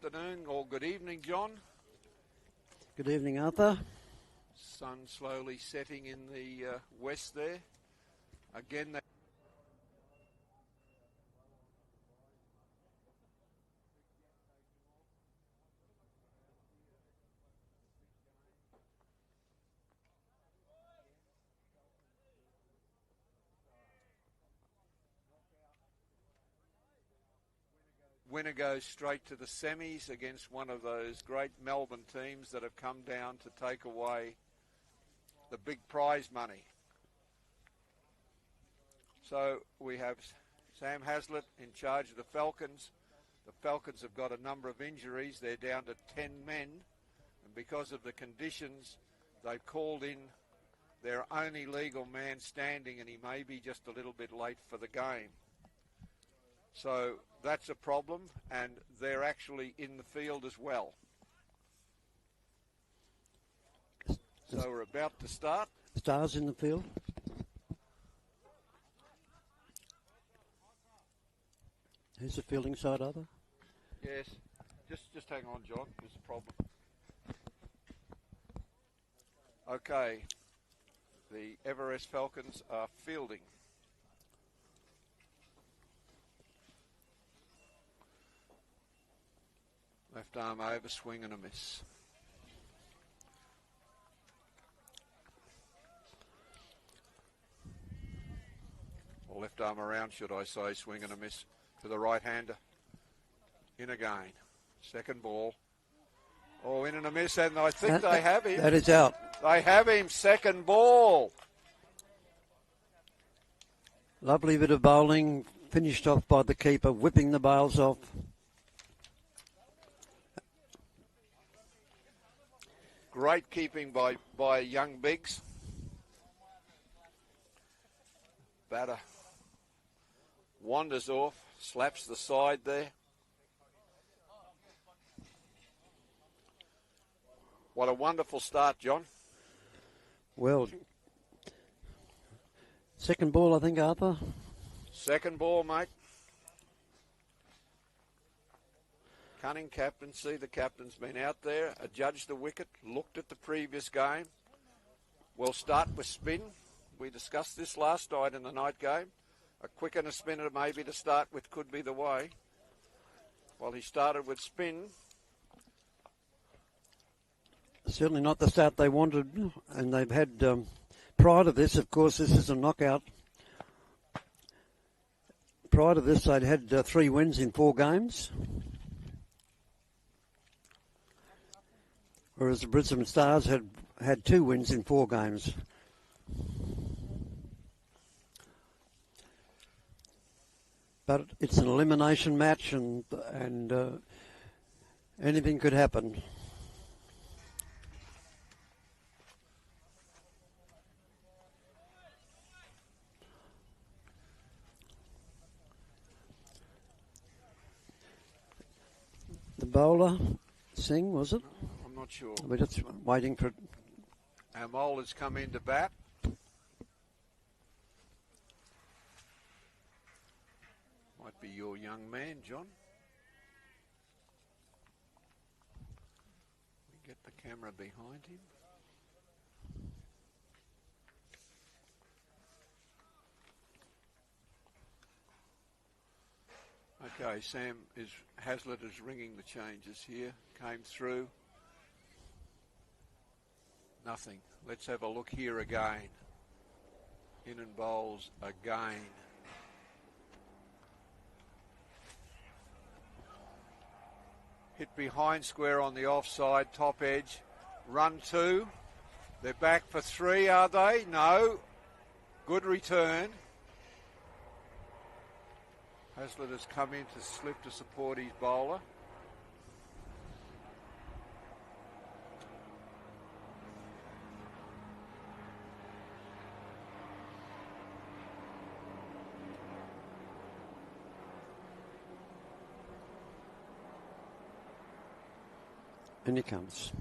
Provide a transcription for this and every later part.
afternoon or good evening, John. Good evening, Arthur. Sun slowly setting in the west there. Again, winner goes straight to the semis against one of those great Melbourne teams that have come down to take away the big prize money. So we have Sam Haslett in charge of the Falcons. The Falcons have got a number of injuries. They're down to 10 men. And because of the conditions, they've called in their only legal man standing, and he may be just a little bit late for the game. So that's a problem, and they're actually in the field as well. So we're about to start. Stars in the field. Who's the fielding side, Arthur? Yes. Just hang on, John. There's a problem. Okay. The Everest Falcons are fielding. Left arm over, swing and a miss. Or left arm around, should I say, swing and a miss to the right-hander. In again. Second ball. Oh, in and a miss, and I think they have him. That is out. They have him, second ball. Lovely bit of bowling, finished off by the keeper, whipping the bails off. Great keeping by young Biggs. Batter wanders off, slaps the side there. What a wonderful start, John. Well, second ball, I think, Arthur. Second ball, mate. Cunning captaincy. The captain's been out there, adjudged the wicket, looked at the previous game. We'll start with spin. We discussed this last night in the night game. A quick and a spinner maybe to start with could be the way. Well, he started with spin. Certainly not the start they wanted, and they've had, prior to this, of course, this is a knockout. Prior to this, they'd had 3 wins in 4 games. Whereas the Brisbane Stars had 2 wins in 4 games. But it's an elimination match, and anything could happen. The bowler, Singh, was it? I'm not sure. We're just waiting for it. Amol has come in to bat. Might be your young man, John. We get the camera behind him. Okay, Haslett is ringing the changes here. Came through. Nothing. Let's have a look here again. In and bowls again. Hit behind square on the offside, top edge. Run 2. They're back for 3, are they? No. Good return. Haslett has come in to slip to support his bowler. And he comes.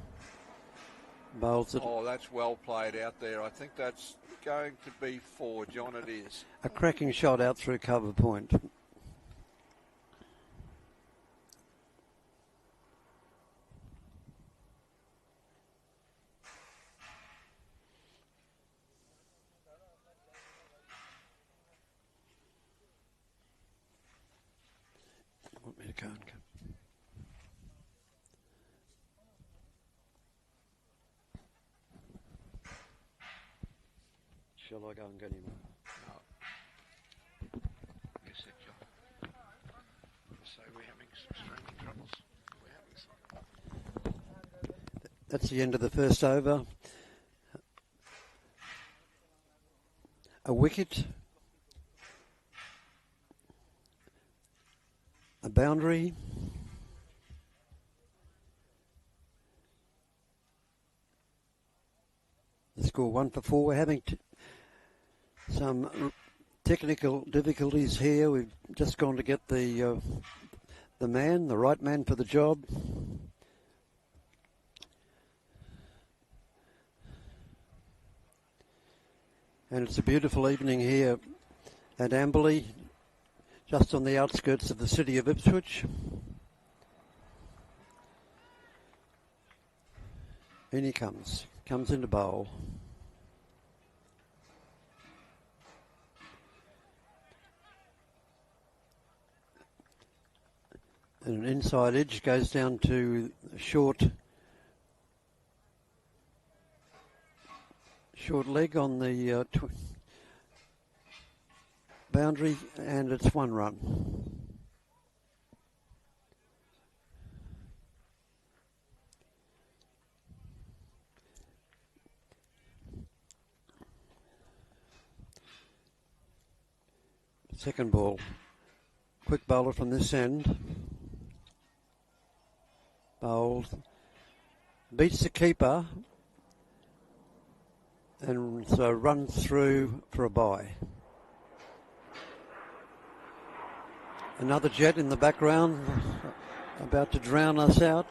Bowls it. Oh, that's well played out there. I think that's going to be 4, John. It is. A cracking shot out through cover point. can't go. Shall I go and get him? No. Yes, it, John. So we're having some streaming troubles. We're having some. That's the end of the first over. A wicket. A boundary. The score 1 for 4. We're having some technical difficulties here. We've just gone to get the right man for the job. And it's a beautiful evening here at Amberley, just on the outskirts of the city of Ipswich. In he comes into bowl. And an inside edge goes down to short leg on the boundary, and it's 1 run. Second ball. Quick bowler from this end. Bowled. Beats the keeper. And so runs through for a bye. Another jet in the background, about to drown us out.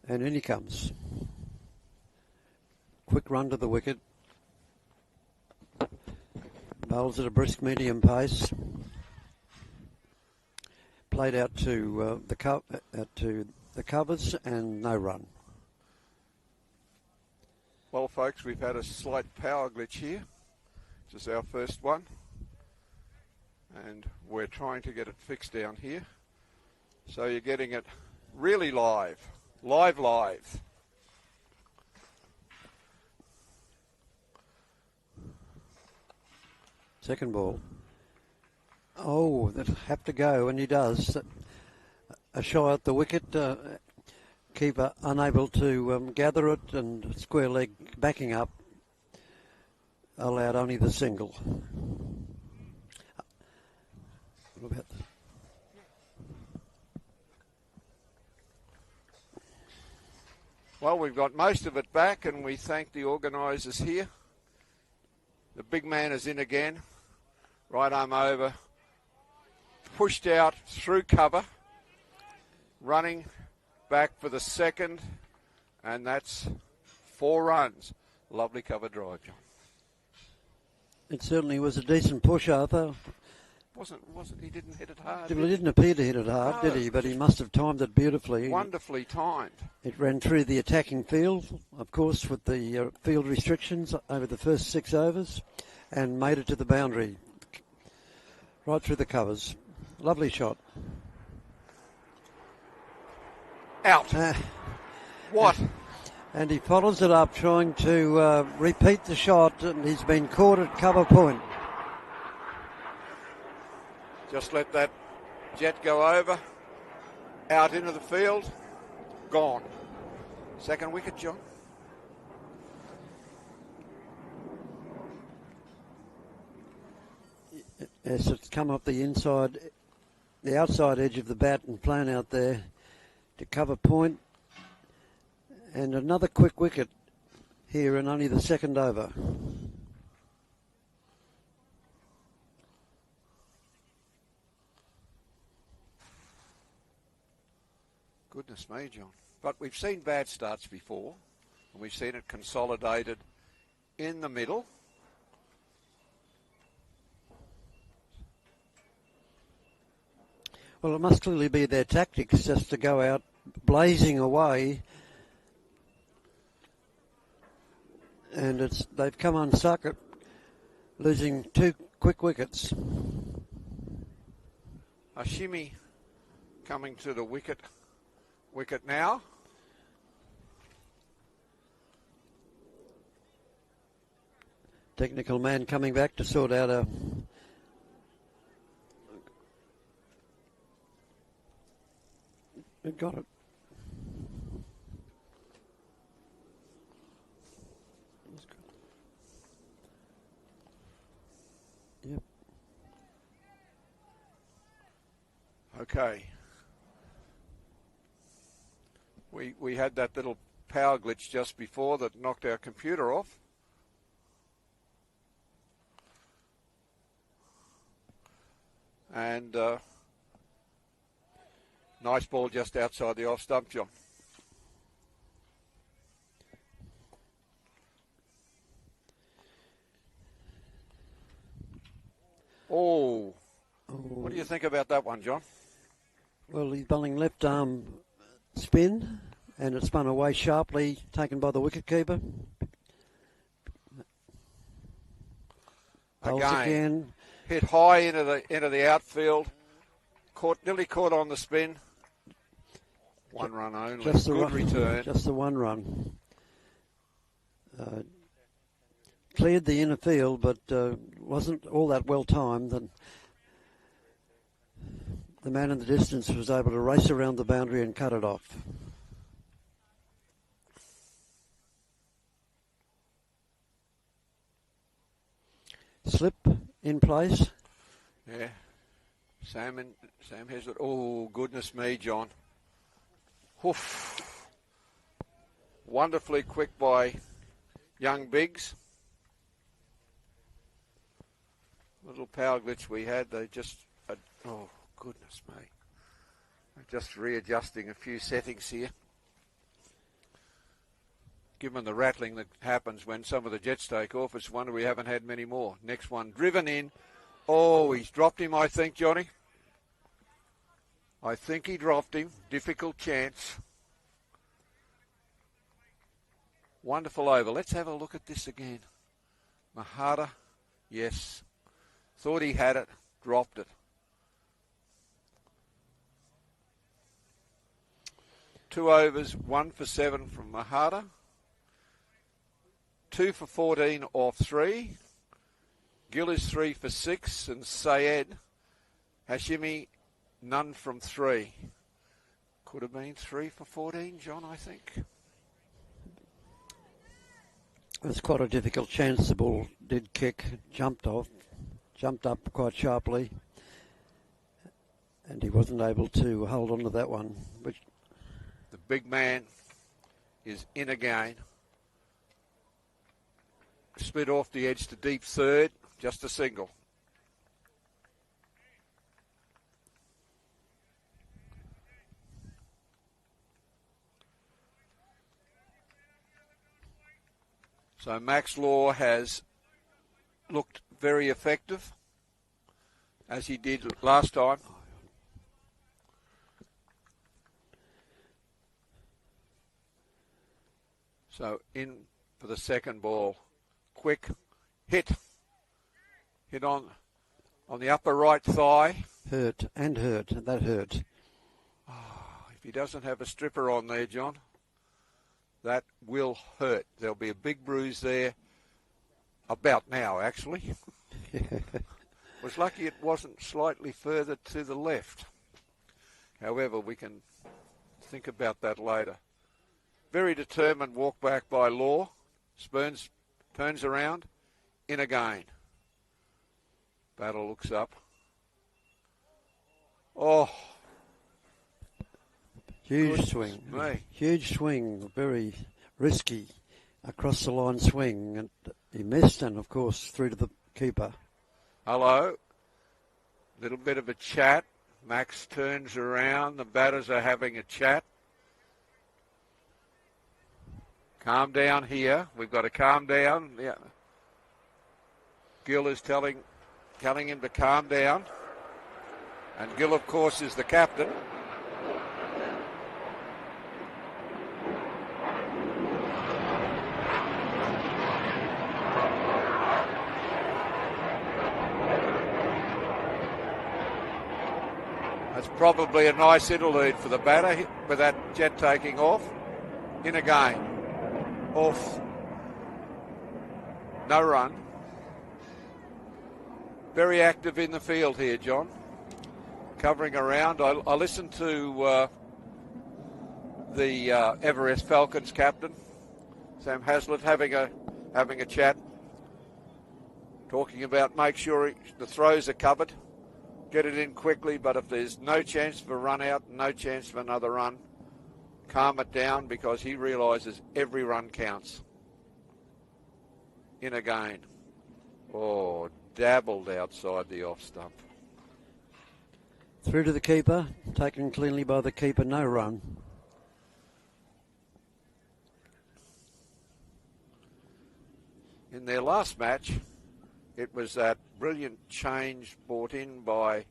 And in he comes. Quick run to the wicket. Bowls at a brisk medium pace. Played out to the covers and no run. Well, folks, we've had a slight power glitch here. This is our first one. And we're trying to get it fixed down here. So you're getting it really live. Live. Second ball. Oh, that'll have to go, and he does. A shy at the wicket. Keeper unable to gather it, and square leg backing up. Allowed only the single. What about that? Well, we've got most of it back, and we thank the organisers here. The big man is in again. Right arm over. Pushed out through cover. Running back for the second. And that's 4 runs. Lovely cover drive, John. It certainly was a decent push, Arthur. He didn't hit it hard. Well, he didn't appear to hit it hard, did he? But he must have timed it beautifully. Wonderfully timed. It ran through the attacking field, of course, with the field restrictions over the first 6 overs, and made it to the boundary. Right through the covers. Lovely shot. Out. What? And he follows it up, trying to repeat the shot, and he's been caught at cover point. Just let that jet go over. Out into the field. Gone. Second wicket, John. Yes, it's come off the outside edge of the bat and flown out there to cover point. And another quick wicket here in only the second over. Goodness me, John. But we've seen bad starts before, and we've seen it consolidated in the middle. Well, it must clearly be their tactics just to go out blazing away and they've come unstuck at losing 2 quick wickets. Hashimi coming to the wicket now. Technical man coming back to sort out a... It got it. Yep. Okay. We had that little power glitch just before that knocked our computer off. And nice ball just outside the off stump, John. Oh, what do you think about that one, John? Well, he's bowling left arm spin, and it spun away sharply, taken by the wicketkeeper. Again. Hit high into the outfield. Nearly caught on the spin. 1 run only. Just Good return. Just the 1 run. Cleared the inner field, but wasn't all that well timed. And the man in the distance was able to race around the boundary and cut it off. Slip in place. Yeah. Sam has it. Oh, goodness me, John. Oof. Wonderfully quick by young Biggs. Little power glitch we had. They just, oh, goodness me. Just readjusting a few settings here. Given the rattling that happens when some of the jets take off, it's a wonder we haven't had many more. Next one, driven in. Oh, he's dropped him, I think, Johnny. I think he dropped him. Difficult chance. Wonderful over. Let's have a look at this again. Mahara, yes. Thought he had it, dropped it. 2 overs, 1 for 7 from Mahara. 2 for 14 off 3. Gill is 3 for 6, and Sayed Hashimi none from 3. Could have been 3 for 14, John, I think. It's quite a difficult chance. The ball did kick, jumped up quite sharply, and he wasn't able to hold on to that one. Which the big man is in again. Split off the edge to deep third, just a single. So Max Law has looked very effective, as he did last time. So in for the second ball. Quick hit on the upper right thigh. Hurt. That hurt. Oh, if he doesn't have a stripper on there, John, that will hurt. There'll be a big bruise there about now, actually. Was lucky it wasn't slightly further to the left. However, we can think about that later. Very determined walk back by Law. Spurns turns around, in again. Battle looks up. Oh. Huge swing. Huge swing. Very risky across the line swing. And he missed, and of course through to the keeper. Hello. Little bit of a chat. Max turns around. The batters are having a chat. Calm down here. We've got to calm down. Yeah. Gill is telling him to calm down. And Gill, of course, is the captain. Probably a nice interlude for the batter with that jet taking off. In again. Off. No run. Very active in the field here, John. Covering around. I listened to the Everest Falcons captain, Sam Hazlitt, having a chat, talking about make sure the throws are covered, get it in quickly, but if there's no chance for a run out, no chance for another run, calm it down, because he realises every run counts. In again. Oh, dabbled outside the off stump. Through to the keeper, taken cleanly by the keeper, no run. In their last match, it was that brilliant change brought in by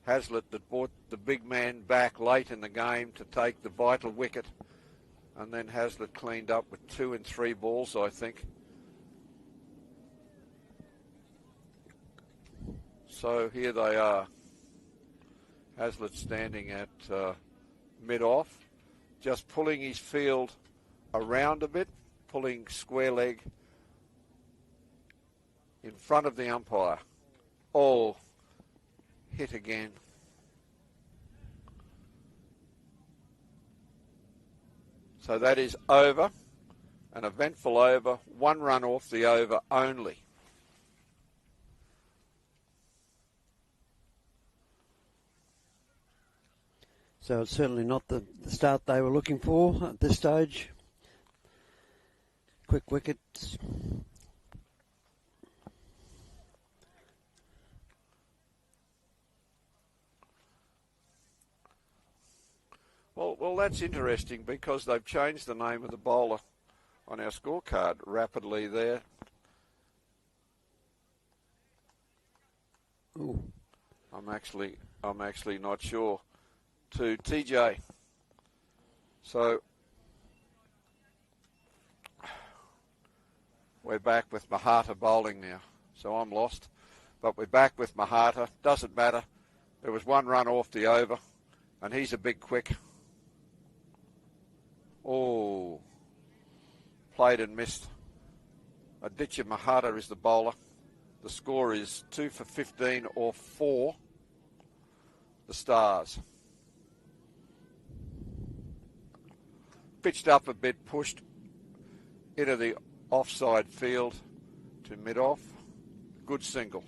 Hazlitt that brought the big man back late in the game to take the vital wicket. And then Hazlitt cleaned up with 2 and 3 balls, I think. So here they are. Hazlitt standing at mid-off, just pulling his field around a bit, pulling square leg in front of the umpire. Oh, hit again. So that is over, an eventful over, 1 run off the over only. So it's certainly not the start they were looking for at this stage. Quick wickets. Well, that's interesting because they've changed the name of the bowler on our scorecard rapidly there. Ooh. I'm actually not sure. To TJ. So we're back with Mahata bowling now. So I'm lost. But we're back with Mahata. Doesn't matter. There was 1 run off the over. And he's a big quick. Oh. Played and missed. Aditya Mahata is the bowler. The score is 2 for 15 or 4. The Stars. Pitched up a bit, pushed into the offside field to mid-off. Good single.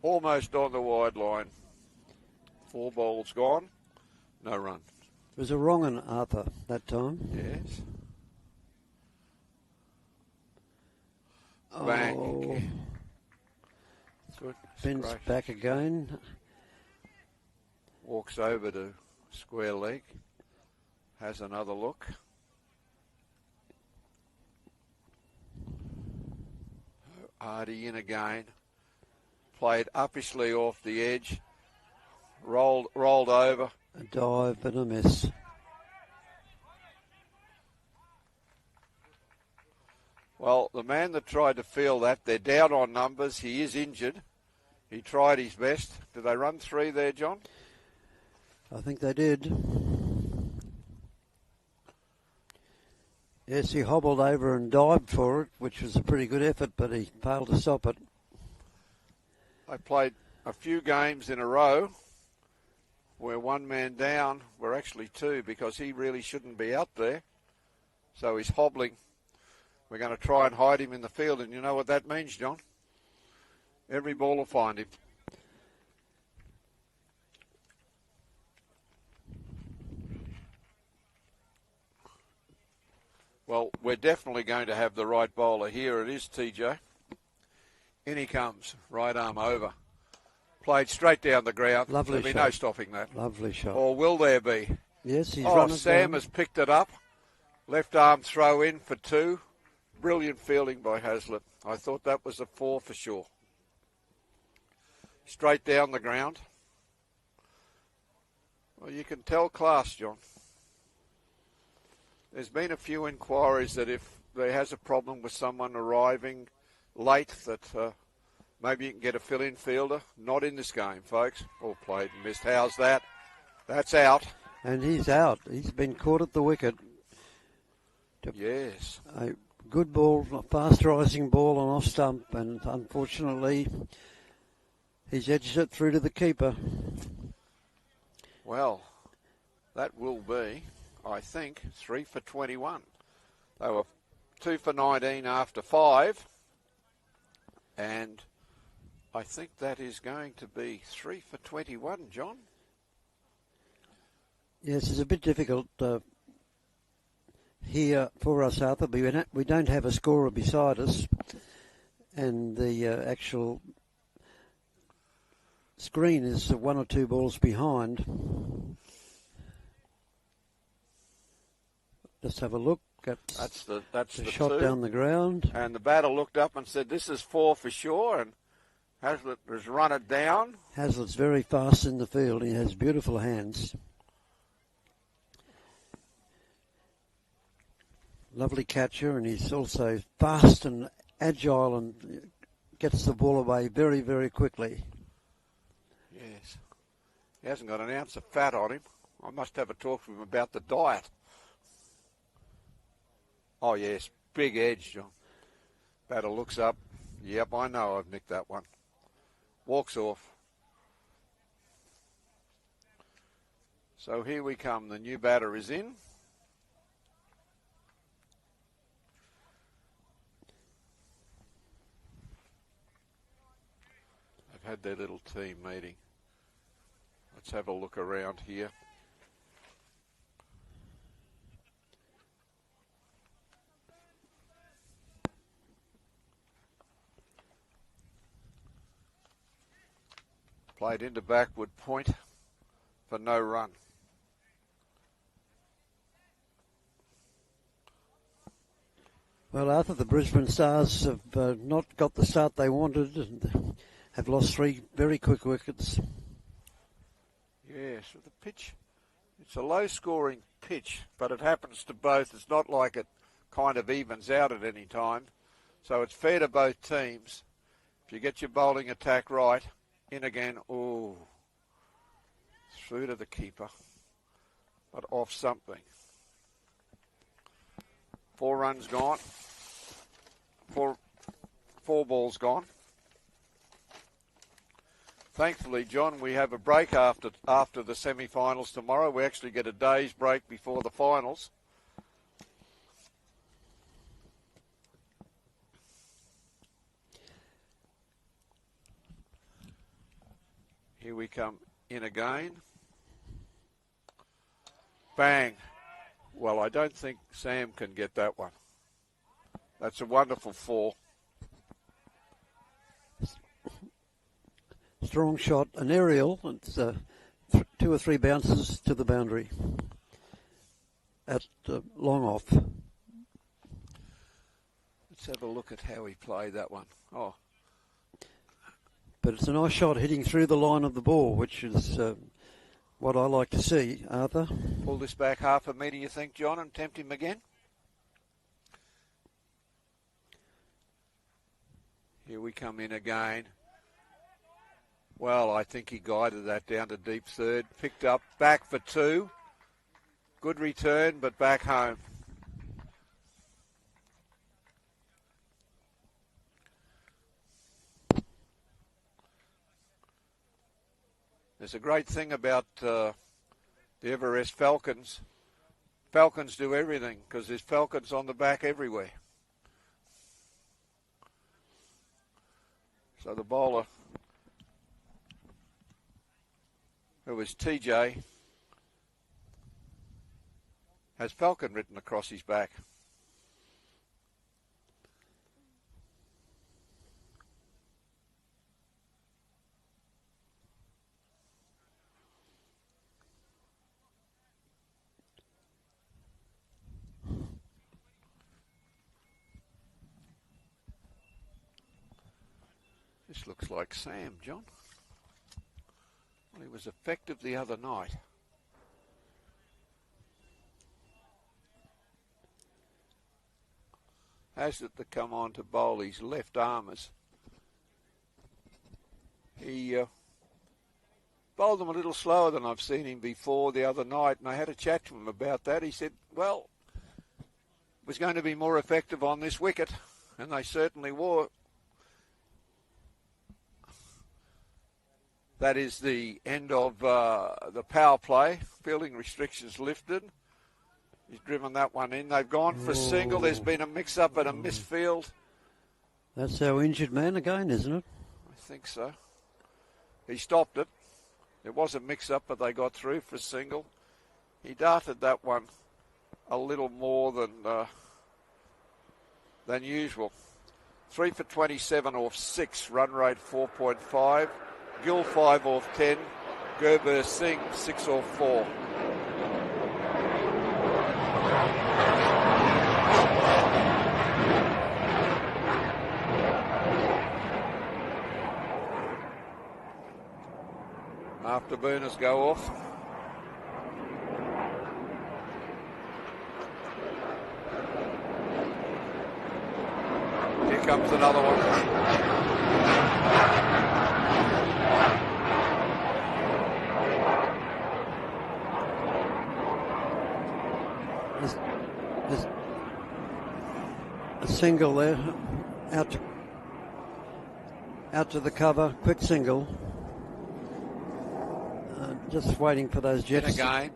Almost on the wide line. 4 balls gone, no run. It was a wrong on Arthur that time. Yes. Oh. Bang. Ben's back again. Walks over to square leg. Has another look. Hardy in again. Played uppishly off the edge. Rolled over. A dive and a miss. Well, the man that tried to field that, they're down on numbers. He is injured. He tried his best. Did they run 3 there, John? I think they did. Yes, he hobbled over and dived for it, which was a pretty good effort, but he failed to stop it. They played a few games in a row where 1 man down were actually 2 because he really shouldn't be out there. So he's hobbling. We're going to try and hide him in the field, and you know what that means, John? Every ball will find him. Well, we're definitely going to have the right bowler here. It is TJ. In he comes, right arm over. Played straight down the ground. Lovely There'll be shot. no stopping that. Lovely shot. Or will there be? Yes, he's run it Sam down. has picked it up. Left arm throw in for 2. Brilliant fielding by Hazlitt. I thought that was a 4 for sure. Straight down the ground. Well, you can tell class, John. There's been a few inquiries that if there has a problem with someone arriving late, that maybe you can get a fill-in fielder. Not in this game, folks. All played and missed. How's that? That's out. And he's out. He's been caught at the wicket. Yes. A good ball, a fast-rising ball on off stump, and unfortunately, he's edged it through to the keeper. Well, that will be, I think, 3 for 21. They were 2 for 19 after 5. And I think that is going to be 3 for 21, John. Yes, it's a bit difficult here for us, Arthur. We don't have a scorer beside us, and the actual screen is 1 or 2 balls behind. Let's have a look. That's the shot two. Down the ground. And the batter looked up and said, "This is 4 for sure." And Hazlitt has run it down. Hazlitt's very fast in the field. He has beautiful hands. Lovely catcher, and he's also fast and agile and gets the ball away very, very quickly. Yes. He hasn't got an ounce of fat on him. I must have a talk to him about the diet. Oh, yes. Big edge, John. Batter looks up. Yep, I know I've nicked that one. Walks off. So here we come. The new batter is in. They've had their little team meeting. Let's have a look around here. Played into backward point for no run. Well, Arthur, the Brisbane Stars have not got the start they wanted and have lost 3 very quick wickets. Yes, the pitch, it's a low-scoring pitch, but it happens to both. It's not like it kind of evens out at any time. So it's fair to both teams. If you get your bowling attack right, in again, oh, through to the keeper, but off something. 4 runs gone. Four balls gone. Thankfully, John, we have a break after the semi-finals tomorrow. We actually get a day's break before the finals. Here we come in again. Bang. Well, I don't think Sam can get that one. That's a wonderful 4. Strong shot, an aerial. It's 2 or 3 bounces to the boundary at long off. Let's have a look at how he played that one. Oh. But it's a nice shot hitting through the line of the ball, which is what I like to see, Arthur. Pull this back half a metre, you think, John, and tempt him again? Here we come in again. Well, I think he guided that down to deep third. Picked up, back for 2. Good return, but back home. There's a great thing about the Everest Falcons. Falcons do everything because there's Falcons on the back everywhere. So the bowler, who was TJ, has Falcon written across his back. This looks like Sam, John. Well, he was effective the other night. Hazlitt to come on to bowl his left armers. He bowled them a little slower than I've seen him before the other night, and I had a chat to him about that. He said, well, it was going to be more effective on this wicket, and they certainly were. That is the end of the power play. Fielding restrictions lifted. He's driven that one in. They've gone for a single. There's been a mix-up and a misfield. That's our injured man again, isn't it? I think so. He stopped it. It was a mix-up, but they got through for a single. He darted that one a little more than usual. 3 for 27 off 6. Run rate 4.5. Gill 5 off 10. Gerber Singh 6 off 4. Afterburners go off. Here comes another one. There's a single there, out to the cover, quick single. Just waiting for those jets. In again,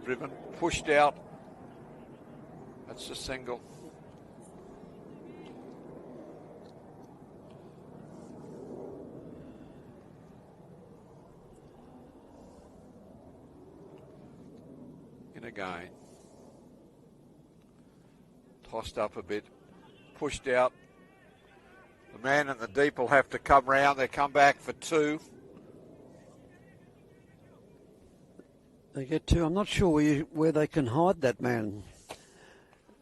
driven, pushed out. That's a single. In again. Tossed up a bit, pushed out. The man in the deep will have to come round. They come back for 2. They get 2. I'm not sure where they can hide that man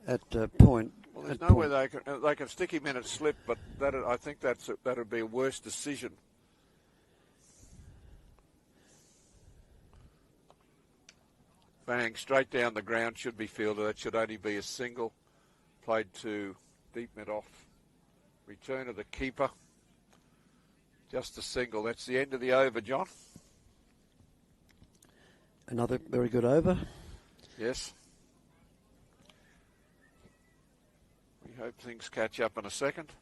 at point. Well, there's nowhere they can stick him in at slip, but I think that would be a worse decision. Bang, straight down the ground, should be fielded. That should only be a single. Played to deep mid off. Return of the keeper. Just a single. That's the end of the over, John. Another very good over. Yes. We hope things catch up in a second.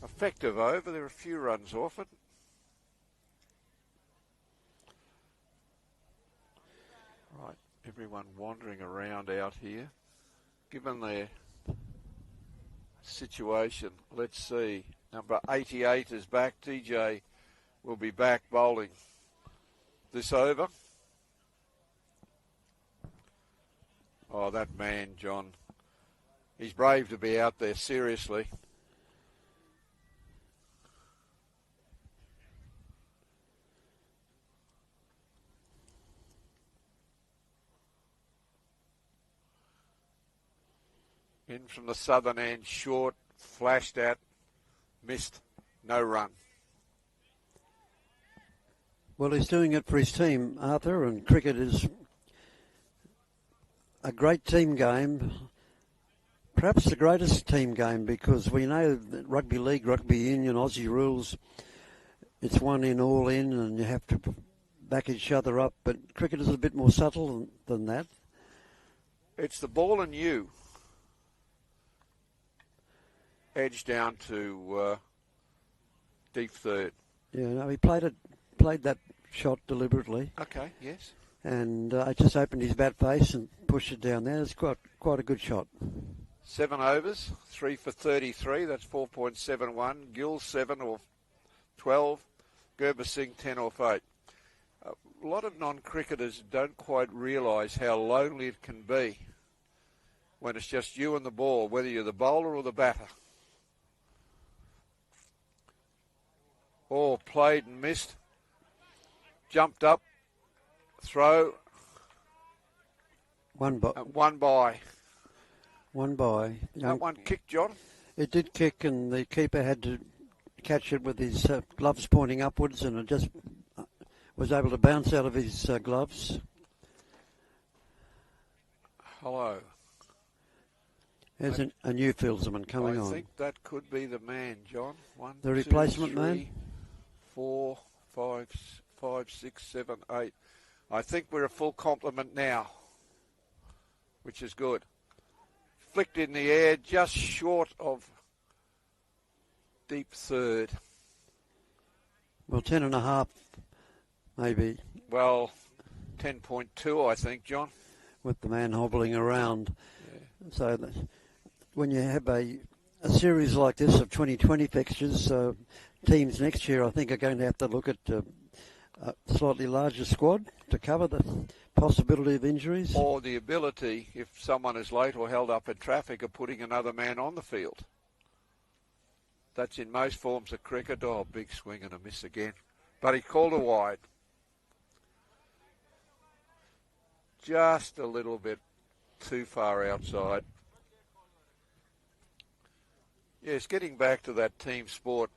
Effective over. There are a few runs off it. Right. Everyone wandering around out here. Given their situation, let's see. Number 88 is back. TJ will be back bowling this over. Oh, that man, John. He's brave to be out there, seriously. In from the southern end, short, flashed at, missed, no run. Well, he's doing it for his team, Arthur, and cricket is a great team game, perhaps the greatest team game, because we know that rugby league, rugby union, Aussie rules, it's one in, all in, and you have to back each other up, but cricket is a bit more subtle than that. It's the ball and you. Edge down to deep third. Yeah, no, he played that shot deliberately. Okay, yes. And I just opened his bat face and pushed it down there. It's quite a good shot. 7 overs, 3 for 33. That's 4.71. Gill 7 off 12. Gerber Singh 10 off 8. A lot of non-cricketers don't quite realise how lonely it can be when it's just you and the ball, whether you're the bowler or the batter. Oh, played and missed. Jumped up. Throw. One by. That one kicked, John. It did kick, and the keeper had to catch it with his gloves pointing upwards, and it just was able to bounce out of his gloves. Hello. There's a new fieldsman coming on. I think that could be the man, John. The replacement man? 4, 5, 6, 7, 8. I think we're a full complement now, which is good. Flicked in the air, just short of deep third. Well, 10.5, maybe. Well, 10.2, I think, John. With the man hobbling around. Yeah. So when you have a series like this of 2020 fixtures, teams next year, I think, are going to have to look at a slightly larger squad to cover the possibility of injuries. Or the ability, if someone is late or held up in traffic, of putting another man on the field. That's in most forms of cricket. Oh, big swing and a miss again. But he called a wide. Just a little bit too far outside. Yes, getting back to that team sport.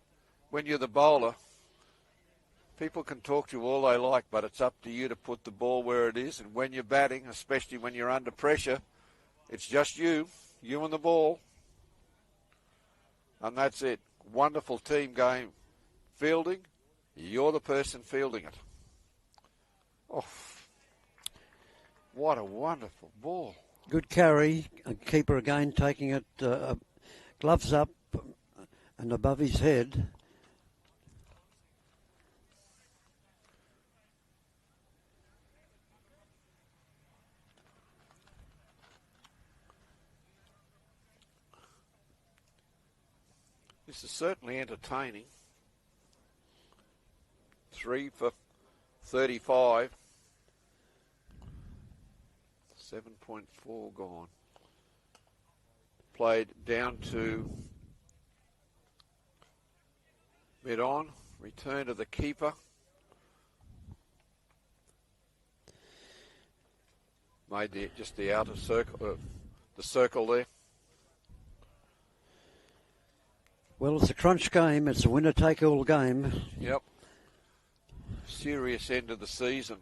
When you're the bowler, people can talk to you all they like, but it's up to you to put the ball where it is. And when you're batting, especially when you're under pressure, it's just you and the ball. And that's it. Wonderful team game. Fielding, you're the person fielding it. Oh, what a wonderful ball. Good carry. A keeper again taking it, gloves up and above his head. This is certainly entertaining. 3 for 35. 7.4 gone. Played down to mid-on. Return to the keeper. Made just the outer circle, the circle there. Well, it's a crunch game. It's a winner-take-all game. Yep. Serious end of the season.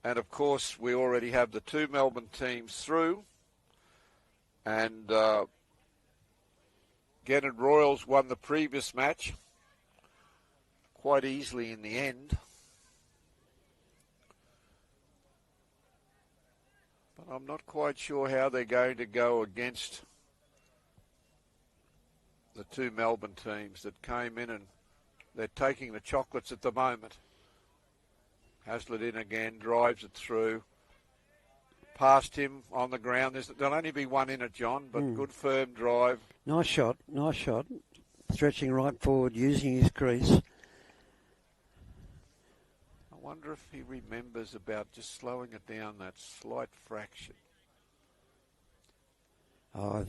And, of course, we already have the 2 Melbourne teams through. And Gennard Royals won the previous match quite easily in the end. But I'm not quite sure how they're going to go against the 2 Melbourne teams that came in, and they're taking the chocolates at the moment. Hazlitt in again, drives it through. Past him on the ground. There'll only be one in it, John, but good firm drive. Nice shot. Stretching right forward, using his crease. I wonder if he remembers about just slowing it down that slight fraction. Oh,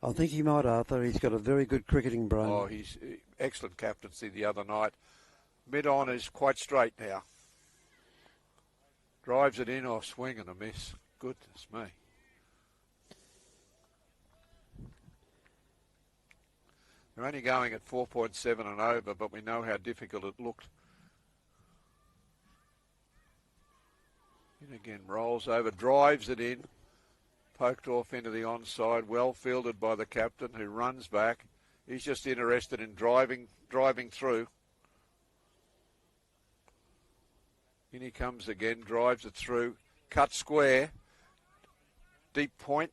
I think he might, Arthur. He's got a very good cricketing brain. Oh, he's excellent captaincy the other night. Mid-on is quite straight now. Drives it in, or swing and a miss. Goodness me. They're only going at 4.7 and over, but we know how difficult it looked. In again, rolls over, drives it in. Poked off into the onside, well fielded by the captain, who runs back. He's just interested in driving through. In he comes again, drives it through, cut square, deep point.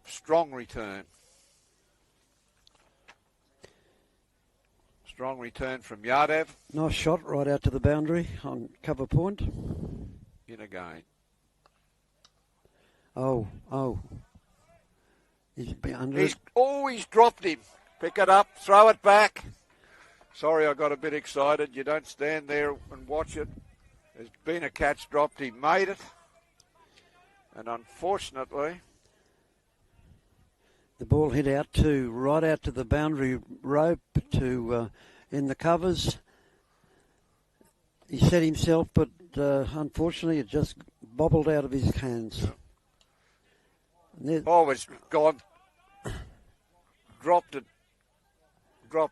Strong return. Strong return from Yadav. Nice shot right out to the boundary on cover point. In again. Oh. He's been under He's dropped him. Pick it up, throw it back. Sorry, I got a bit excited. You don't stand there and watch it. There's been a catch dropped. He made it. And unfortunately, the ball hit right out to the boundary rope to in the covers. He set himself, but unfortunately it just bobbled out of his hands. Oh, it's gone. Dropped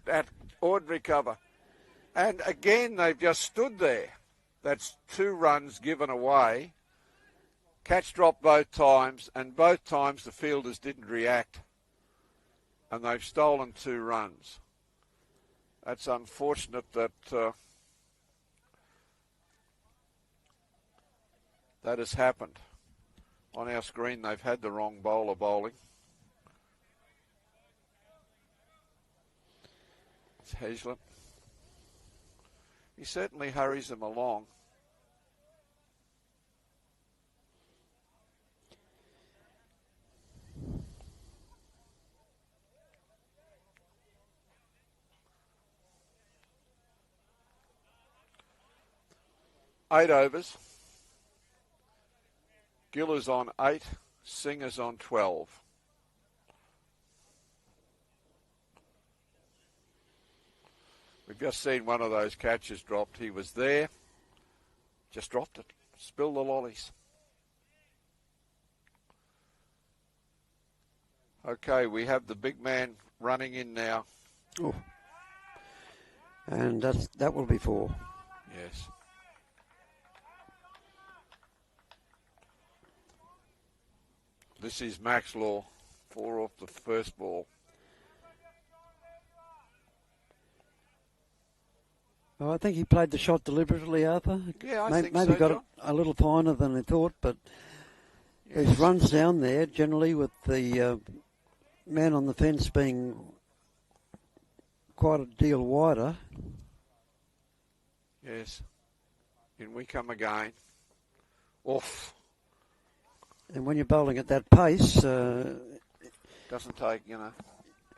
at ordinary cover. And again, they've just stood there. That's 2 runs given away. Catch dropped both times, and both times the fielders didn't react. And they've stolen 2 runs. That's unfortunate that that has happened. On our screen, they've had the wrong bowler bowling. It's Hazlett. He certainly hurries them along. Eight overs. Giller's on 8, Singer's on 12. We've just seen one of those catches dropped. He was there, just dropped it. Spill the lollies. Okay, we have the big man running in now. Oh. And that will be 4. Yes. This is Max Law, 4 off the first ball. Oh, I think he played the shot deliberately, Arthur. Yeah, I think maybe so, got John. it a little finer than he thought, but Yes. there's runs down there, generally with the man on the fence being quite a deal wider. Yes. In we come again. Off. And when you're bowling at that pace, Doesn't take,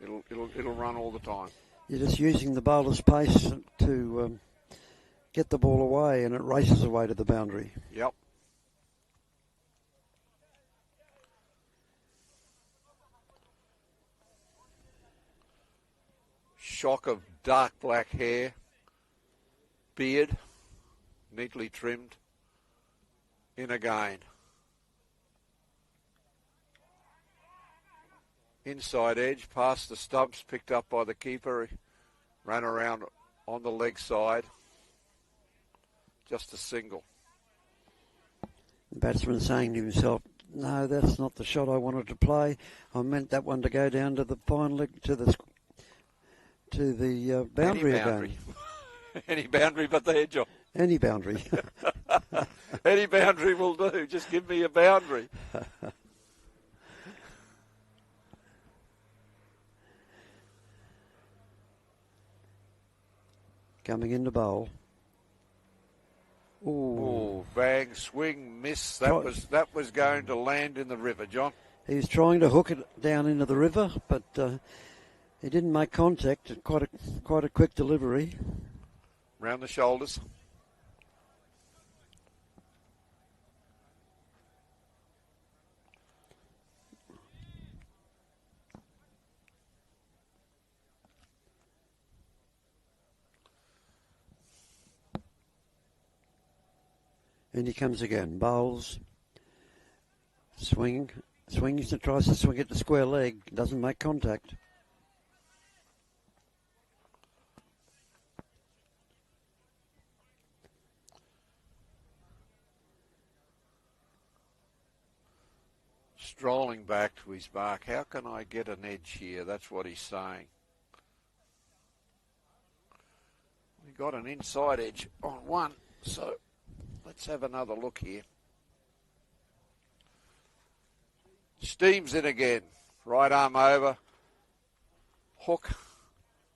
it'll run all the time. you're just using the bowler's pace to get the ball away, and it races away to the boundary. Yep. Shock of dark black hair, beard, neatly trimmed, in again. Inside edge, past the stumps, picked up by the keeper, ran around on the leg side. Just a single. The batsman saying to himself, "No, that's not the shot I wanted to play. I meant that one to go down to the fine leg, to the boundary again. Any boundary but the edge off. Any boundary." Any boundary will do. Just give me a boundary. Coming in to bowl. Ooh, bang, swing, miss. That was going to land in the river, John. He was trying to hook it down into the river, but he didn't make contact. Quite a quick delivery. Round the shoulders. And he comes again. Bowls. Swings and tries to swing it to square leg. Doesn't make contact. Strolling back to his mark. How can I get an edge here? That's what he's saying. We got an inside edge on one, so let's have another look here. Steams in again. Right arm over. Hook.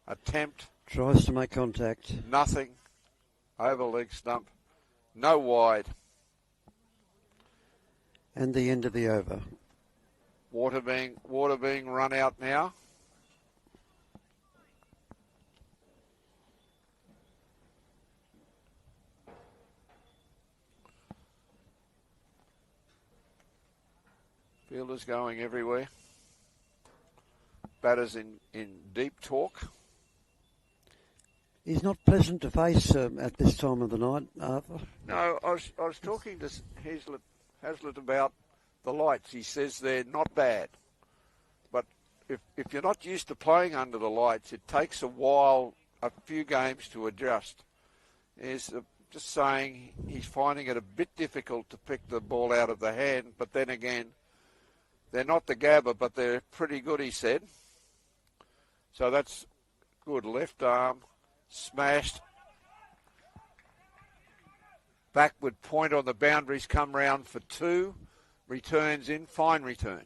Attempt. Tries to make contact. Nothing. Over leg stump. No wide. And the end of the over. Water being run out now. Fielders going everywhere. Batters in deep talk. He's not pleasant to face at this time of the night, Arthur. No, I was talking to Hazlett about the lights. He says they're not bad. But if you're not used to playing under the lights, it takes a while, a few games to adjust. There's just saying he's finding it a bit difficult to pick the ball out of the hand, but then again, they're not the Gabba, but they're pretty good, he said. So that's good. Left arm, smashed. Backward point on the boundaries, come round for 2. Returns in, fine return.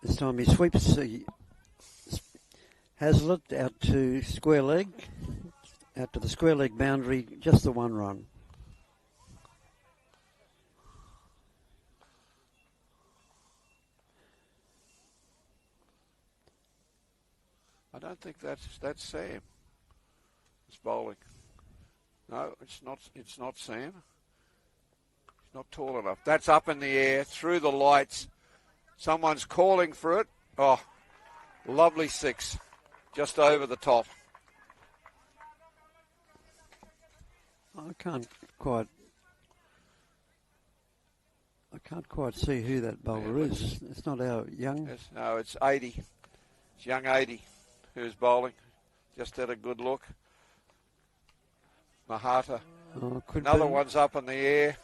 This time he sweeps Hazlitt out to square leg, out to the square leg boundary, just the 1 run. I don't think that's Sam. It's bowling. No, it's not. It's not Sam. He's not tall enough. That's up in the air through the lights. Someone's calling for it. Oh, lovely 6, just over the top. I can't quite see who that bowler is. It's not our young. No, it's 80. It's young 80 who's bowling. Just had a good look. Mahata. Oh, another one's up in the air.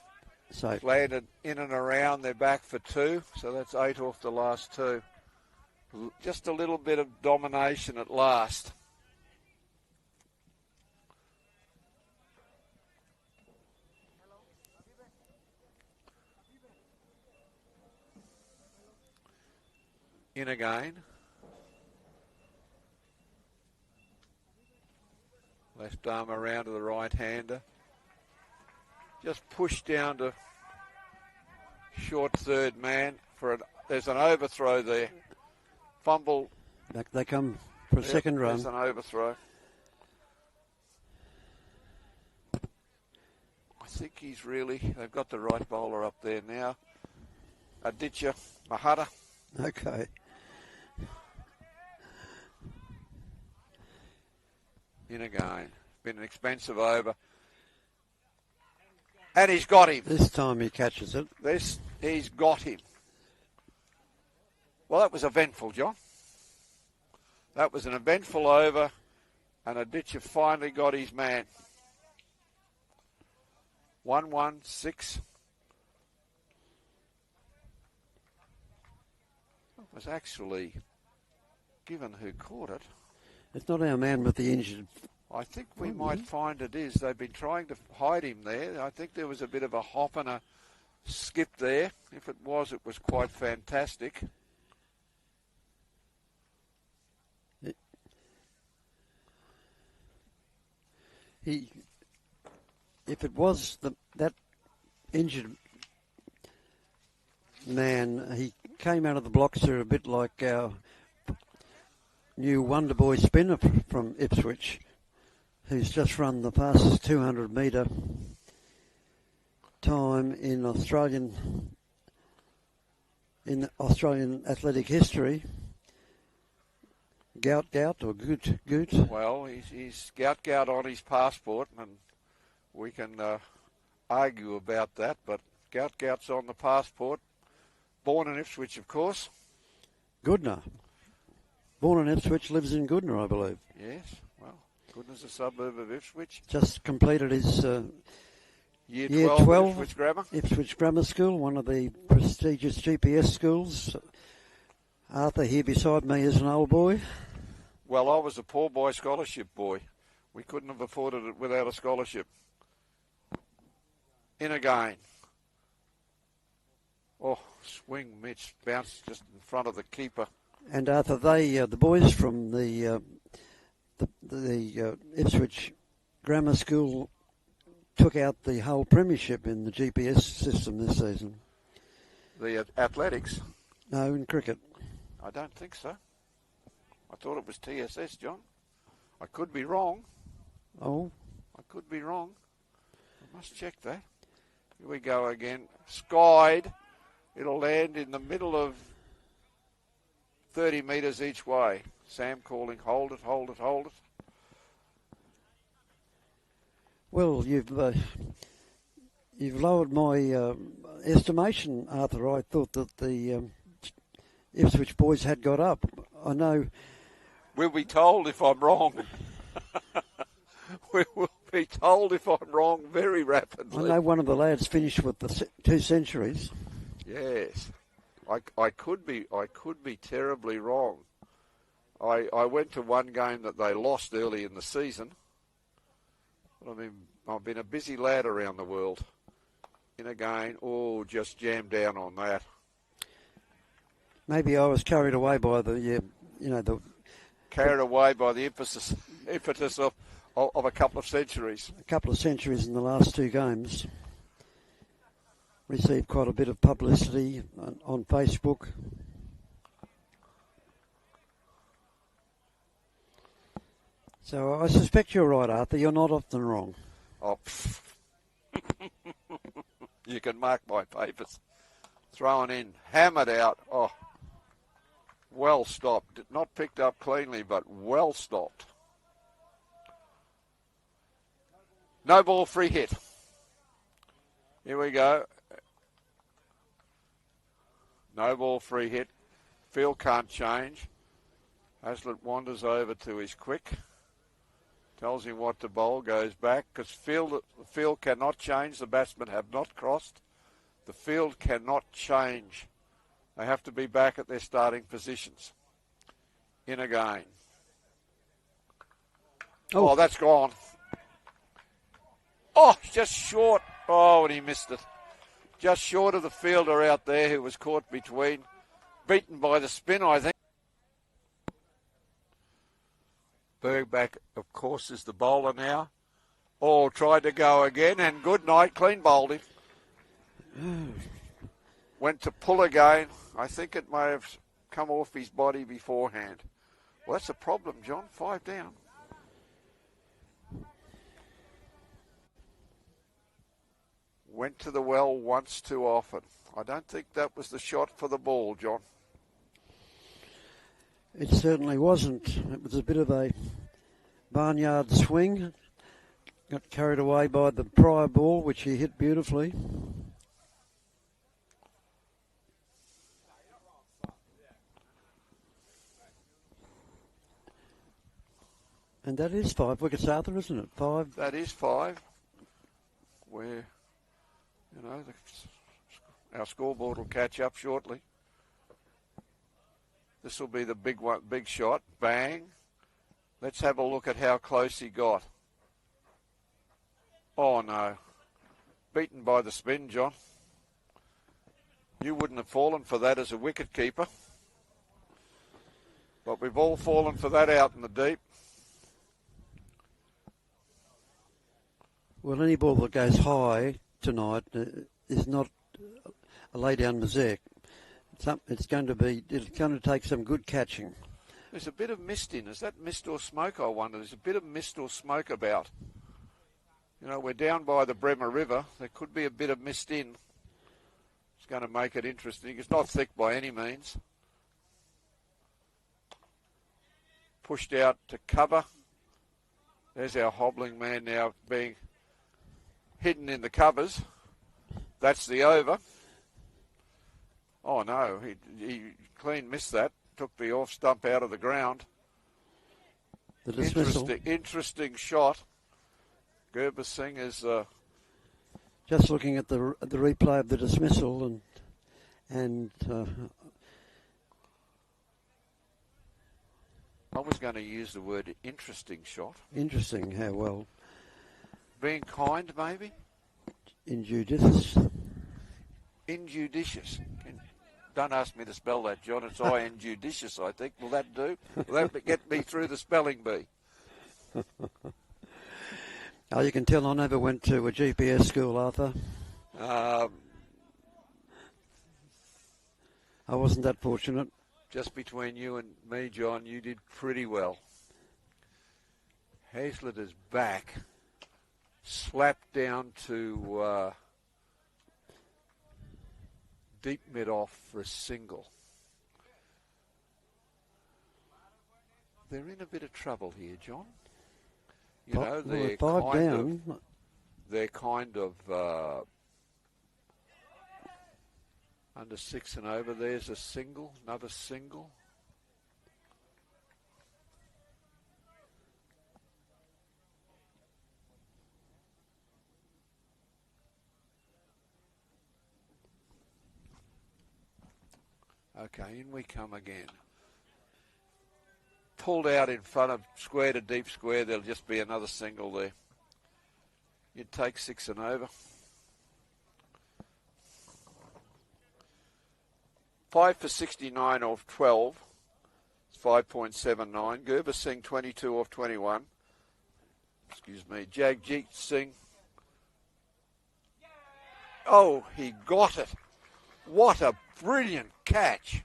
So Landed in and around. They're back for 2. So that's 8 off the last 2. Just a little bit of domination at last. In again. Left arm around to the right-hander. Just pushed down to short third man. There's an overthrow there. Fumble. Back they come for a second run. There's an overthrow. I think they've got the right bowler up there now. Aditya Mahata. Okay. In again. Been an expensive over. And he's got him. This time he catches it. He's got him. Well, that was eventful, John. That was an eventful over, and Aditya finally got his man. 1-1-6. It was actually given who caught it. It's not our man with the injured. I think we might find it is. They've been trying to hide him there. I think there was a bit of a hop and a skip there. If it was quite fantastic. If it was that injured man, he came out of the blocks there a bit like our new Wonder Boy spinner from Ipswich, who's just run the fastest 200-metre time in Australian athletic history. Gout or Goot? Well, he's Gout on his passport, and we can argue about that, but Gout's on the passport. Born in Ipswich, of course. Goodna. Born in Ipswich, lives in Goodna, I believe. Yes, well, Goodna's a suburb of Ipswich. Just completed his Year 12 Ipswich Grammar School, one of the prestigious GPS schools. Arthur here beside me is an old boy. Well, I was a poor boy scholarship boy. We couldn't have afforded it without a scholarship. In again. Oh, swing Mitch, bounced just in front of the keeper. And Arthur, the boys from the Ipswich Grammar School took out the whole premiership in the GPS system this season. The athletics? No, in cricket. I don't think so. I thought it was TSS, John. I could be wrong. Oh. I could be wrong. I must check that. Here we go again. Skied. It'll land in the middle of 30 metres each way. Sam calling, hold it, hold it, hold it. Well, you've lowered my estimation, Arthur. I thought that the Ipswich boys had got up. I know. We'll be told if I'm wrong. We will be told if I'm wrong very rapidly. I know one of the lads finished with the 2 centuries. Yes, I could be terribly wrong. I went to one game that they lost early in the season. I mean, I've been a busy lad around the world. In again, just jammed down on that. Maybe I was carried away by the carried away by the impetus of a couple of centuries. A couple of centuries in the last 2 games. Received quite a bit of publicity on Facebook. So I suspect you're right, Arthur. You're not often wrong. Oh, you can mark my papers. Thrown in, hammered out. Oh, well stopped. Not picked up cleanly, but well stopped. No ball, free hit. Here we go. No ball, free hit. Field can't change. Hazlitt wanders over to his quick. Tells him what to bowl, goes back. Because the field cannot change. The batsmen have not crossed. The field cannot change. They have to be back at their starting positions. In again. Oh, that's gone. Oh, just short. Oh, and he missed it. Just short of the fielder out there who was caught between. Beaten by the spin, I think. Bergback, of course, is the bowler now. Oh, tried to go again, and good night, clean bowled him. Went to pull again. I think it may have come off his body beforehand. Well, that's a problem, John. 5 down. Went to the well once too often. I don't think that was the shot for the ball, John. It certainly wasn't. It was a bit of a barnyard swing. Got carried away by the prior ball, which he hit beautifully. And that is 5 wickets, Arthur, isn't it? 5. That is 5. Where, our scoreboard will catch up shortly. This will be the big one, big shot. Bang. Let's have a look at how close he got. Oh, no. Beaten by the spin, John. You wouldn't have fallen for that as a wicket keeper. But we've all fallen for that out in the deep. Well, any ball that goes high tonight is not a lay-down mosaic. It's going to take some good catching. There's a bit of mist in. Is that mist or smoke, I wonder? There's a bit of mist or smoke about. We're down by the Bremer River. There could be a bit of mist in. It's going to make it interesting. It's not thick by any means. Pushed out to cover. There's our hobbling man now being hidden in the covers. That's the over. Oh, no, he clean missed that. Took the off stump out of the ground. The dismissal. Interesting shot. Gerber Singh is... Just looking at the replay of the dismissal and I was going to use the word interesting shot. Interesting, how well. Being kind, maybe? Injudicious. Injudicious. Don't ask me to spell that, John. It's injudicious, I think. Will that do? Will that get me through the spelling bee? Oh, you can tell I never went to a GPS school, Arthur. I wasn't that fortunate. Just between you and me, John, you did pretty well. Hazlitt is back. Slapped down to deep mid-off for a single. They're in a bit of trouble here, John. They're 5 kind down. they're kind of under 6 and over. There's a single, another single. Okay, in we come again. Pulled out in front of square to deep square, there'll just be another single there. You'd take 6 and over. 5 for 69 off 12. It's 5.79. Gerber Singh 22 off 21. Excuse me. Jagjit Singh. Oh, he got it. What a brilliant catch.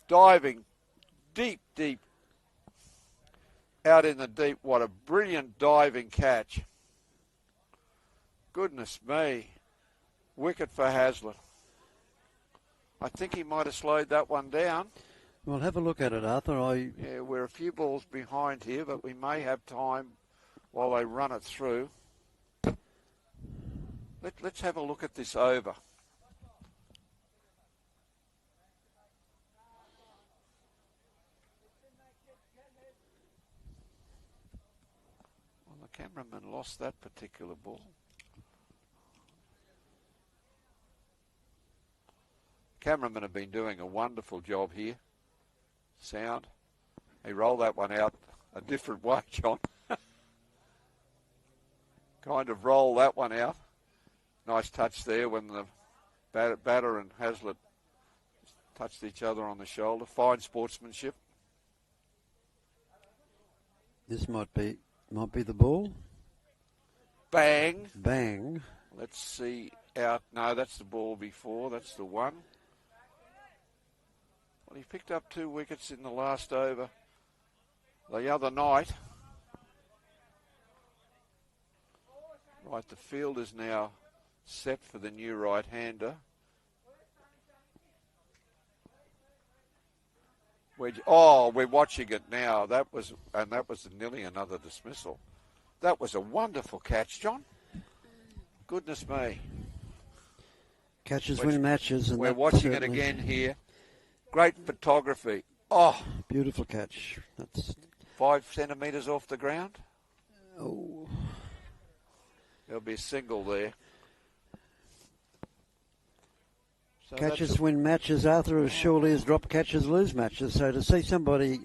Diving deep, deep out in the deep. What a brilliant diving catch. Goodness me. Wicket for Hazlitt. I think he might have slowed that one down. Well, have a look at it, Arthur. Yeah, we're a few balls behind here, but we may have time while they run it through. Let's have a look at this over. Well, the cameraman lost that particular ball. Cameramen have been doing a wonderful job here. Sound. He rolled that one out a different way, John. Kind of roll that one out. Nice touch there when the batter and Hazlitt touched each other on the shoulder. Fine sportsmanship. This might be the ball. Bang. Bang. Let's see out. No, that's the ball before. That's the one. Well, he picked up 2 wickets in the last over the other night. Right, the field is now set for the new right-hander. We're watching it now. That was nearly another dismissal. That was a wonderful catch, John. Goodness me. Catches win matches. And we're watching it again here. Great photography. Oh. Beautiful catch. That's 5 centimetres off the ground. Oh. There'll be a single there. So catches win matches, Arthur, as surely as drop catches lose matches. So to see somebody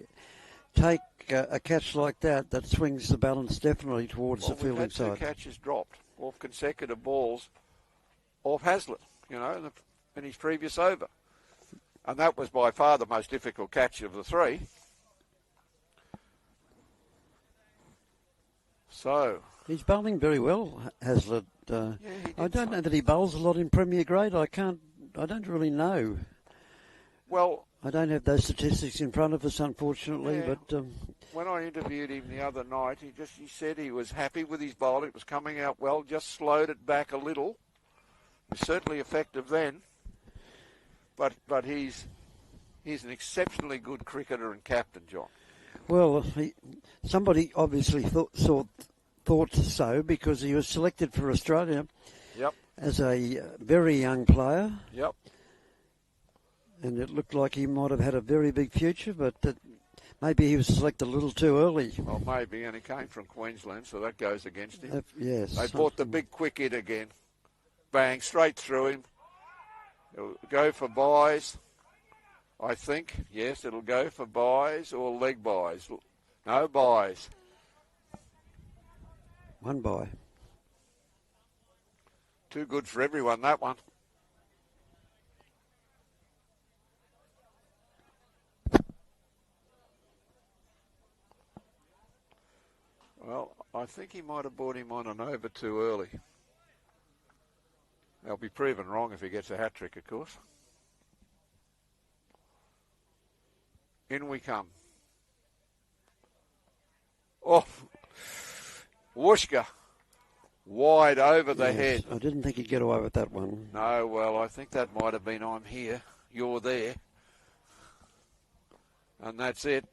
take a catch like that swings the balance definitely towards the fielding side. 2 catches dropped off consecutive balls off Hazlitt, in his previous over. And that was by far the most difficult catch of the 3. So he's bowling very well, Hazlitt. I don't know that he bowls a lot in Premier Grade. I don't really know. Well, I don't have those statistics in front of us, unfortunately. Yeah. But when I interviewed him the other night, he said he was happy with his bowling. It was coming out well. Just slowed it back a little. It was certainly effective then. But he's an exceptionally good cricketer and captain, John. Well, somebody obviously thought so because he was selected for Australia. Yep. As a very young player. Yep. And it looked like he might have had a very big future, but maybe he was selected a little too early. Well, maybe, and he came from Queensland, so that goes against him. Yes. They brought the big quick hit again. Bang, straight through him. It'll go for buys, I think. Yes, it'll go for buys or leg buys. No buys. 1 bye. Too good for everyone, that one. Well, I think he might have brought him on and over too early. They'll be proven wrong if he gets a hat-trick, of course. In we come. Oh, Whooshka. Wide over the head. I didn't think he'd get away with that one. No, well, I think that might have been I'm here, you're there. And that's it.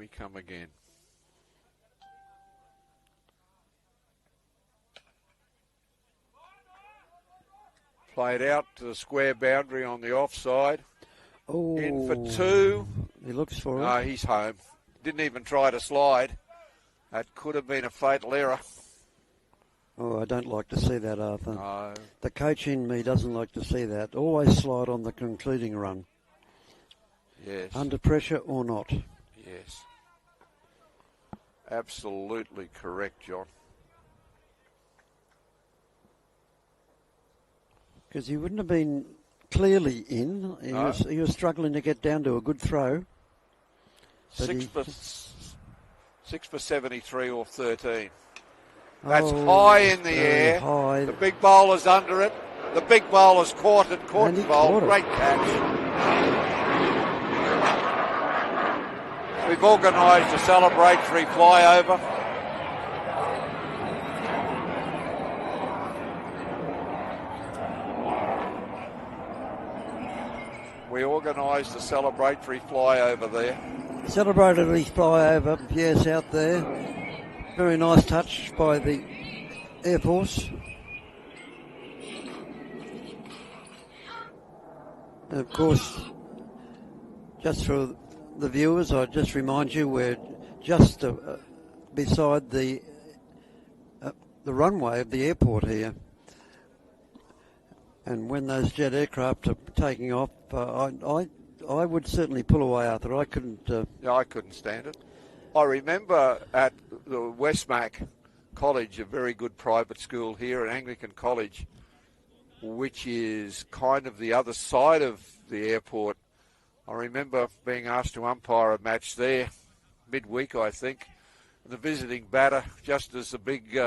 we come again. Played out to the square boundary on the offside. Oh, In for two. He looks for it. No, he's home. Didn't even try to slide. That could have been a fatal error. Oh, I don't like to see that, Arthur. No. The coach in me doesn't like to see that. Always slide on the concluding run. Yes. Under pressure or not. Yes. Absolutely correct, John. Because he wouldn't have been clearly in. He was struggling to get down to a good throw. Six for 73 or 13. That's high in the air. High. The big bowler's under it. The big bowler's caught it. Caught the bowl. Great catch. We've organised a celebratory flyover. We organised a celebratory flyover there. Celebratory flyover, yes, out there. Very nice touch by the Air Force. And of course, just for the viewers, I just remind you we're just beside the runway of the airport here. And when those jet aircraft are taking off, I would certainly pull away, Arthur. I couldn't. I couldn't stand it. I remember at the Westmac College, a very good private school here, an Anglican college, which is kind of the other side of the airport. I remember being asked to umpire a match there, midweek, I think. And the visiting batter, just as the big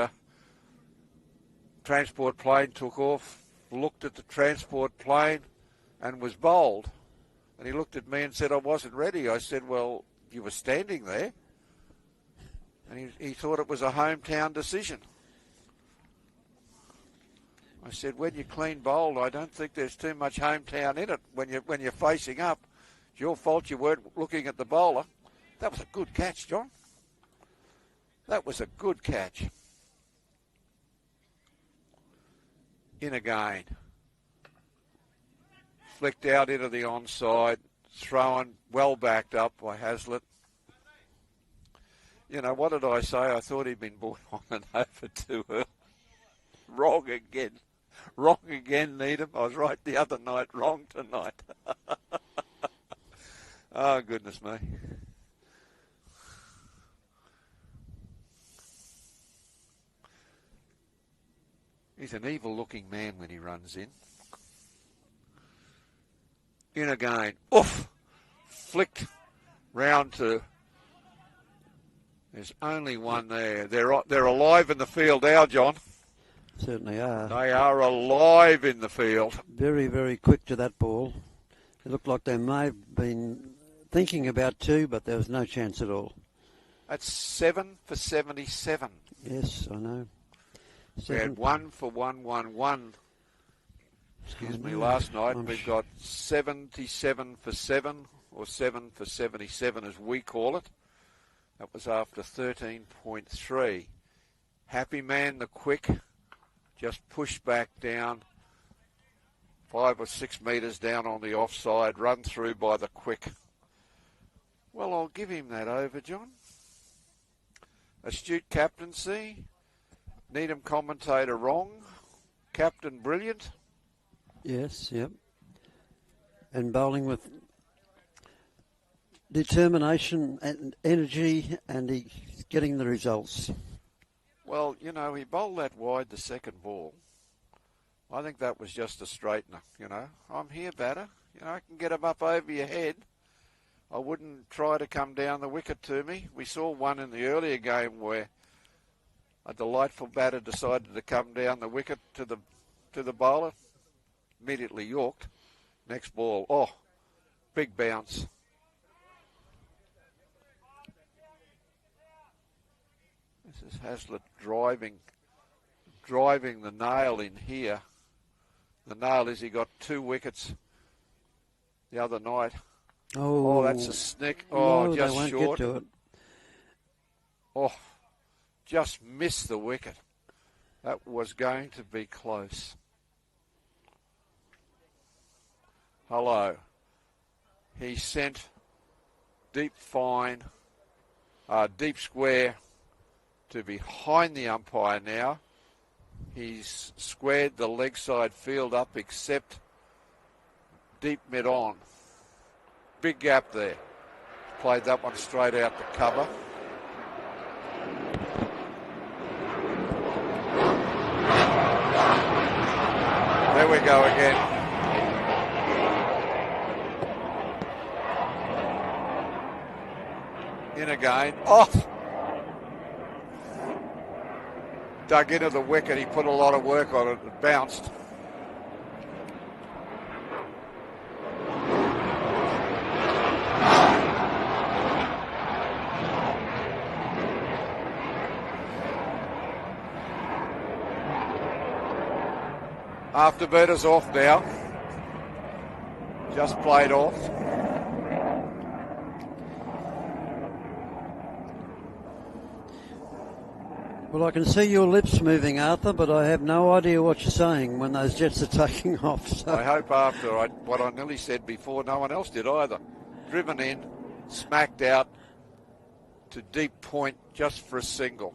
transport plane took off, looked at the transport plane and was bowled. And he looked at me and said, I wasn't ready. I said, well, you were standing there. And he thought it was a hometown decision. I said, when you're clean bowled, I don't think there's too much hometown in it. When you're facing up, it's your fault you weren't looking at the bowler. That was a good catch, John. That was a good catch. In again. Flicked out into the onside. Thrown well backed up by Hazlitt. You know, what did I say? I thought he'd been brought on and over too early. Wrong again. Wrong again, Needham. I was right the other night, wrong tonight. Oh, goodness me. He's an evil-looking man when he runs in. In again. Oof! Flicked round to... There's only one there. They're alive in the field now, John. Certainly are. They are alive in the field. Very, very quick to that ball. It looked like they may have been thinking about two, but there was no chance at all. That's 7 for 77. Yes, I know. We had 1 for 111. Excuse me, last night. We've got 77 for 7, or 7 for 77 as we call it. That was after 13.3. Happy Man, the quick, just pushed back down 5 or 6 metres down on the offside, run through by the quick. Well, I'll give him that over, John. Astute captaincy. Needham commentator wrong. Captain brilliant. Yes, yep. And bowling with determination and energy, and he's getting the results. Well, you know, he bowled that wide the second ball. I think that was just a straightener, you know. I'm here, batter. You know, I can get him up over your head. I wouldn't try to come down the wicket to me. We saw one in the earlier game where a delightful batter decided to come down the wicket to the bowler. Immediately yorked. Next ball. Oh, big bounce. This is Hazlitt driving the nail in here. The nail is he got 2 wickets the other night. Oh, that's a snick. Oh, no, just they won't short. get to it. Oh, just missed the wicket. That was going to be close. Hello. He sent deep square to behind the umpire now. He's squared the leg side field up except deep mid on. Big gap there. Played that one straight out the cover. There we go again. In again. Off. Dug into the wicket. He put a lot of work on it. It bounced. Afterbirder's off now. Just played off. Well, I can see your lips moving, Arthur, but I have no idea what you're saying when those jets are taking off. So. I hope after what I nearly said before, no one else did either. Driven in, smacked out to deep point just for a single.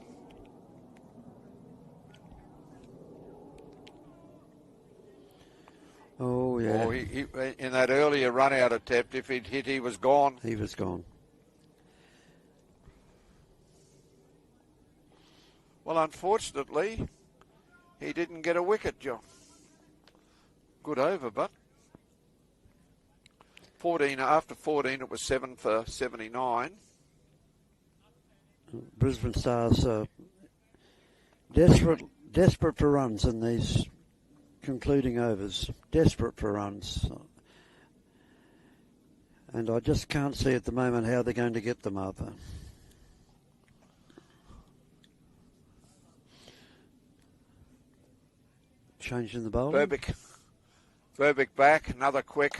Oh, yeah. Oh, he, in that earlier run-out attempt, if he'd hit, he was gone. He was gone. Well, unfortunately, he didn't get a wicket, John. Good over, but 14 after 14, it was 7 for 79. Brisbane Stars are desperate for runs in these concluding overs. Desperate for runs. And I just can't see at the moment how they're going to get them, Arthur. Changing the bowling. Verbeek back, another quick.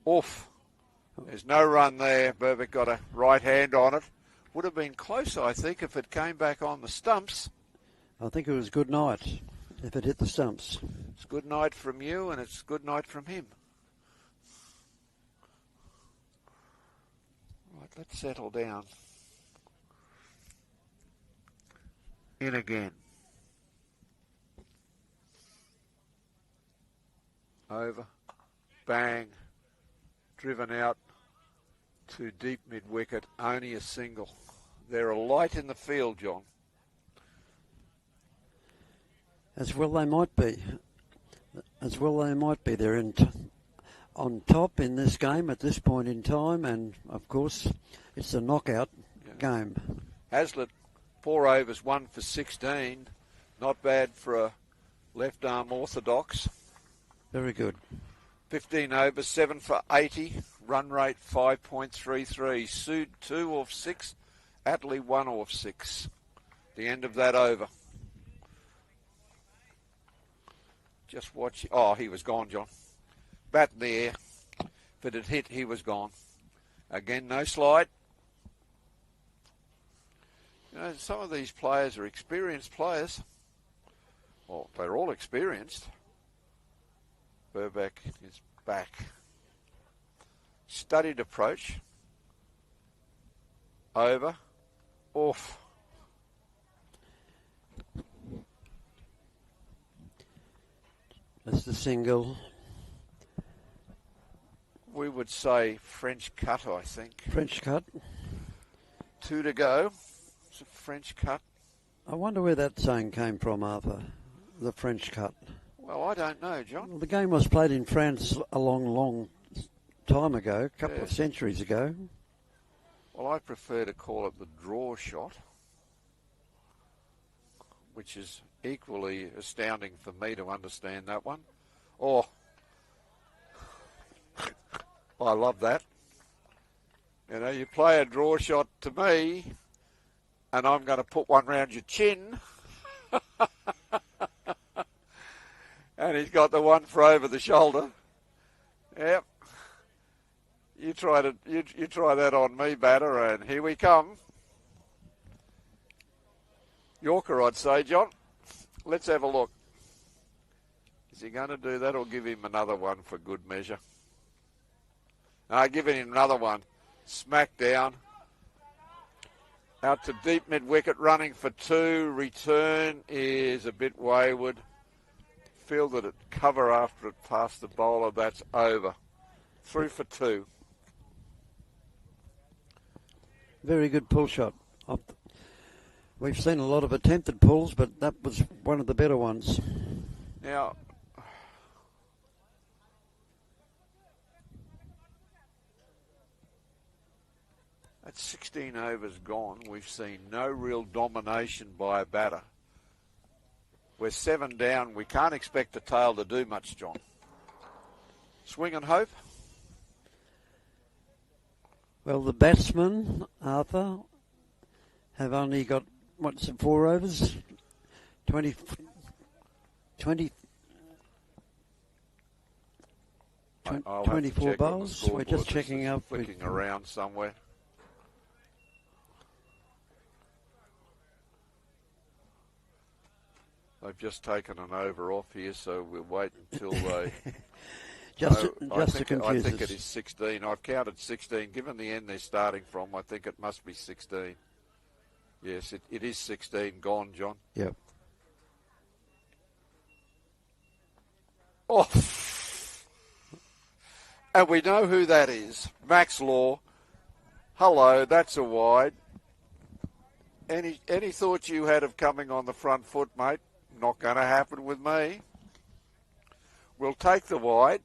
Off. There's no run there. Verbeek got a right hand on it. Would have been close, I think, if it came back on the stumps. I think it was good night if it hit the stumps. It's good night from you and it's good night from him. Right, let's settle down. In again. Over, bang, driven out to deep mid-wicket, only a single. They're a light in the field, John. As well they might be. As well they might be. They're on top in this game at this point in time, and of course it's a knockout game. Hazlitt, 4 overs, 1 for 16. Not bad for a left-arm orthodox. Very good. 15 overs, 7 for 80. Run rate 5.33. Sood 2 off 6. Attlee 1 off 6. The end of that over. Just watch. Oh, he was gone, John. Bat in the air. If it had hit, he was gone. Again, no slide. You know, some of these players are experienced players. Well, they're all experienced. Verbeek is back. Studied approach. Over. Off. That's the single. We would say French cut, I think. French cut. 2 to go. It's a French cut. I wonder where that saying came from, Arthur. The French cut. Well, I don't know, John. Well, the game was played in France a long time ago, a couple of centuries ago. Well, I prefer to call it the draw shot, which is equally astounding for me to understand that one. Oh, I love that. You know, you play a draw shot to me, and I'm going to put one round your chin. And he's got the one for over the shoulder. Yep. You try that on me, batter, and here we come. Yorker, I'd say, John. Let's have a look. Is he going to do that or give him another one for good measure? No, giving him another one. Smack down. Out to deep mid-wicket, running for 2. Return is a bit wayward. Fielded at cover after it passed the bowler. That's over. Through for 2. Very good pull shot. We've seen a lot of attempted pulls, but that was one of the better ones. Now, at 16 overs gone, we've seen no real domination by a batter. We're 7 down. We can't expect the tail to do much, John. Swing and hope. Well, the batsmen, Arthur, have only got, 4 overs? 20 24 bowls. We're just checking up. Flicking around somewhere. They've just taken an over off here, so we'll wait until they... I think it is 16. I've counted 16. Given the end they're starting from, I think it must be 16. Yes, it is 16. Gone, John. Yep. Oh! And we know who that is. Max Law. Hello, that's a wide. Any thoughts you had of coming on the front foot, mate? Not going to happen with me. We'll take the wide.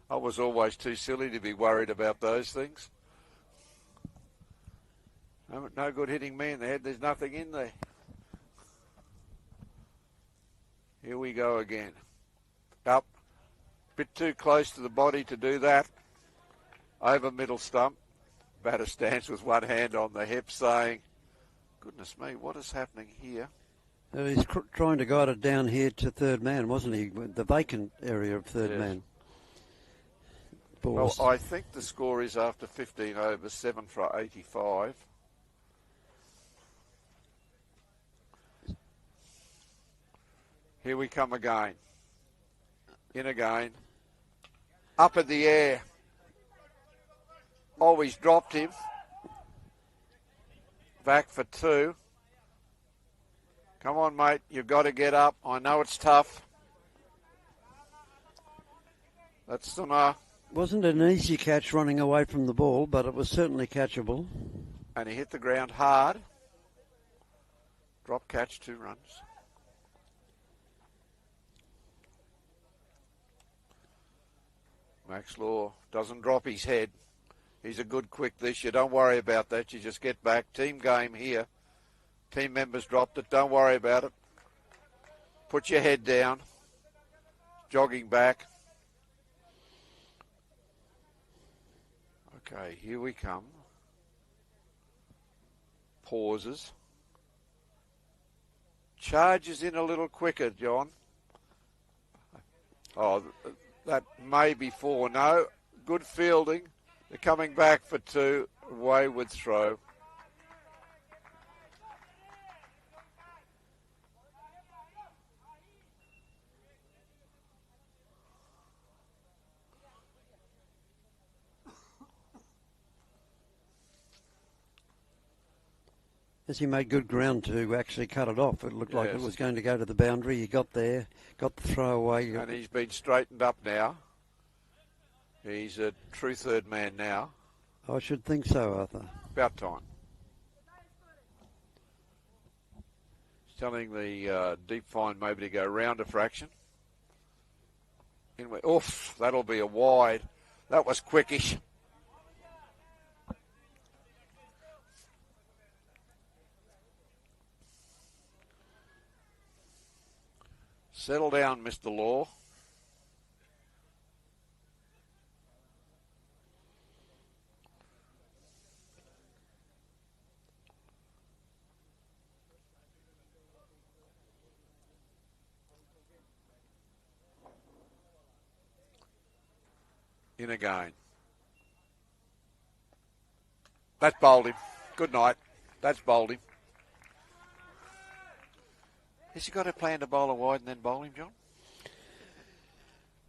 I was always too silly to be worried about those things. No good hitting me in the head. There's nothing in there. Here we go again. Up. Bit too close to the body to do that. Over middle stump. Batter stands with one hand on the hip saying, goodness me, what is happening here? He's trying to guide it down here to third man, wasn't he? The vacant area of third man. Well, I think the score is after 15 overs, 7 for 85. Here we come again. In again. Up in the air. Oh, he's dropped him. Back for 2. Come on, mate. You've got to get up. I know it's tough. That's the... Wasn't an easy catch running away from the ball, but it was certainly catchable. And he hit the ground hard. Drop catch, 2 runs. Max Law doesn't drop his head. He's a good quick this. You don't worry about that. You just get back. Team game here. Team members dropped it. Don't worry about it. Put your head down. Jogging back. Okay, here we come. Pauses. Charges in a little quicker, John. Oh, that may be 4. No, good fielding. They're coming back for 2. Wayward throw. As he made good ground to actually cut it off. It looked like it was going to go to the boundary. He got there, got the throw away. And he's been straightened up now. He's a true third man now. I should think so, Arthur. About time. He's telling the deep fine maybe to go round a fraction. Oof, that'll be a wide. That was quickish. Settle down, Mr. Law. In again. That bowled him. Good night. That's bowled him. Has he got a plan to bowl a wide and then bowl him, John?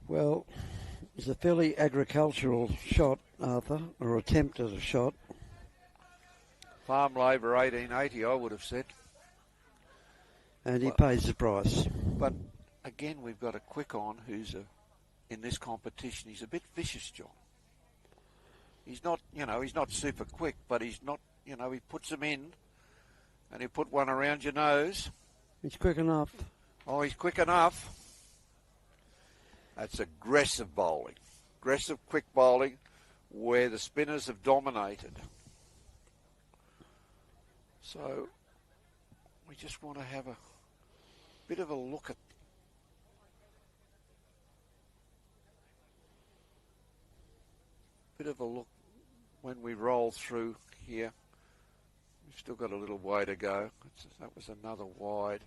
Well, it's a fairly agricultural shot, Arthur, or attempt at a shot. Farm labour 1880, I would have said. And he pays the price. But again, we've got a quick on who's in this competition. He's a bit vicious, John. He's not, he's not super quick, but he's not, he puts them in and he put one around your nose. He's quick enough. Oh, he's quick enough. That's aggressive bowling. Aggressive, quick bowling where the spinners have dominated. So we just want to have a bit of a look at when we roll through here. We've still got a little way to go. That was another wide.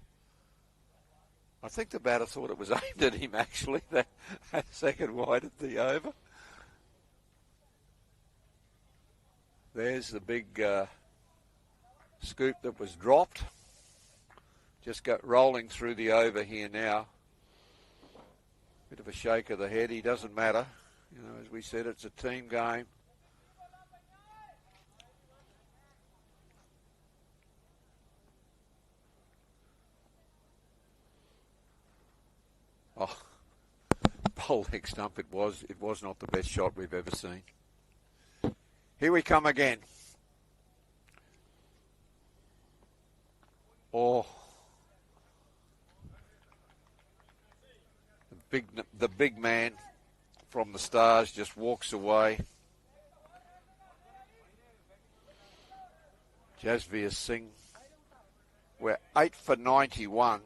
I think the batter thought it was aimed at him, actually, that second wide at the over. There's the big scoop that was dropped. Just rolling through the over here now. Bit of a shake of the head. He doesn't matter. As we said, it's a team game. Oh, bowl leg stump it was. It was not the best shot we've ever seen. Here we come again. Oh. The big man from the Stars just walks away. Jasveer Singh. We're 8 for 91.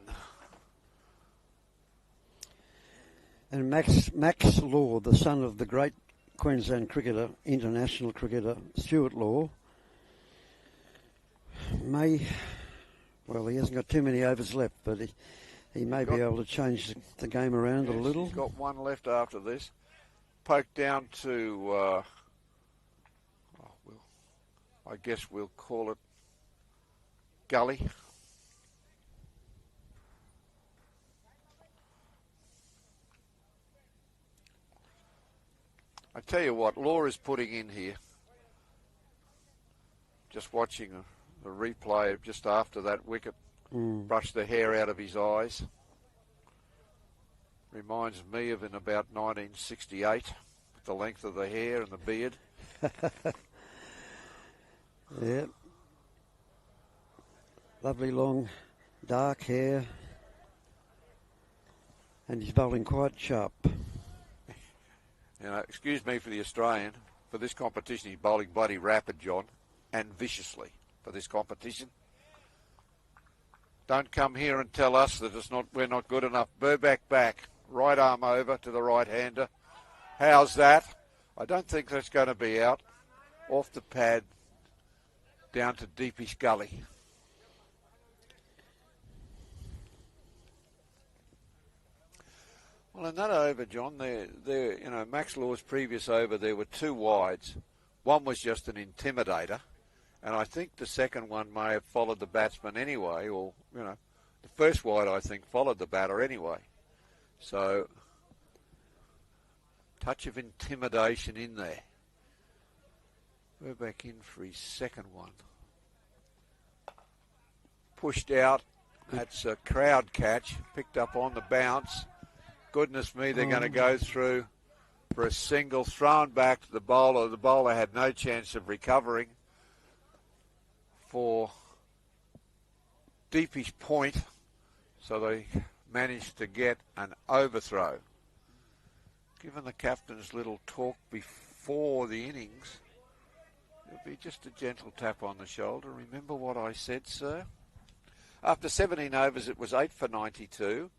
And Max Law, the son of the great Queensland cricketer, international cricketer, Stuart Law, he hasn't got too many overs left, but he may be able to change the game around a little. He's got one left after this. Poked down to, I guess we'll call it gully. I tell you what, Law is putting in here. Just watching the replay of just after that wicket. Brush the hair out of his eyes. Reminds me of in about 1968, with the length of the hair and the beard. Yeah. Lovely long dark hair. And he's bowling quite sharp. Excuse me for the Australian. For this competition, he's bowling bloody rapid, John, and viciously for this competition. Don't come here and tell us that we're not good enough. Burback back, right arm over to the right-hander. How's that? I don't think that's going to be out. Off the pad, down to deepish gully. Well, in that over, John, Max Law's previous over, there were two wides. One was just an intimidator, and I think the second one may have followed the batsman anyway, or, the first wide, I think, followed the batter anyway. So, touch of intimidation in there. We're back in for his second one. Pushed out. That's a crowd catch, picked up on the bounce. Goodness me, they're going to go through for a single, thrown back to the bowler. The bowler had no chance of recovering for deepish point, so they managed to get an overthrow. Given the captain's little talk before the innings, it'll be just a gentle tap on the shoulder. Remember what I said, sir? After 17 overs, it was 8 for 92.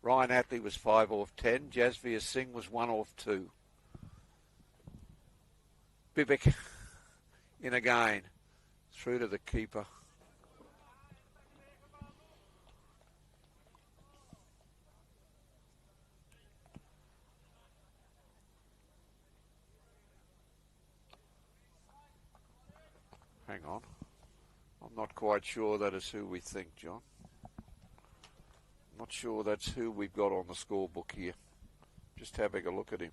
Ryan Attlee was 5 off 10. Jasveer Singh was 1 off 2. Bibic in again. Through to the keeper. Hang on. I'm I'm not quite sure that is who we think, John. Not sure that's who we've got on the scorebook here. Just having a look at him.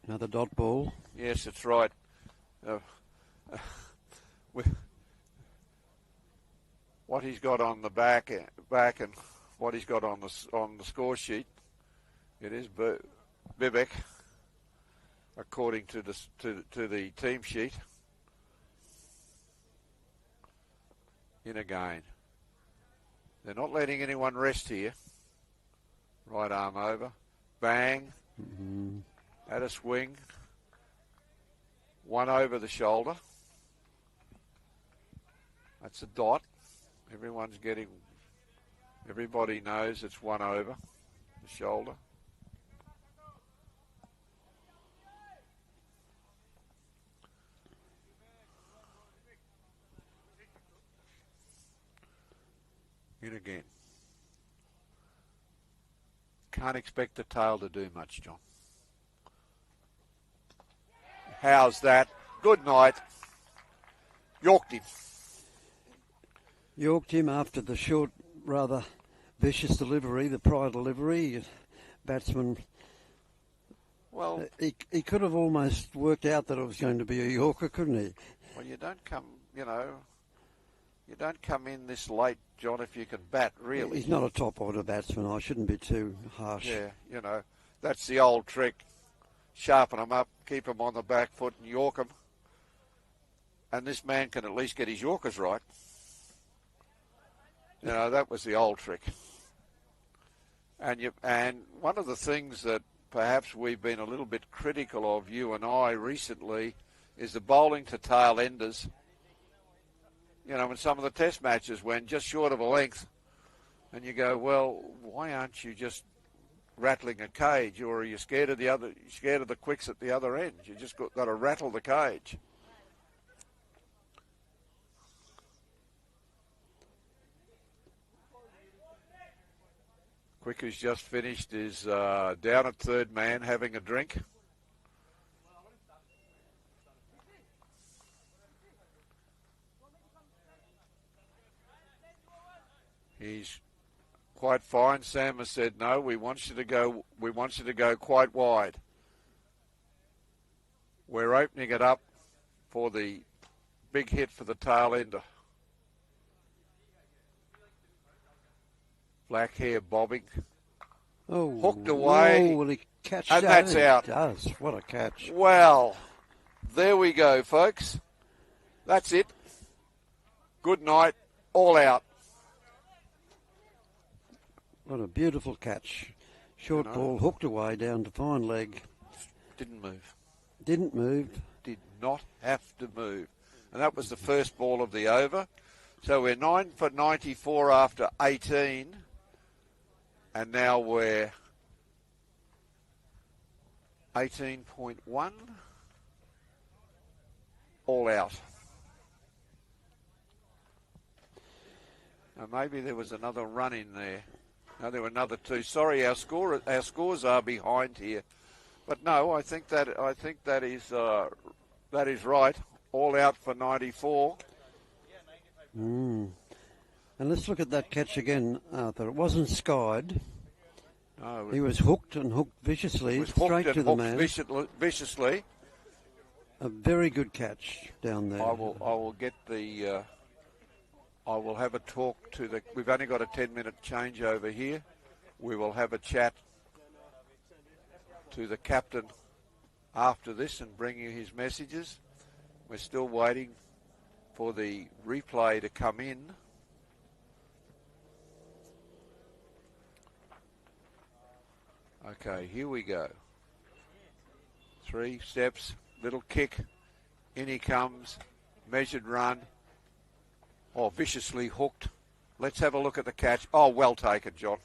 Another dot ball. Yes, that's right. What he's got on the back and what he's got on the score sheet, it is Bibek, according to the team sheet. In again. They're not letting anyone rest here. Right arm over. Bang. Mm-hmm. At a swing. One over the shoulder. That's a dot. Everybody knows it's one over the shoulder. In again. Can't expect the tail to do much, John. How's that? Good night. Yorked him. Yorked him after the short, rather vicious delivery, the prior delivery. Batsman, well, he could have almost worked out that it was going to be a Yorker, couldn't he? Well, you don't come in this late, John, if you can bat, really. He's not a top-order batsman. I shouldn't be too harsh. Yeah, that's the old trick. Sharpen them up, keep them on the back foot and York them. And this man can at least get his Yorkers right. That was the old trick. And one of the things that perhaps we've been a little bit critical of, you and I, recently, is the bowling to tail enders. In some of the test matches when just short of a length, and you go, well, why aren't you just rattling a cage, or are you scared of the quicks at the other end? You just got to rattle the cage. Quick who's just finished is down at third man having a drink. He's quite fine. Sam has said, no, we want you to go quite wide. We're opening it up for the big hit for the tail ender. Black hair bobbing. Oh, hooked away. Oh, will he catch and that? That's out. He does. What a catch. Well, there we go, folks. That's it. Good night. All out. What a beautiful catch. Short ball hooked away down to fine leg. Didn't move. Didn't move. Did not have to move. And that was the first ball of the over. So we're 9 for 94 after 18. And now we're 18.1. All out. Now maybe there was another run in there. No, there were another two. Sorry, our scores are behind here, but no, I think that is right. All out for 94. And let's look at that catch again, Arthur. It wasn't skied. No, he was hooked and hooked viciously, straight to the man. Viciously. A very good catch down there. I will get the. I will have a talk to the. We've only got a 10-minute changeover here. We will have a chat to the captain after this and bring you his messages. We're still waiting for the replay to come in. Okay, here we go. 3 steps, little kick. In he comes, measured run. Oh, viciously hooked. Let's have a look at the catch. Oh, well taken, John.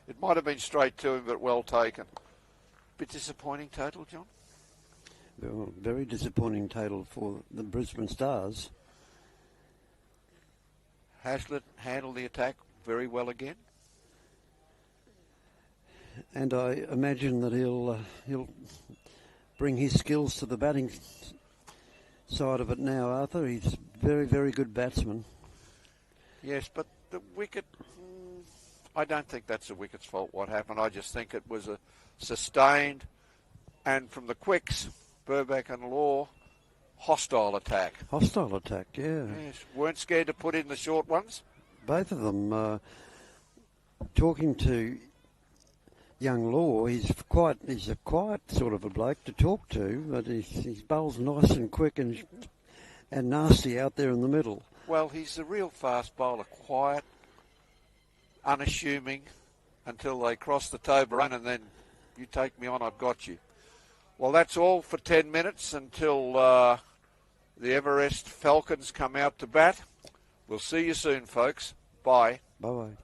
It might have been straight to him, but well taken. Bit disappointing total, John? Well, very disappointing total for the Brisbane Stars. Hazlitt handled the attack very well again. and I imagine that he'll bring his skills to the batting side of it now, Arthur. He's a very, very good batsman. Yes, but the wicket, I don't think that's the wicket's fault what happened. I just think it was a sustained, and from the quicks, Burback and Law, hostile attack. Hostile attack, yeah. Yes, weren't scared to put in the short ones. Both of them. Talking to young Law, he's a quiet sort of a bloke to talk to, but he bowls nice and quick and nasty out there in the middle. Well, he's a real fast bowler, quiet, unassuming, until they cross the toe run, and then you take me on, I've got you. Well, that's all for 10 minutes until the Everest Falcons come out to bat. We'll see you soon, folks. Bye. Bye-bye.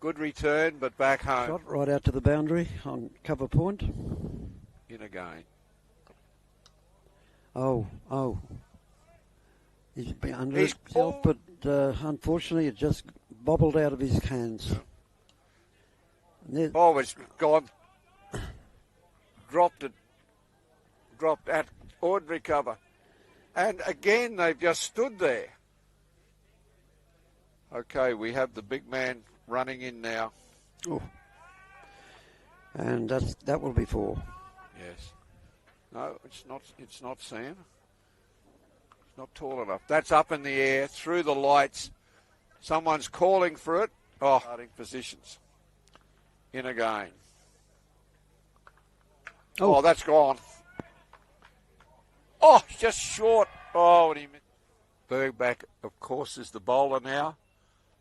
Good return, but back home. Shot right out to the boundary on cover point. In again. Oh. He's been under himself, but unfortunately it just bobbled out of his hands. Oh, it's gone. Dropped at ordinary cover. And again, they've just stood there. Okay, we have the big man running in now. Oh. And that will be 4. Yes. No, it's not Sam. It's not tall enough. That's up in the air, through the lights. Someone's calling for it. Oh, starting positions. In again. Oh, that's gone. Oh, it's just short. Oh, and he missed. Burback, of course, is the bowler now.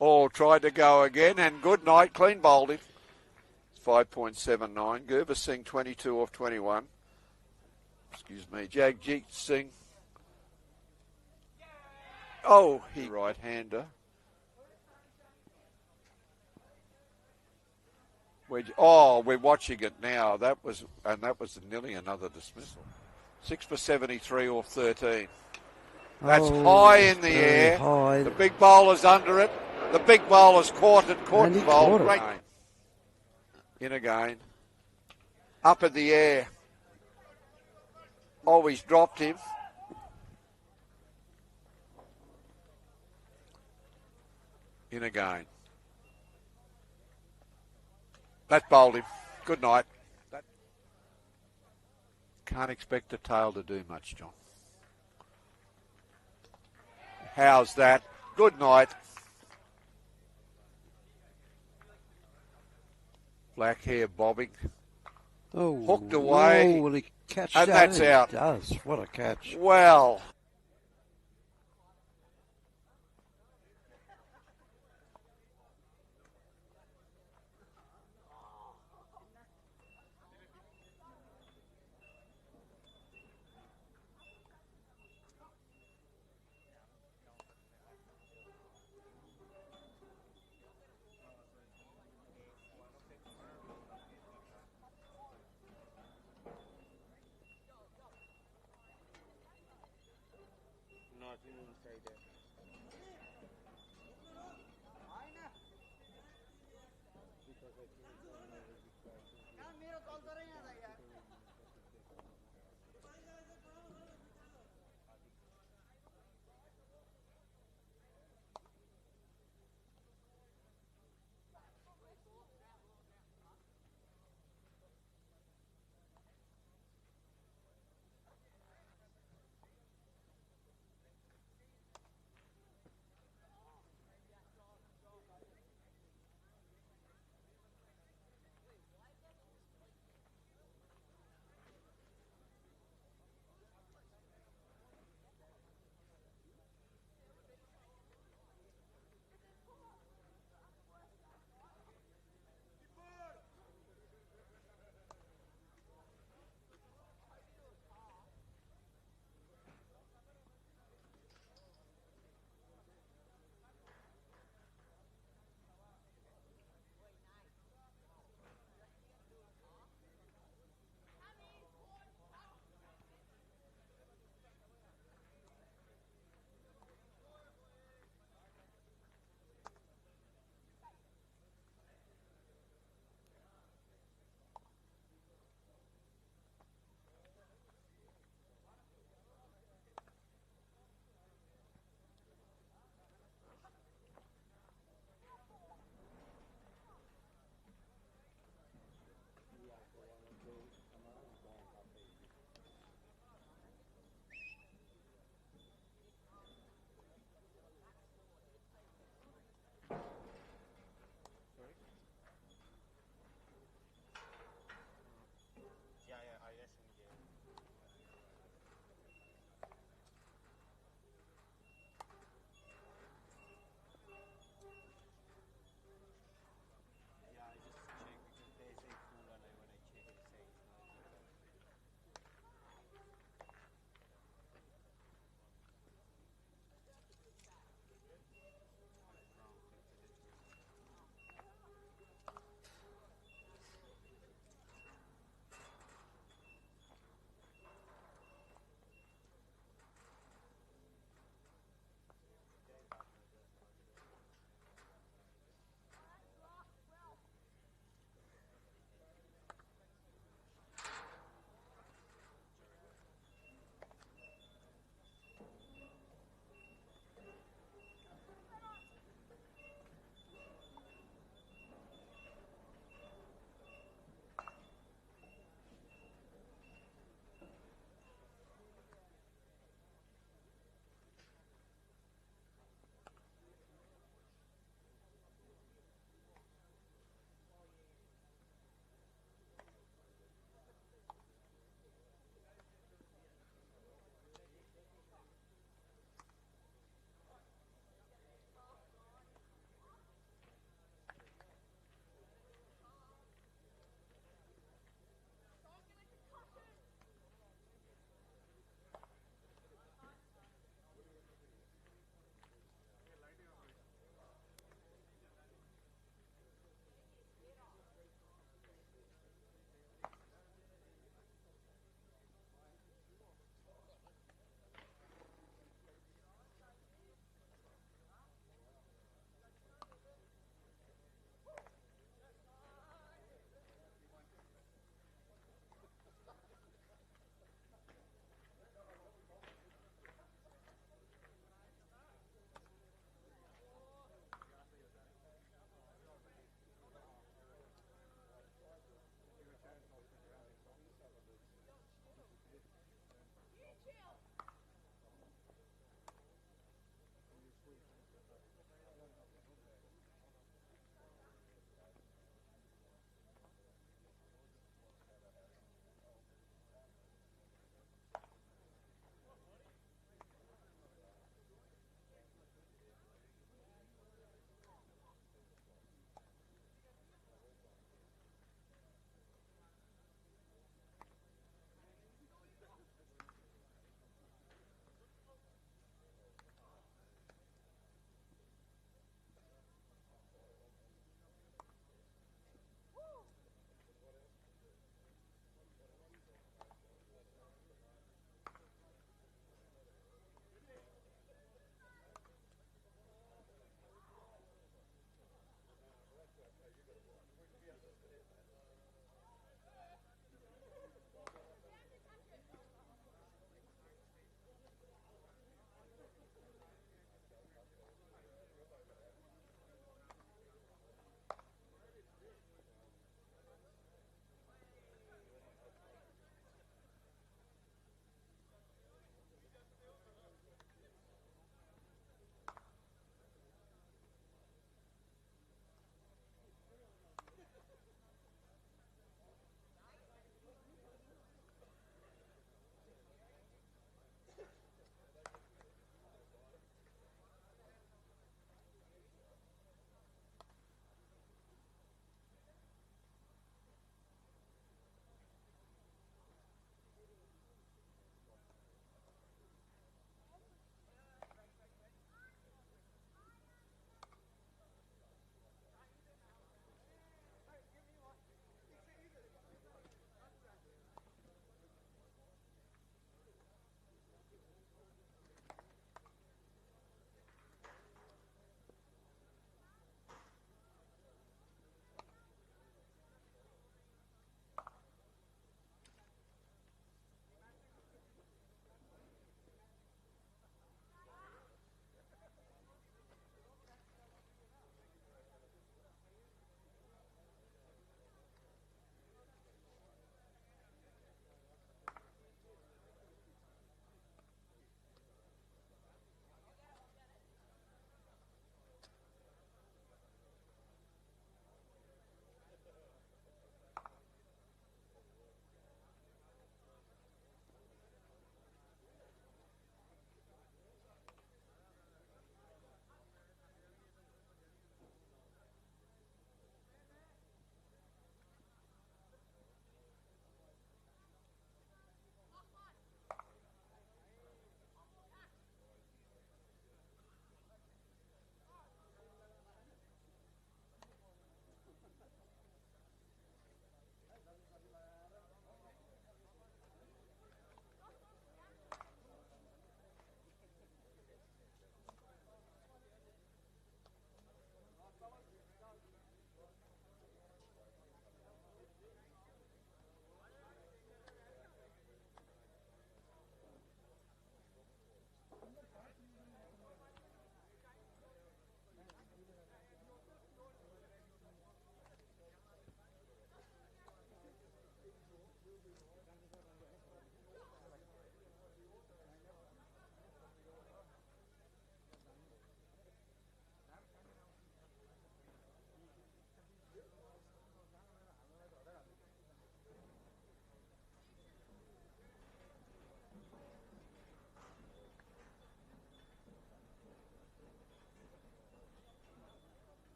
Oh, tried to go again, and good night, clean bowled him. 5.79. Gurva Singh, 22 off 21. Excuse me. Jagjit Singh. Oh, he right-hander. We're watching it now. That was nearly another dismissal. 6 for 73 off 13. That's high in the air. High. The big bowler's under it. The big bowler's caught it. Caught and bowled. Great. In again. Up in the air. Oh, he's dropped him. In again. That bowled him. Good night. Can't expect the tail to do much, John. How's that? Good night. Black hair bobbing. Oh, hooked away. Oh, will he catch and that? That's out. He does. What a catch. Well.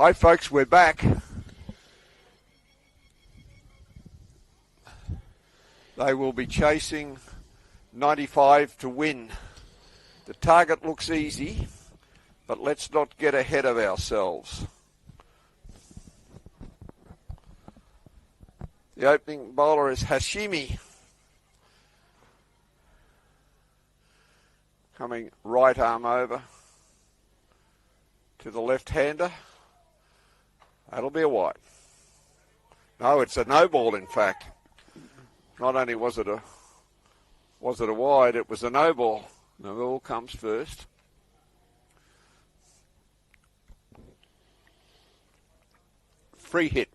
Hi folks, we're back. They will be chasing 95 to win. The target looks easy, but let's not get ahead of ourselves. The opening bowler is Hashimi. Coming right arm over to the left-hander. That'll be a wide. No, it's a no ball, in fact. Not only was it a wide, it was a no ball. No ball comes first. Free hit.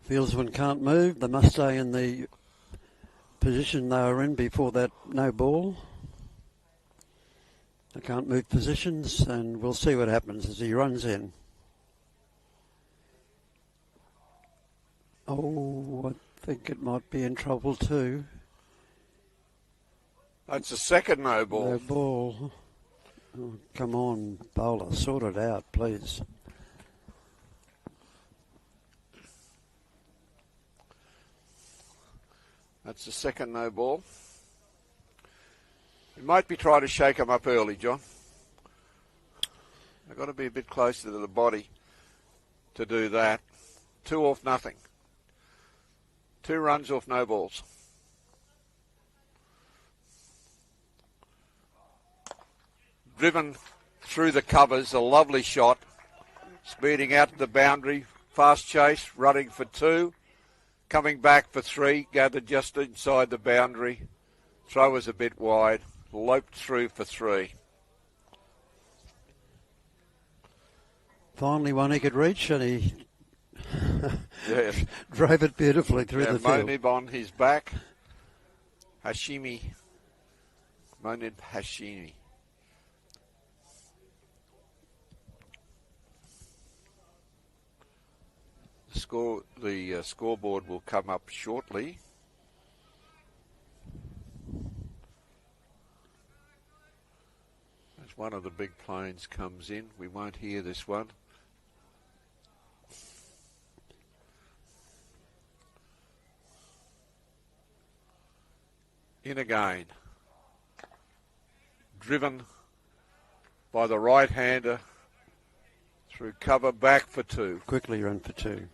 Fieldsmen can't move. They must stay in the position they were in before that no ball. They can't move positions, and we'll see what happens as he runs in. Oh, I think it might be in trouble too. That's a second no ball. No ball. Oh, come on, bowler, sort it out, please. That's the second no ball. You might be trying to shake him up early, John. They've got to be a bit closer to the body to do that. 2 off nothing. 2 runs off no balls. Driven through the covers, a lovely shot. Speeding out to the boundary, fast chase, running for 2. Coming back for 3, gathered just inside the boundary. Throw was a bit wide, loped through for 3. Finally one he could reach, and he Yes. drove it beautifully through the field. Monib on his back. Hashimi. Monib Hashimi. The scoreboard will come up shortly. As one of the big planes comes in, we won't hear this one. In again. Driven by the right-hander through cover, back for 2. Quickly run for 2.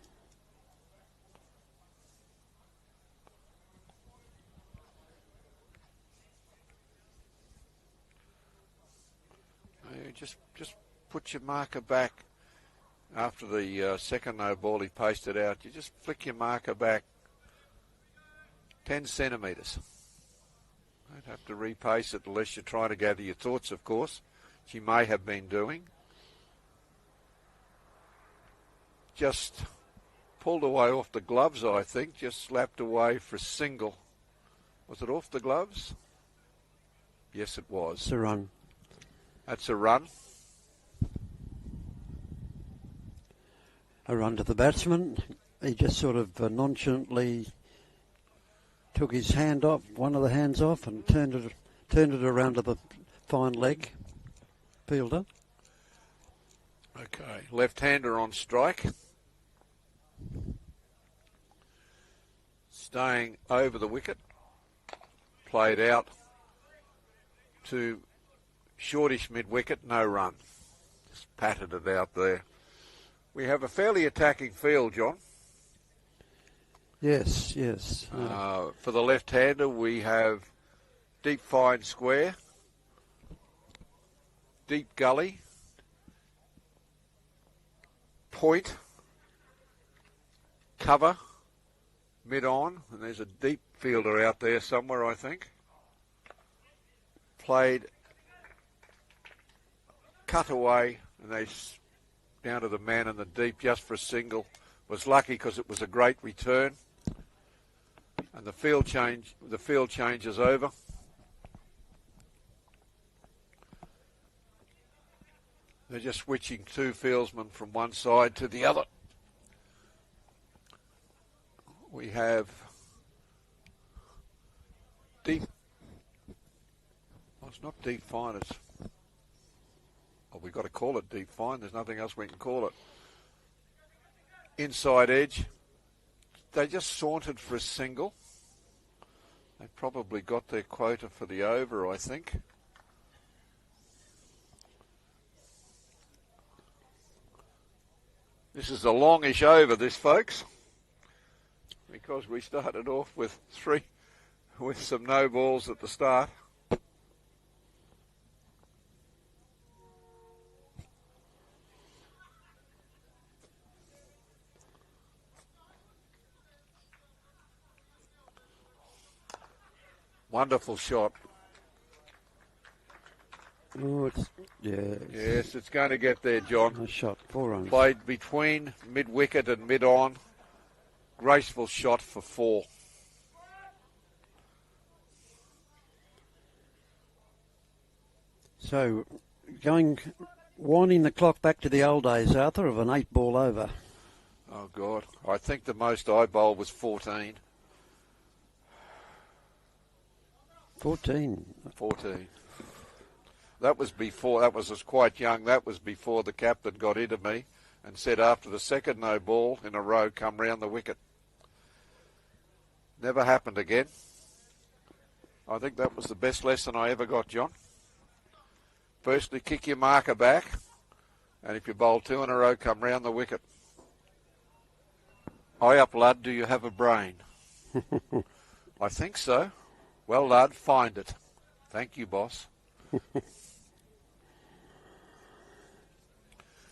Just put your marker back after the second no ball he pasted out. You just flick your marker back 10 centimetres. Don't have to repace it unless you're trying to gather your thoughts, of course, which you may have been doing. Just pulled away off the gloves, I think. Just slapped away for a single. Was it off the gloves? Yes, it was. It's a run. That's a run. A run to the batsman. He just sort of nonchalantly took his hand off, one of the hands off, and turned it around to the fine leg fielder. Okay, left-hander on strike. Staying over the wicket. Played out to shortish mid-wicket, no run. Just patted it out there. We have a fairly attacking field, John. Yes. For the left-hander, we have deep fine square, deep gully, point, cover, mid-on, and there's a deep fielder out there somewhere, I think. Played cut away, and they down to the man in the deep just for a single. Was lucky because it was a great return. And the field change is over. They're just switching 2 fieldsmen from one side to the other. We have deep. Well, it's not deep fine. It's Well, we've got to call it deep fine. There's nothing else we can call it. Inside edge. They just sauntered for a single. They probably got their quota for the over, I think. This is a longish over, this, folks, because we started off with some no balls at the start. Wonderful shot. Oh, Yes, it's going to get there, John. Nice shot, 4 runs. Played between mid-wicket and mid-on. Graceful shot for 4. So, winding the clock back to the old days, Arthur, of an 8-ball over. Oh, God. I think the most I bowled was 14. 14. That was quite young. That was before the captain got into me and said after the second no ball in a row, come round the wicket. Never happened again. I think that was the best lesson I ever got, John. Firstly, kick your marker back, and if you bowl 2 in a row, come round the wicket. Eye up, lad, do you have a brain? I think so. Well, lad, find it. Thank you, boss.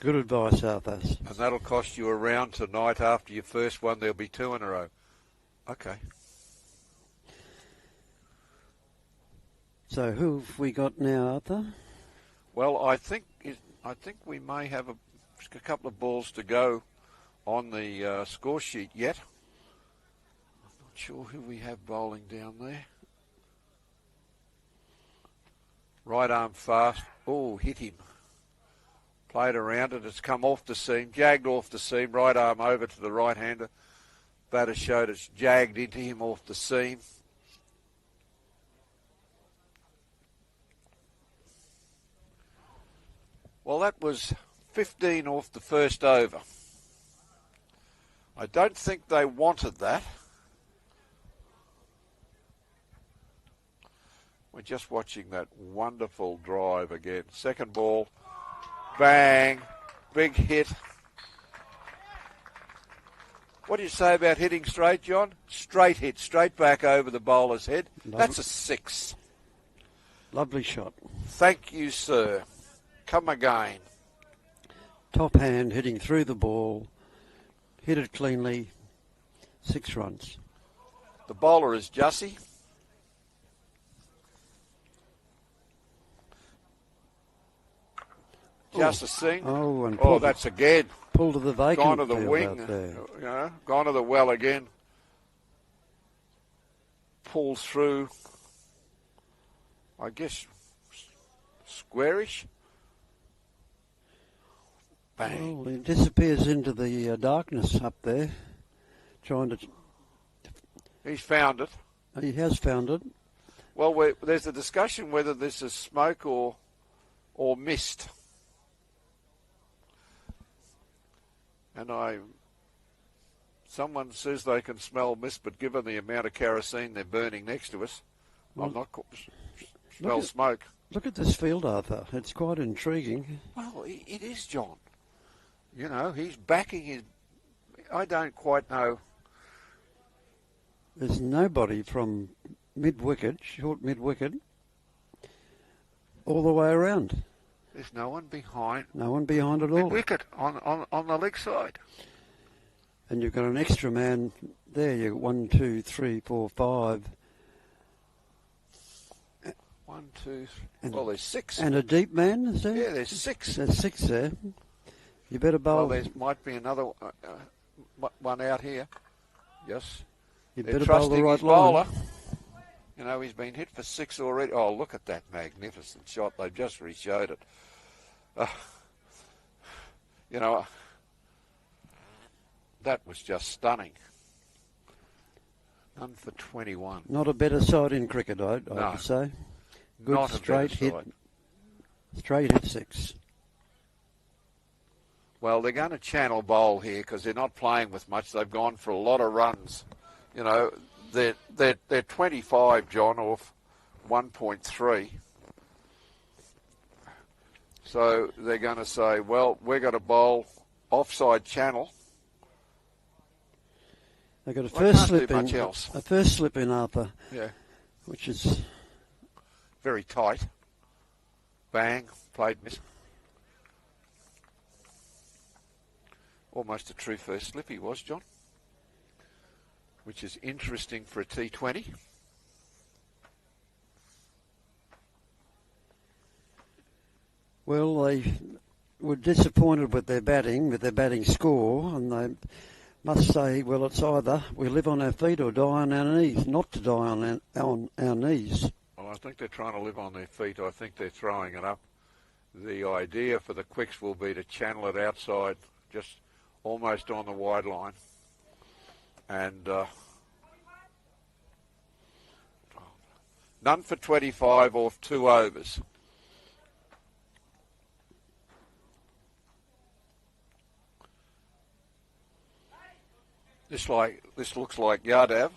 Good advice, Arthur. And that'll cost you a round tonight. After your first one, there'll be 2 in a row. Okay. So who have we got now, Arthur? Well, I think we may have a couple of balls to go on the score sheet yet. I'm not sure who we have bowling down there. Right arm fast. Oh, hit him. Played around it. It's come off the seam. Jagged off the seam. Right arm over to the right-hander. Batter showed it's jagged into him off the seam. Well, that was 15 off the first over. I don't think they wanted that. We're just watching that wonderful drive again. Second ball, bang, big hit. What do you say about hitting straight, John? Straight hit, straight back over the bowler's head. That's a 6. Lovely shot. Thank you, sir. Come again. Top hand, hitting through the ball. Hit it cleanly. 6 runs. The bowler is Jussie. Just a Singh. Oh, that's again. Pulled to the vacant. Gone to the field wing. out there. You know, gone to the well again. Pulls through. I guess squarish. Bang. Well, he disappears into the darkness up there, trying to. He's found it. He has found it. Well, there's a discussion whether this is smoke or mist. And someone says they can smell mist, but given the amount of kerosene they're burning next to us, I'm not smell smoke. Look at this field, Arthur. It's quite intriguing. Well, it is, John. You know, he's backing his. I don't quite know. There's nobody from mid-wicket, short mid-wicket, all the way around. There's no one behind. No one behind at all. Wicket on the leg side. And you've got an extra man there. You've got 1, 2, 3, 4, 5. 1, 2, 3. Well, there's 6. And a deep man, is there? Yeah, there's 6. There's 6 there. You better bowl. Well, there might be another one out here. Yes. You They're better bowl trusting the right his bowler. line. You know, he's been hit for 6 already. Oh, look at that magnificent shot. They've just re-showed it. You know, that was just stunning. None for 21. Not a better side in cricket, I would say. Good Not straight a better hit. side. Straight hit 6. Well, they're going to channel bowl here because they're not playing with much. They've gone for a lot of runs. You know, they're 25, John, off 1.3. So they're going to say, well, we're going to bowl offside channel. They got a first slip in. Much else. A first slip in, Arthur. Yeah. Which is very tight. Bang, played miss. Almost a true first slip he was, John. Which is interesting for a T20. Well, they were disappointed with their batting score, and they must say, well, it's either we live on our feet or die on our knees, not to die on our knees. Well, I think they're trying to live on their feet. I think they're throwing it up. The idea for the quicks will be to channel it outside, just almost on the wide line. And none for 25 off 2 overs. This looks like Yadav.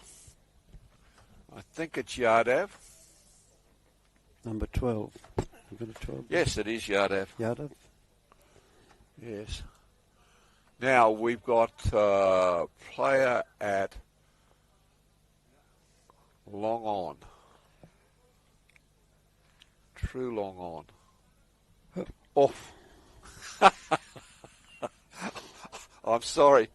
I think it's Yadav. Number 12. Number 12. Yes, it is Yadav. Yadav. Yes. Now we've got a player at long on. True long on. Off. I'm sorry.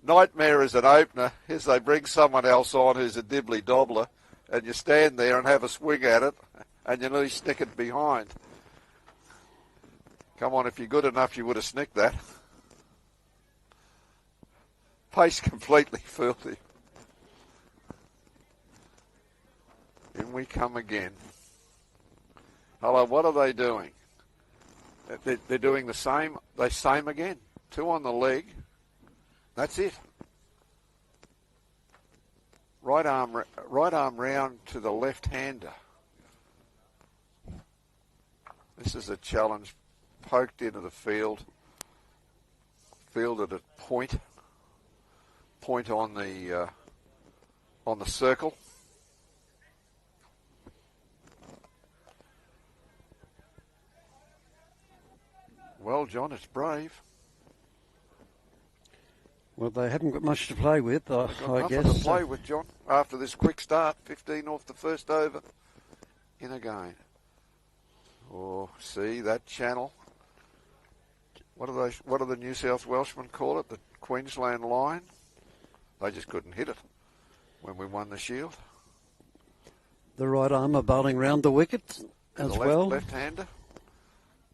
Nightmare as an opener is they bring someone else on who's a dibbly dobbler and you stand there and have a swing at it and you nearly snick it behind. Come on, if you're good enough, you would have snicked that. Pace completely fooled him. In we come again. Hello, what are they doing? They're doing the same. They same again. 2 on the leg. That's it. Right arm round to the left-hander. This is a challenge. Poked into the field. Fielded at point. Point on the circle. Well, John, it's brave. Well, they haven't got much to play with, I guess. Nothing to play with, John. After this quick start, 15 off the first over, in again. Oh, see that channel? What do the New South Welshmen call it? The Queensland line. They just couldn't hit it when we won the Shield. The right arm are bowling round the wicket as well. Left-hander.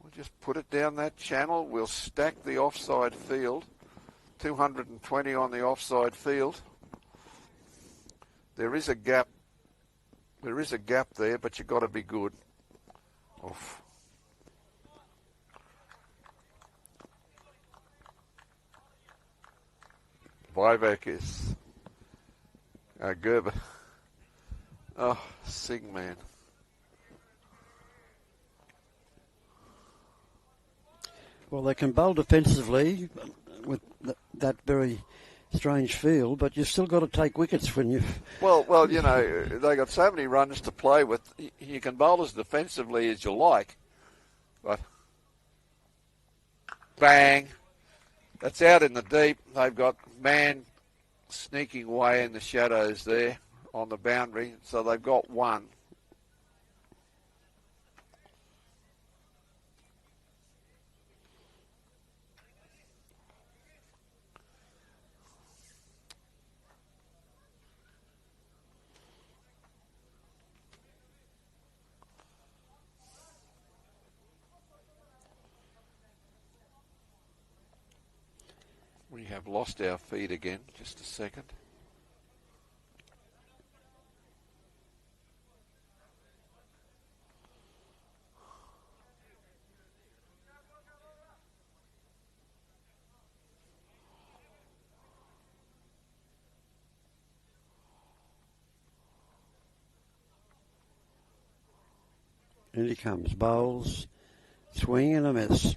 We'll just put it down that channel. We'll stack the offside field. 220 on the offside field. There is a gap. There is a gap there, but you've got to be good. Oof. Vivek is Gerber. Oh, Sing man. Well, they can bowl defensively with that very strange field, but you've still got to take wickets when you. Well, you know they got so many runs to play with. You can bowl as defensively as you like, but bang, that's out in the deep. They've got man sneaking away in the shadows there on the boundary, so they've got 1. We have lost our feed again. Just a second. And he comes, bowls, swing and a miss.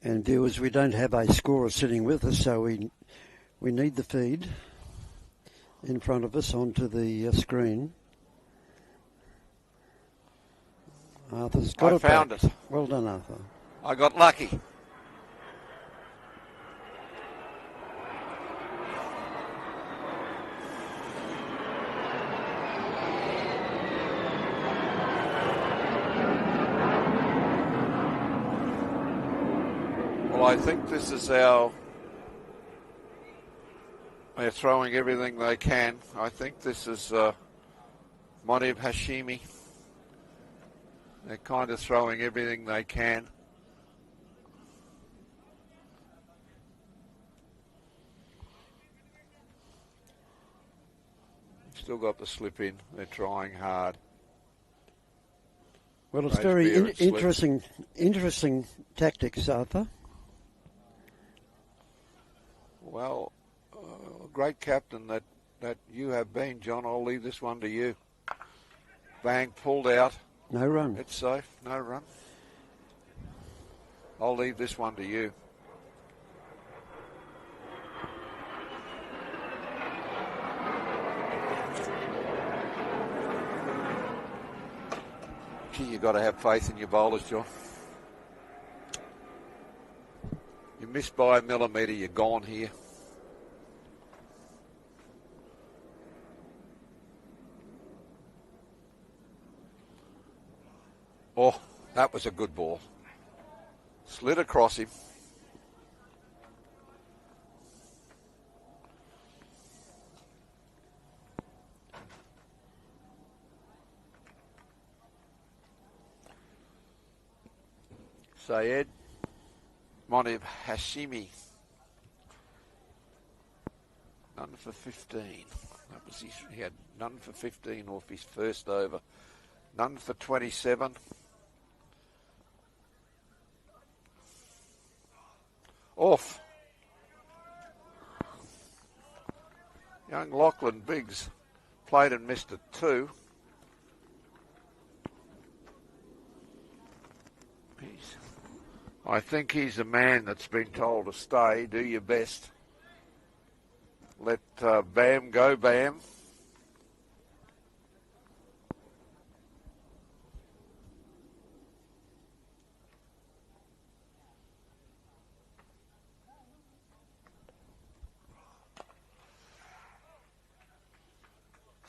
And viewers, we don't have a scorer sitting with us, so we need the feed in front of us onto the screen. Arthur's got it. I found it. Well done, Arthur. I got lucky. Well, I think this is they're throwing everything they can. I think this is Monib Hashimi. They're kind of throwing everything they can. Still got the slip in. They're trying hard. Well, it's very interesting tactics, Arthur. Well, great captain that you have been, John. I'll leave this one to you. Bang, pulled out. No run. It's safe. No run. I'll leave this one to you. Gee, you got to have faith in your bowlers, John. You missed by a millimetre, you're gone here. Oh, that was a good ball. Slid across him. Sayed Monib Hashimi. None for 15. That was he had none for 15 off his first over. None for 27. Off. Young Lachlan Biggs played and missed it too. I think he's a man that's been told to stay. Do your best. Let Bam go, Bam.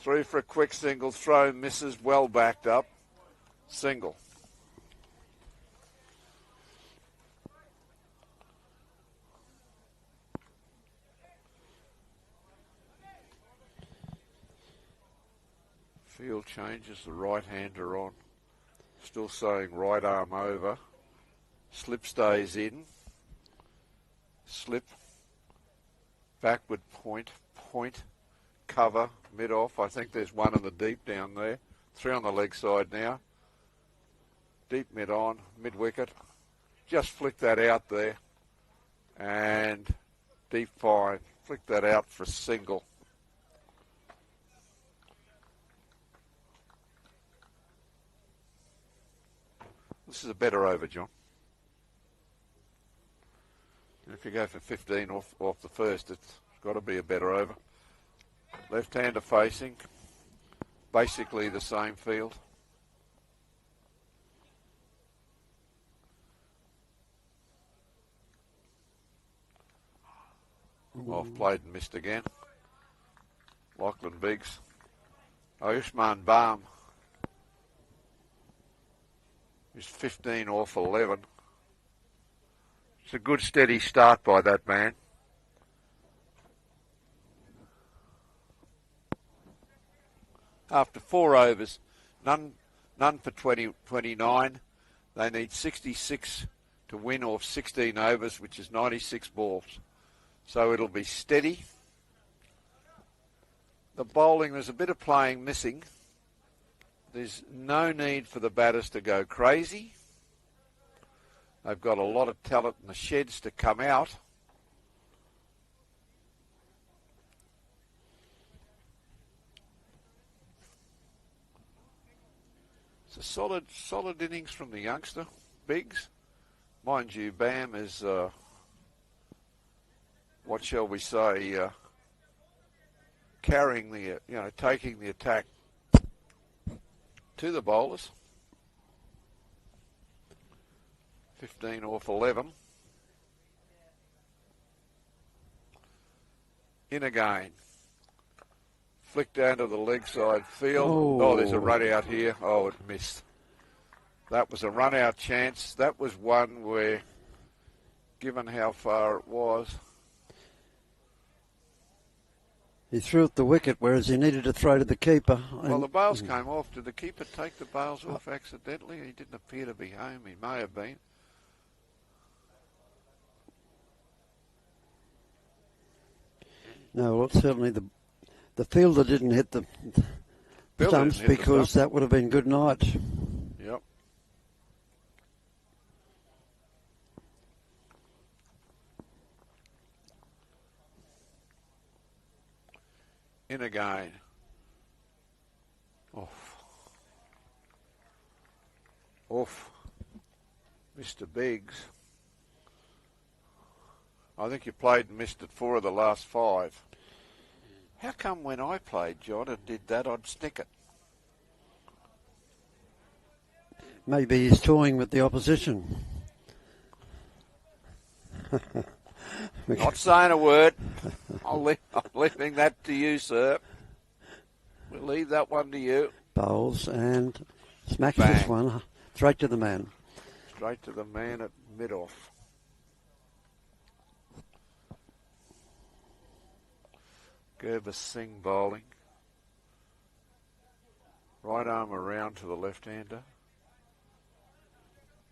Three for a quick single throw, misses, well backed up. Single. Field changes, the right hander on. Still saying right arm over. Slip stays in. Slip. Backward point. Point. Cover. Mid off. I think there's one in the deep down there. Three on the leg side now. Deep mid on. Mid wicket. Just flick that out there. And deep 5. Flick that out for a single. This is a better over, John. And if you go for 15 off the first, it's got to be a better over. Left-hander facing. Basically the same field. Off played and missed again. Lachlan Biggs. Ayushman Baum. He's 15 off 11. It's a good steady start by that man. After 4 overs, none for 29. They need 66 to win off 16 overs, which is 96 balls. So it'll be steady. The bowling, there's a bit of playing missing. There's no need for the batters to go crazy. They've got a lot of talent in the sheds to come out. It's a solid innings from the youngster, Biggs. Mind you, Bam is, what shall we say, carrying the, taking the attack to the bowlers. 15 off 11. In again. Flick down to the leg side field. Oh, there's a run out here. Oh, it missed. That was a run out chance. That was one where, given how far it was, he threw at the wicket, whereas he needed to throw to the keeper. Well, the bails came off. Did the keeper take the bails off accidentally? He didn't appear to be home. He may have been. No, well, certainly the fielder didn't hit the stumps because that would have been good night. Yep. In again. Off. Mr. Biggs. I think you played and missed it 4 of the last 5. How come when I played, John, and did that, I'd stick it? Maybe he's toying with the opposition. Not saying a word. I'm leaving that to you, sir. We'll leave that one to you. Bowls and smacks this one straight to the man. Straight to the man at mid-off. Gurbis Singh bowling. Right arm around to the left-hander.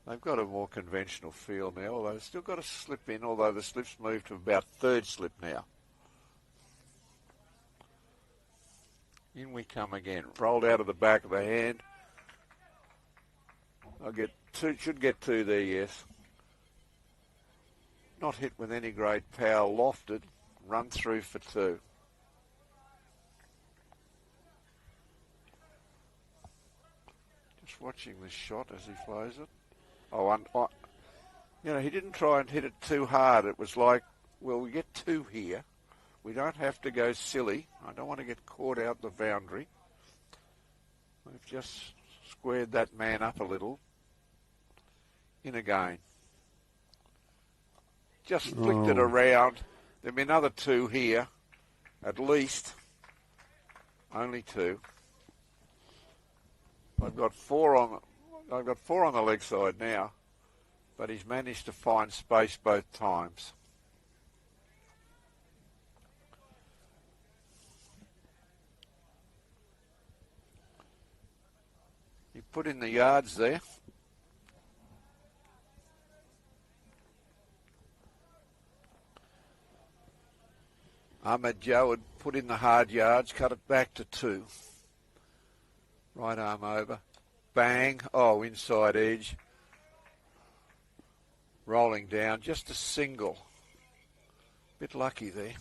They've got a more conventional feel now, although they've still got a slip in, although the slip's moved to about 3rd slip now. In we come again. Rolled out of the back of the hand. I'll get 2, should get 2 there, yes. Not hit with any great power, lofted, run through for 2. Just watching this shot as he flows it. He didn't try and hit it too hard. It was like, well, we get 2 here. We don't have to go silly. I don't want to get caught out the boundary. We've just squared that man up a little. In again. Just flicked it around. There'll be another 2 here, at least. Only 2. I've got 4 on the leg side now, but he's managed to find space both times. He put in the yards there. Ahmed Joe had put in the hard yards, cut it back to 2. Right arm over. Bang. Oh, inside edge. Rolling down. Just a single. Bit lucky there.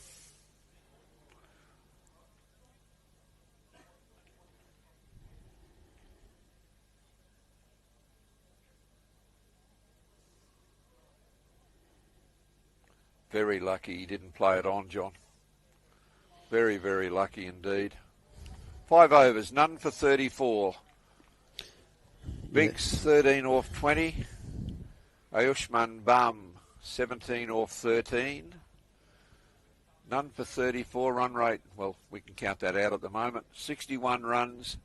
Very lucky he didn't play it on, John. Very, very lucky indeed. 5 overs, none for 34. Biggs, 13 off 20. Ayushman Bum, 17 off 13. None for 34 run rate. Well, we can count that out at the moment. 61 runs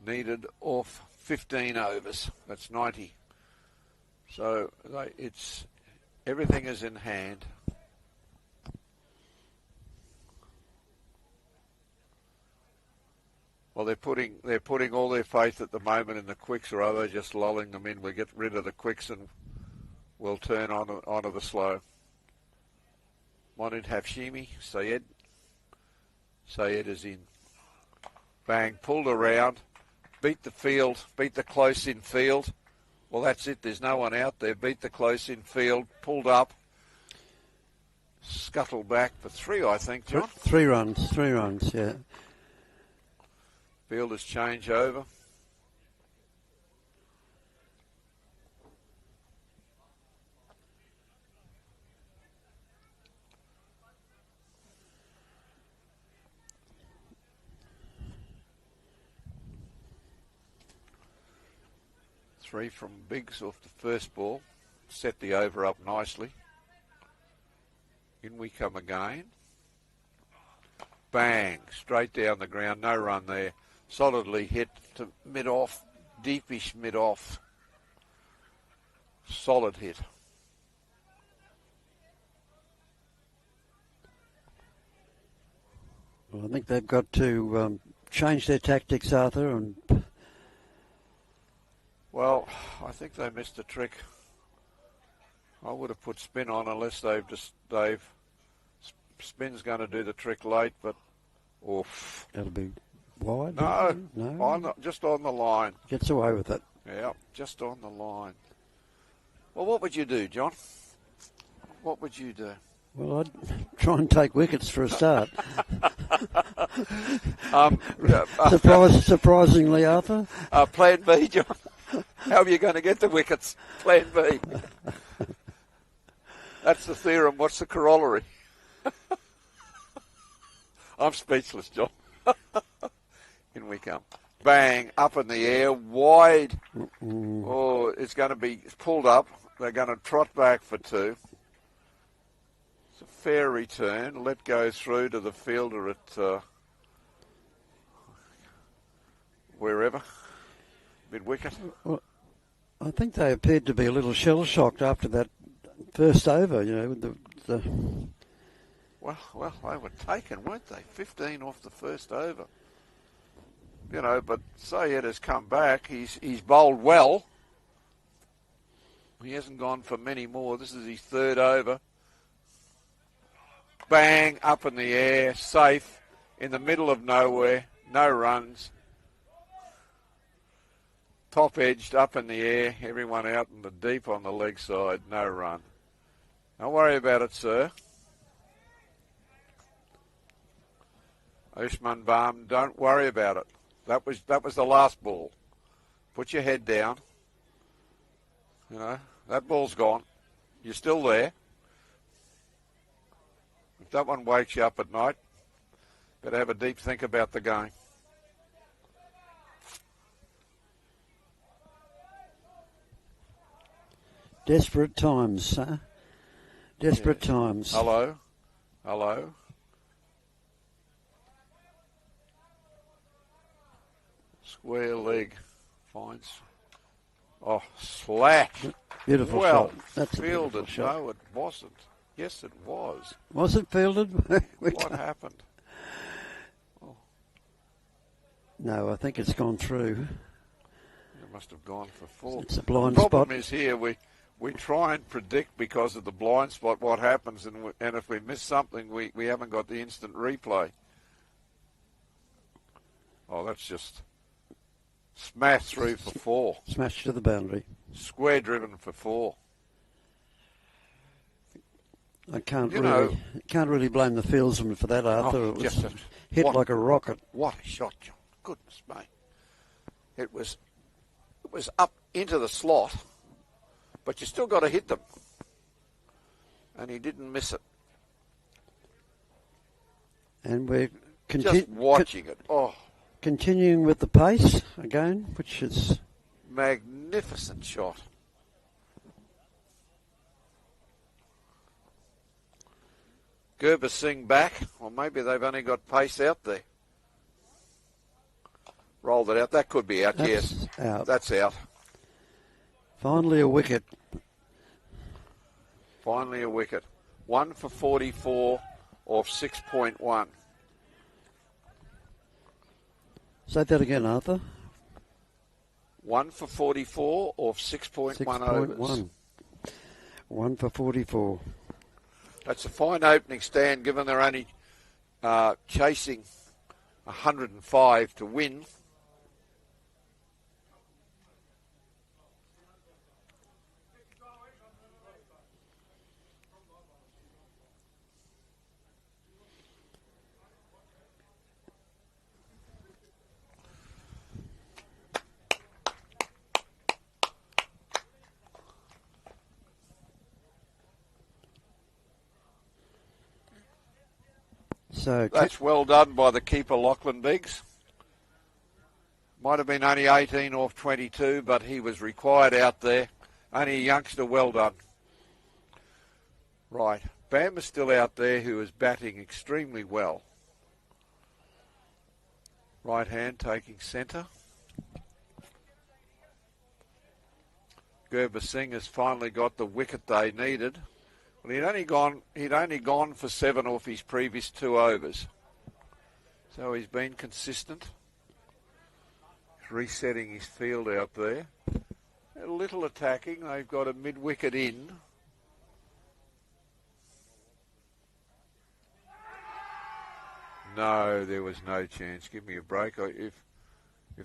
needed off 15 overs. That's 90. So everything is in hand. Well, they're putting all their faith at the moment in the quicks, or are they just lulling them in? We get rid of the quicks and we'll turn onto the slow. Monid Hafshimi, Sayed. Sayed is in. Bang, pulled around, beat the field, beat the close in field. Well, that's it. There's no one out there. Beat the close in field, pulled up, scuttled back for 3, I think, John. 3 runs, yeah. Fielders change over. 3 from Biggs off the first ball. Set the over up nicely. In we come again. Bang, straight down the ground, no run there. Solidly hit to mid-off, deepish mid-off. Solid hit. Well, I think they've got to change their tactics, Arthur. And well, I think they missed a trick. I would have put spin on unless spin's going to do the trick late, but oof. That'll be wide. No, just on the line. Gets away with it. Yeah, just on the line. Well, what would you do, John? What would you do? Well, I'd try and take wickets for a start. Surprisingly, Arthur. Plan B, John. How are you going to get the wickets? Plan B. That's the theorem. What's the corollary? I'm speechless, John. In we come. Bang, up in the air, wide. Oh, it's going to be pulled up. They're going to trot back for 2. It's a fair return. Let go through to the fielder at wherever. Mid-wicket. Well, I think they appeared to be a little shell-shocked after that first over, with the Well, they were taken, weren't they? 15 off the first over. But Sayed has come back. He's bowled well. He hasn't gone for many more. This is his 3rd over. Bang, up in the air, safe, in the middle of nowhere, no runs. Top edged, up in the air, everyone out in the deep on the leg side, no run. Don't worry about it, sir. Usman Baum, don't worry about it. That was the last ball. Put your head down. That ball's gone. You're still there. If that one wakes you up at night, better have a deep think about the game. Desperate times, huh? Desperate times. Hello. Square leg finds. Oh, slash. Beautiful well shot. That's fielded. A beautiful shot. No, it wasn't. Yes, it was. Was it fielded? What happened? Oh. No, I think it's gone through. It must have gone for 4. It's a blind spot. spot. The problem is here we try and predict because of the blind spot what happens, and if we miss something, we haven't got the instant replay. Oh, that's just smashed through for 4. Smashed to the boundary. Square driven for 4. I can't really blame the fieldsman for that, Arthur. It was hit like a rocket. What a shot, John! Goodness me! It was up into the slot, but you still got to hit them, and he didn't miss it. And we're just watching it. Oh, continuing with the pace again, which is magnificent shot. Gerber Singh back, or maybe they've only got pace out there. Rolled it out. That could be out. Yes, out. That's out. Finally a wicket. Finally a wicket. 1 for 44 off 6.1. Say that again, Arthur. 1 for 44 off 6.1 overs. 1 for 44. That's a fine opening stand, given they're only chasing 105 to win. So that's well done by the keeper, Lachlan Biggs. Might have been only 18 off 22, but he was required out there. Only a youngster, well done. Right, Bam is still out there, who is batting extremely well. Right hand taking centre. Gurba Singh has finally got the wicket they needed. Well, he'd only gone for 7 off his previous 2 overs. So he's been consistent. He's resetting his field out there. A little attacking. They've got a mid-wicket in. No, there was no chance. Give me a break. If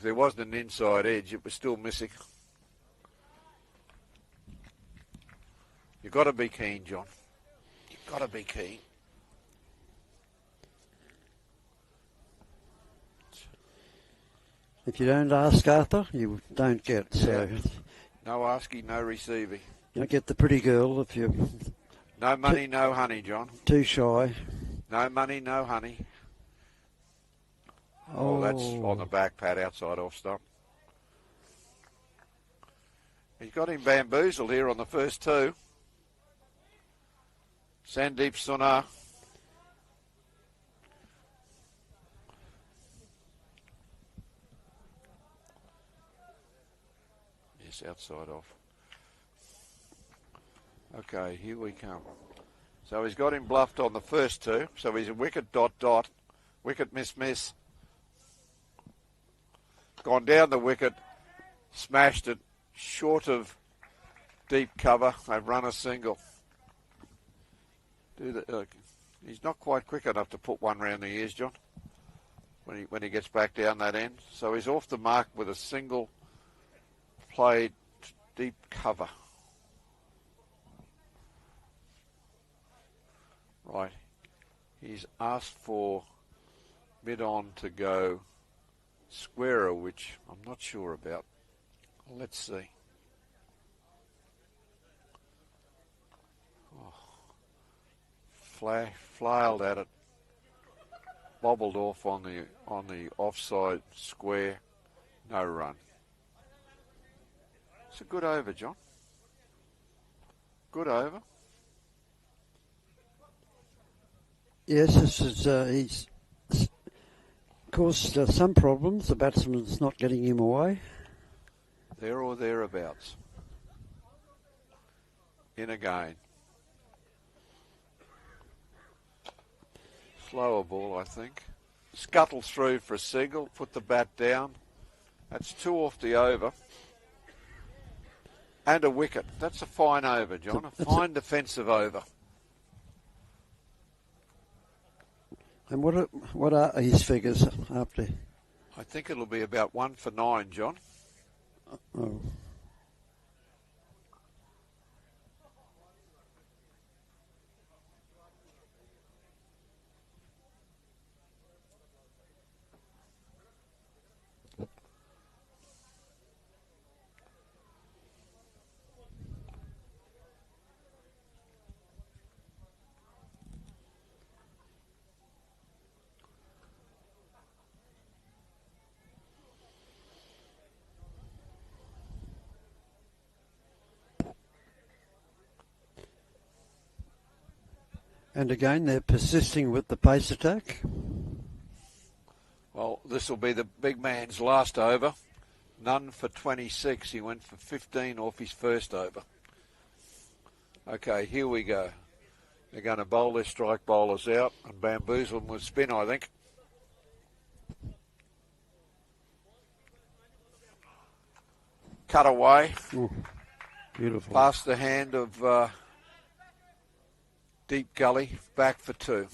there wasn't an inside edge, it was still missing. You've got to be keen, John. You've got to be keen. If you don't ask, Arthur, you don't get. So no asking, no receiving. You don't get the pretty girl if you're... No money, no honey, John. Too shy. No money, no honey. Oh, that's on the back pad outside off stump. He's got him bamboozled here on the first 2. Sandeep Sunar. Yes, outside off. Okay, here we come. So he's got him bluffed on the first 2. So he's a wicket dot, wicket miss. Gone down the wicket, smashed it, short of deep cover. They've run a single. He's not quite quick enough to put one round the ears, John, when he gets back down that end. So he's off the mark with a single played deep cover. Right. He's asked for mid-on to go squarer, which I'm not sure about. Let's see. Flailed at it, bobbled off on the offside square, no run. It's a good over, John. Good over. Yes, this is he's caused some problems. The batsman's not getting him away. There or thereabouts. In again. Slower ball, I think. Scuttles through for a single, put the bat down. That's 2 off the over. And a wicket. That's a fine over, John. A fine defensive over. And what are his figures after? I think it'll be about 1 for 9, John. Oh. And again, they're persisting with the pace attack. Well, this will be the big man's last over. None for 26. He went for 15 off his first over. Okay, here we go. They're going to bowl their strike bowlers out and bamboozle them with spin, I think. Cut away. Ooh, beautiful. Past the hand of deep gully, back for 2.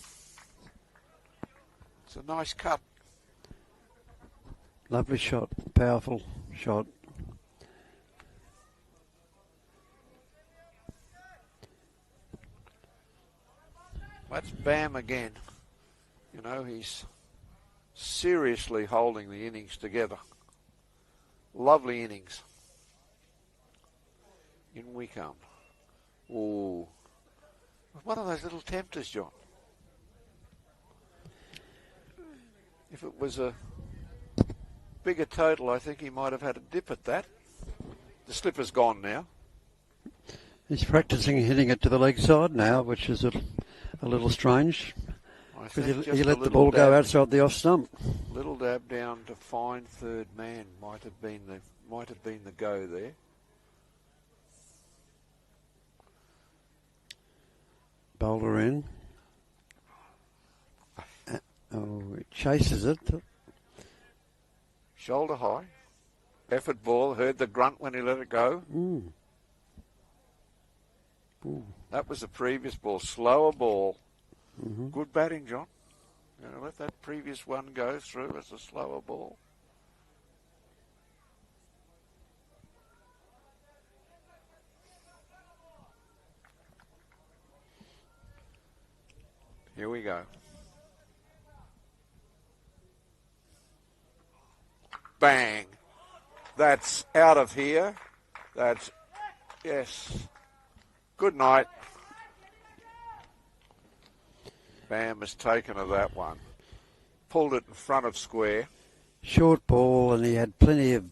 It's a nice cut. Lovely shot, powerful shot. That's Bam again. You know, he's seriously holding the innings together. Lovely innings. In we come. Ooh. One of those little tempters, John. If it was a bigger total, I think he might have had a dip at that. The slipper's gone now. He's practising hitting it to the leg side now, which is a little strange. Because he let the ball go outside the off stump. Little dab down to find third man might have been the go there. Bowler in. It chases it. Shoulder high. Effort ball. Heard the grunt when he let it go. That was the previous ball. Slower ball. Good batting, John. Let that previous one go through as a slower ball. Here we go. Bang. That's out of here. That's, yes. Good night. Bam has taken of that one. Pulled it in front of square. Short ball, and he had plenty of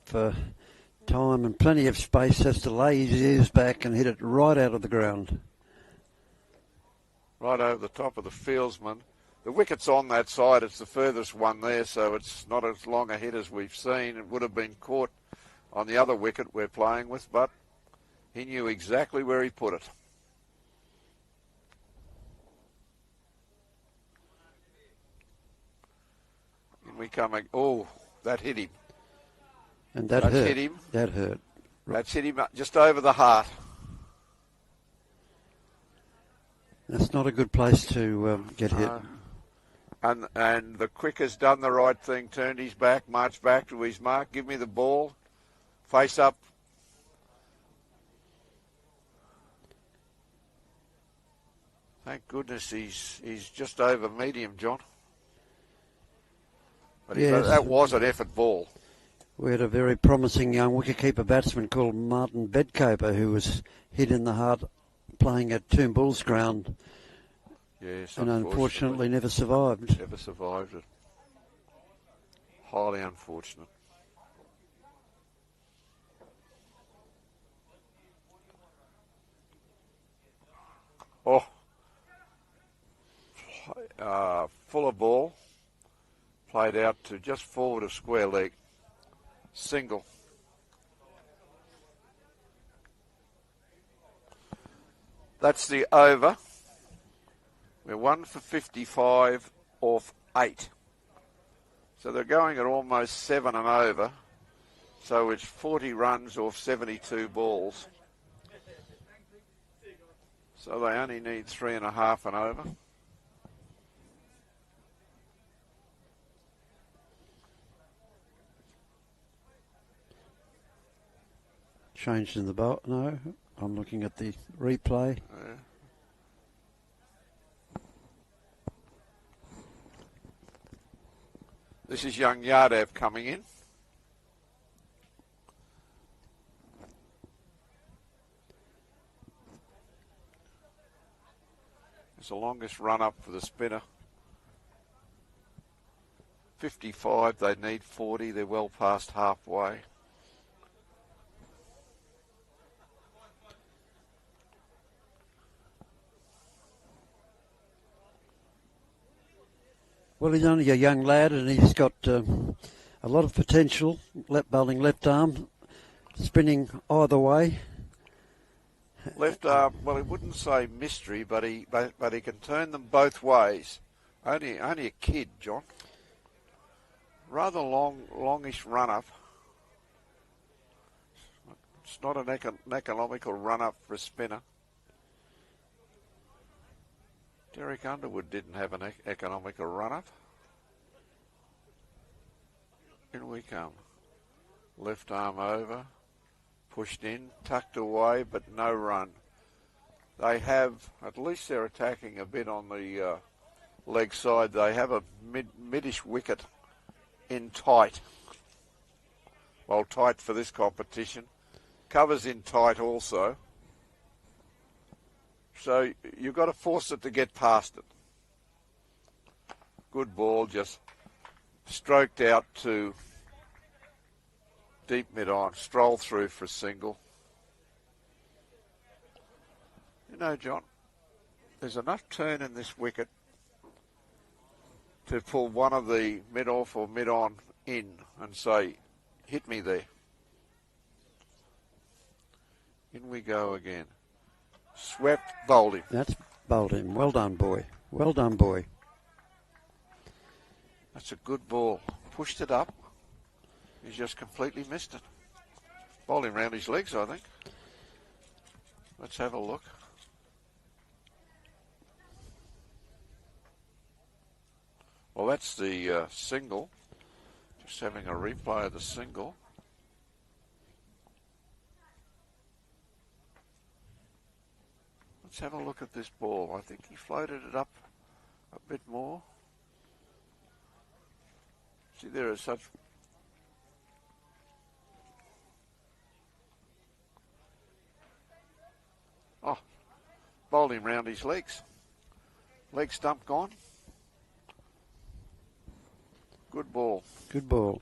time and plenty of space just to lay his ears back and hit it right out of the ground. Right over the top of the fieldsman. The wicket's on that side. It's the furthest one there, so it's not as long a hit as we've seen. It would have been caught on the other wicket we're playing with, but he knew exactly where he put it. In we come. Oh, that hit him. And that hurt. Hit him. That hurt. That's hit him just over the heart. That's not a good place to get hit. And the quicker's done the right thing, turned his back, marched back to his mark. Give me the ball. Face up. Thank goodness he's just over medium, John. But yes, that was an effort ball. We had a very promising young wicketkeeper batsman called Martin Bedcoper who was hit in the heart playing at Toombulls ground. Yes, and unfortunately never survived. Never survived it. Highly unfortunate. Oh, fuller ball. Played out to just forward of square leg. Single. That's the over. We're 1 for 55 off 8. So they're going at almost 7 and over. So it's 40 runs off 72 balls. So they only need 3.5 and over. Changed in the bowl. No, I'm looking at the replay. Yeah. This is young Yardav coming in. It's the longest run up for the spinner. 55, they need 40. They're well past halfway. Well, he's only a young lad and he's got a lot of potential. Left bowling left arm, spinning either way. Left arm, well, he wouldn't say mystery, but he can turn them both ways. Only a kid, John. Rather longish run up. It's not an economical run up for a spinner. Derek Underwood didn't have an economical run-up. In we come. Left arm over, pushed in, tucked away, but no run. They have, at least they're attacking a bit on the leg side. They have a middish wicket in tight. Well, tight for this competition. Covers in tight also. So you've got to force it to get past it. Good ball, just stroked out to Deep mid-on, stroll through for a single. You know, John, there's enough turn in this wicket to pull one of the mid-off or mid-on in and say, hit me there. In we go again. Swept, bowled him. That's bowled him. Well done, boy. Well done, boy. That's a good ball. Pushed it up. He's just completely missed it. Bowled him round his legs, I think. Let's have a look. Well, that's the single. Just having a replay of the single. Let's have a look at this ball. I think he floated it up a bit more. See, there is such... Oh, bowled him round his legs. Leg stump gone. Good ball. Good ball.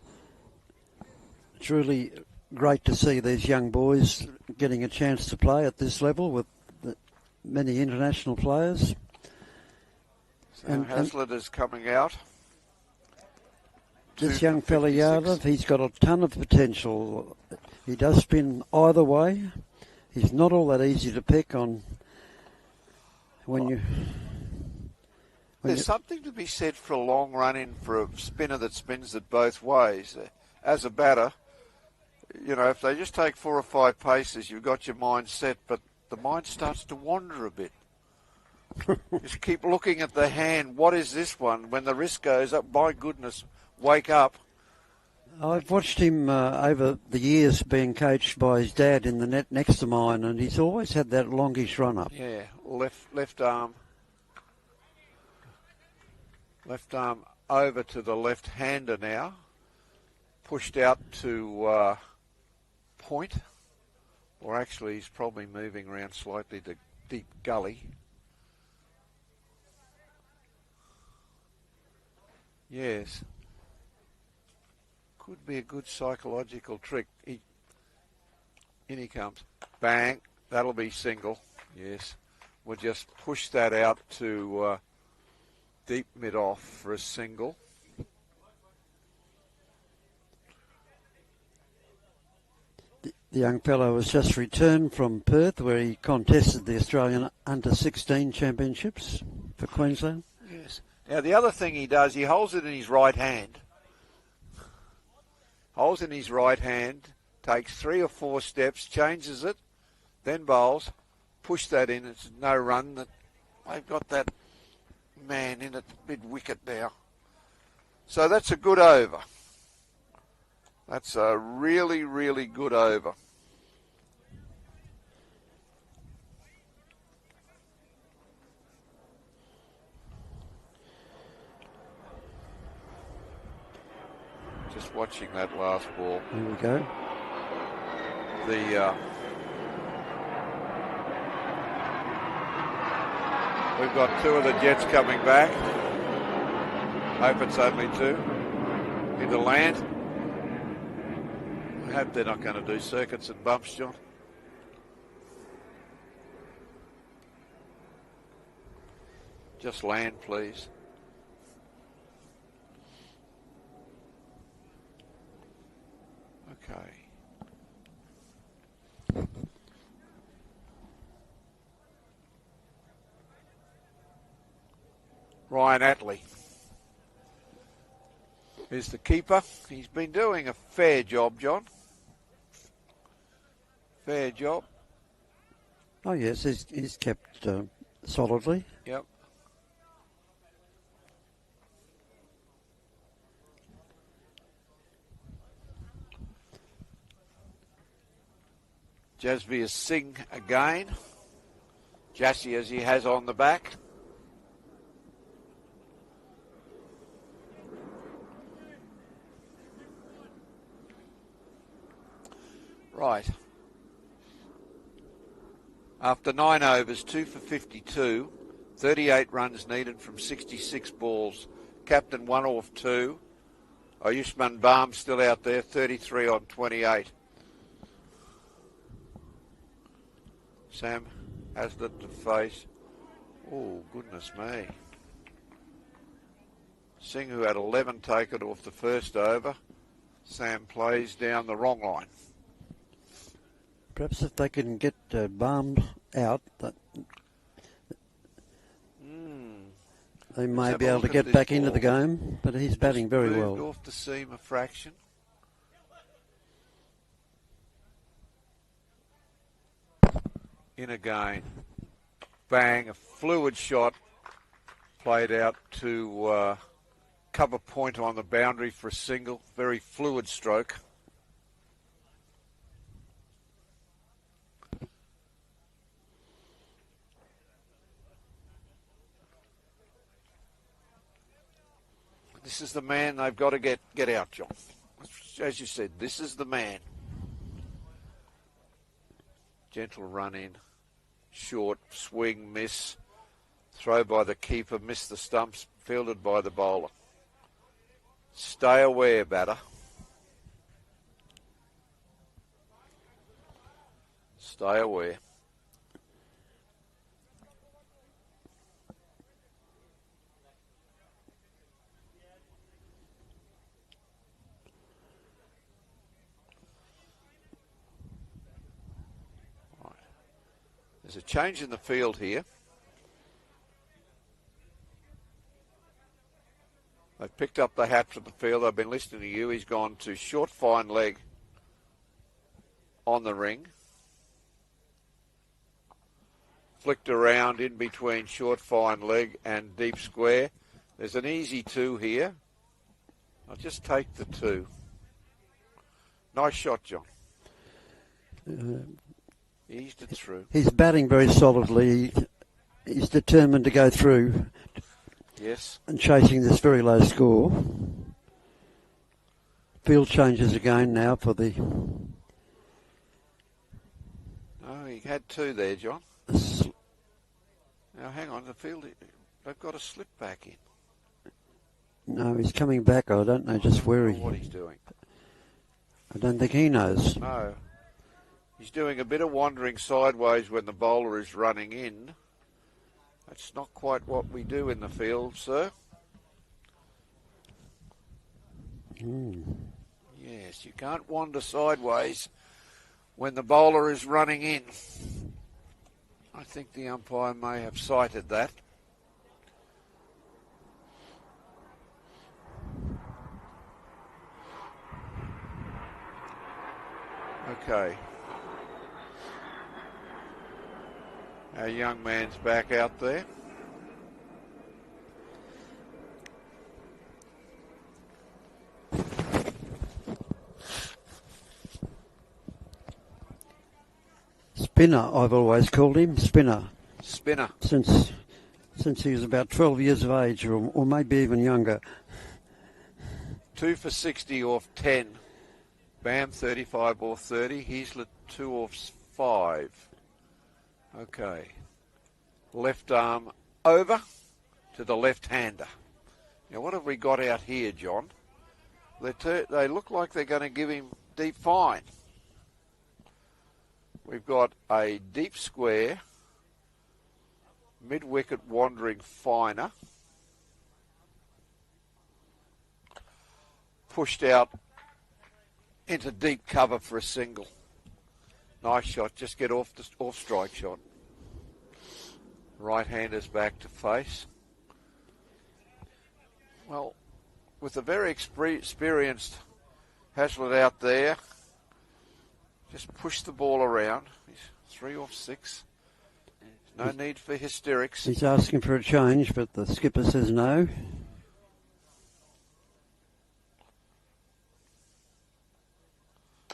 It's really great to see these young boys getting a chance to play at this level with many international players. And Hazlitt is coming out. This young fella Yadav, he's got a ton of potential. He does spin either way. He's not all that easy to pick on when There's something to be said for a long run in for a spinner that spins it both ways. As a batter, you know, if they just take 4 or 5 paces, you've got your mind set, but the mind starts to wander a bit. Just keep looking at the hand. What is this one? When the wrist goes up, my goodness, wake up. I've watched him over the years being coached by his dad in the net next to mine, and he's always had that longish run-up. Yeah, left arm. Left arm over to the left-hander now. Pushed out to point. Or actually, he's probably moving around slightly to deep gully. Yes. Could be a good psychological trick. In he comes. Bang. That'll be single. Yes. We'll just push that out to deep mid-off for a single. The young fellow has just returned from Perth, where he contested the Australian Under-16 Championships for Queensland. Yes. Now, the other thing he does, he holds it in his right hand. Holds in his right hand, takes 3 or 4 steps, changes it, then bowls. Push that in. It's no run. They've got that man in at mid-wicket now. So that's a good over. That's a really, really good over. Just watching that last ball. Here we go. We've got 2 of the Jets coming back. Hope it's only 2. Into land. I hope they're not going to do circuits and bumps, John. Just land, please. Okay. Ryan Attlee is the keeper. He's been doing a fair job, John. Fair job. Oh, yes, he's kept solidly. Yep. Jasveer Singh again. Jassy as he has on the back. Right. After 9 overs, 2 for 52, 38 runs needed from 66 balls. Captain 1 off 2. Ayushman Baum still out there, 33 on 28. Sam Hazlitt to face. Oh, goodness me. Singh, who had 11 taken off the first over. Sam plays down the wrong line. Perhaps if they can get Baum out, they may be able to get back into the game, but he's batting very well. Moved off the seam a fraction. In again. Bang, a fluid shot played out to cover point on the boundary for a single. Very fluid stroke. This is the man they've got to get out, John. As you said, this is the man. Gentle run in. Short, swing, miss. Throw by the keeper, miss the stumps, fielded by the bowler. Stay aware, batter. Stay aware. There's a change in the field here. They've picked up the hat from the field. I've been listening to you. He's gone to short, fine leg on the ring. Flicked around in between short, fine leg and deep square. There's an easy 2 here. I'll just take the 2. Nice shot, John. Eased it through. He's batting very solidly. He's determined to go through. Yes. And chasing this very low score. Field changes again now for the... Oh, he had 2 there, John. Now, hang on. The field, they've got to slip back in. No, he's coming back. I don't know just where he... what he's doing. I don't think he knows. No. He's doing a bit of wandering sideways when the bowler is running in. That's not quite what we do in the field, sir. Yes, you can't wander sideways when the bowler is running in. I think the umpire may have cited that. Okay. Our young man's back out there. Spinner, I've always called him. Spinner. Spinner. Since he was about 12 years of age, or maybe even younger. 2 for 60 off 10. Bam 35 off 30. Heaslett 2 off 5. Okay. Left arm over to the left-hander. Now, what have we got out here, John? They look like they're going to give him deep fine. We've got a deep square, mid-wicket wandering finer, pushed out into deep cover for a single. Nice shot. Just get off strike shot. Right-hander's back to face. Well, with a very experienced Hazlitt out there, just push the ball around. He's 3 off 6. No need for hysterics. He's asking for a change, but the skipper says no.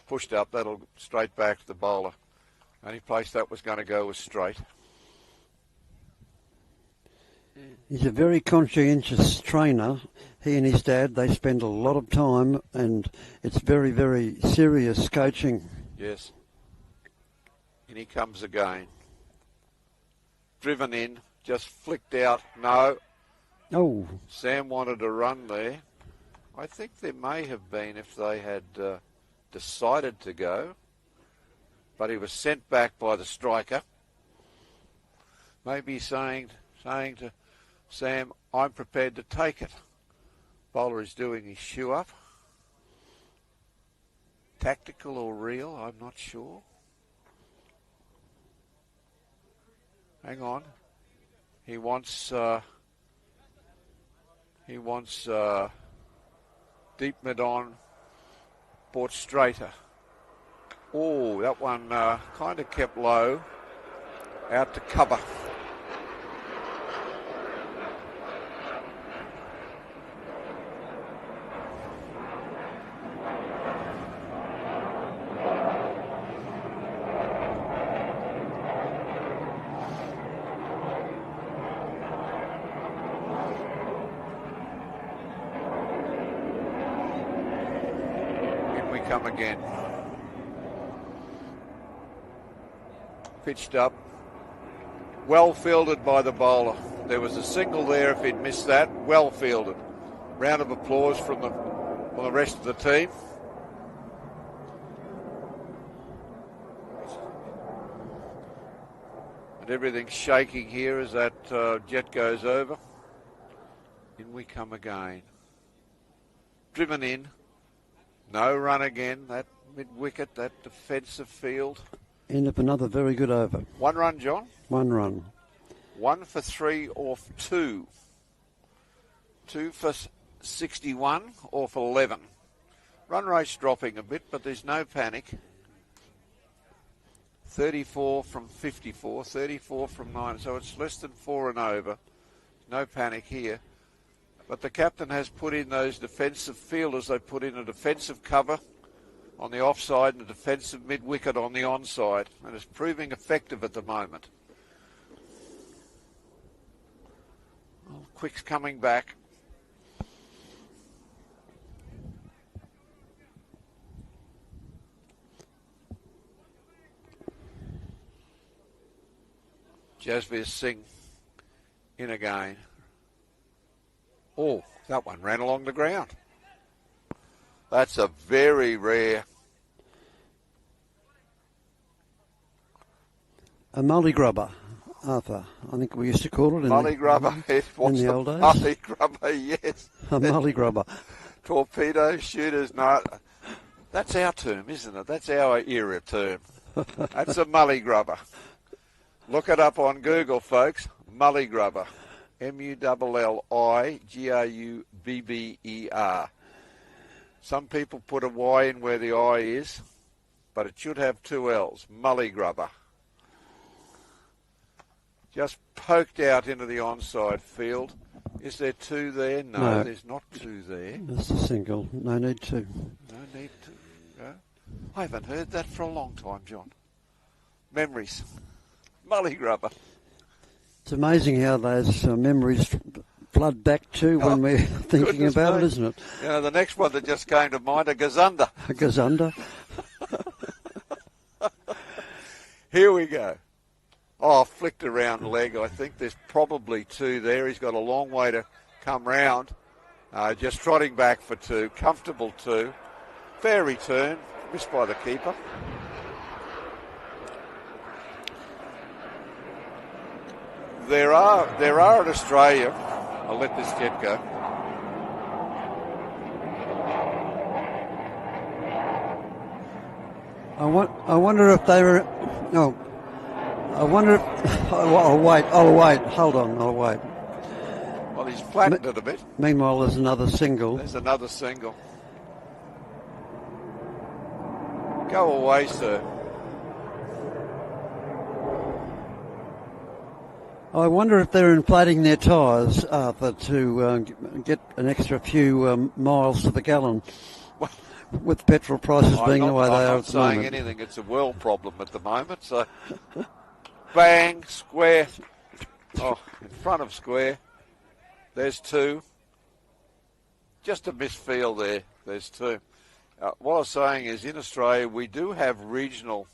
Pushed up, that'll straight back to the bowler. Only place that was going to go was straight. He's a very conscientious trainer. He and his dad, they spend a lot of time, and it's very, very serious coaching. Yes. And he comes again. Driven in, just flicked out. No. Oh. Sam wanted to run there. I think there may have been if they had decided to go, but he was sent back by the striker. Maybe saying to Sam, I'm prepared to take it. Bowler is doing his shoe up. Tactical or real, I'm not sure. Hang on. He wants deep mid on, brought straighter. Oh, that one kind of kept low, out to cover. Come again. Pitched up. Well fielded by the bowler. There was a single there if he'd missed that. Well fielded. Round of applause from the rest of the team. And everything's shaking here as that jet goes over. In we come again. Driven in. No run again, that mid-wicket, that defensive field. End of another very good over. 1 run, John? 1 run. 1 for 3 off 2. 2 for 61 off 11. Run rate's dropping a bit, but there's no panic. 34 from 54, 34 from 9, so it's less than 4 and over. No panic here. But the captain has put in those defensive fielders. They put in a defensive cover on the offside and a defensive mid-wicket on the onside. And it's proving effective at the moment. Well, Quick's coming back. Jasveer Singh in again. Oh, that one ran along the ground. That's a very rare. A molly grubber, Arthur. I think we used to call it. Molly grubber. It was in the old days. Molly grubber, yes. A molly grubber. Torpedo shooters, no. That's our term, isn't it? That's our era term. That's a mully grubber. Look it up on Google, folks. Mully grubber. MULLIGRUBBER. Some people put a Y in where the I is, but it should have 2 L's. Mully grubber. Just poked out into the onside field. Is there 2 there? No, there's not 2 there. That's a single. No need to. No need to. No. I haven't heard that for a long time, John. Memories. Mully grubber. It's amazing how those memories flood back to when we're thinking about it, isn't it? You know, the next one that just came to mind, a gazunda. A gazunda. Here we go. Oh, flicked around leg. I think there's probably 2 there. He's got a long way to come round. Just trotting back for 2. Comfortable 2. Fair return. Missed by the keeper. There are in Australia. I'll let this jet go. I wonder if they were. No. I wonder if. I'll wait. Hold on. I'll wait. Well, he's flattened it a bit. Meanwhile, there's another single. There's another single. Go away, sir. I wonder if they're inflating their tyres, Arthur, to get an extra few miles to the gallon. With petrol prices being the way they are at the moment. I'm not saying anything. It's a world problem at the moment. So, bang, square. Oh, in front of square. There's 2. Just a misfield there. There's 2. What I was saying is, in Australia, we do have regional,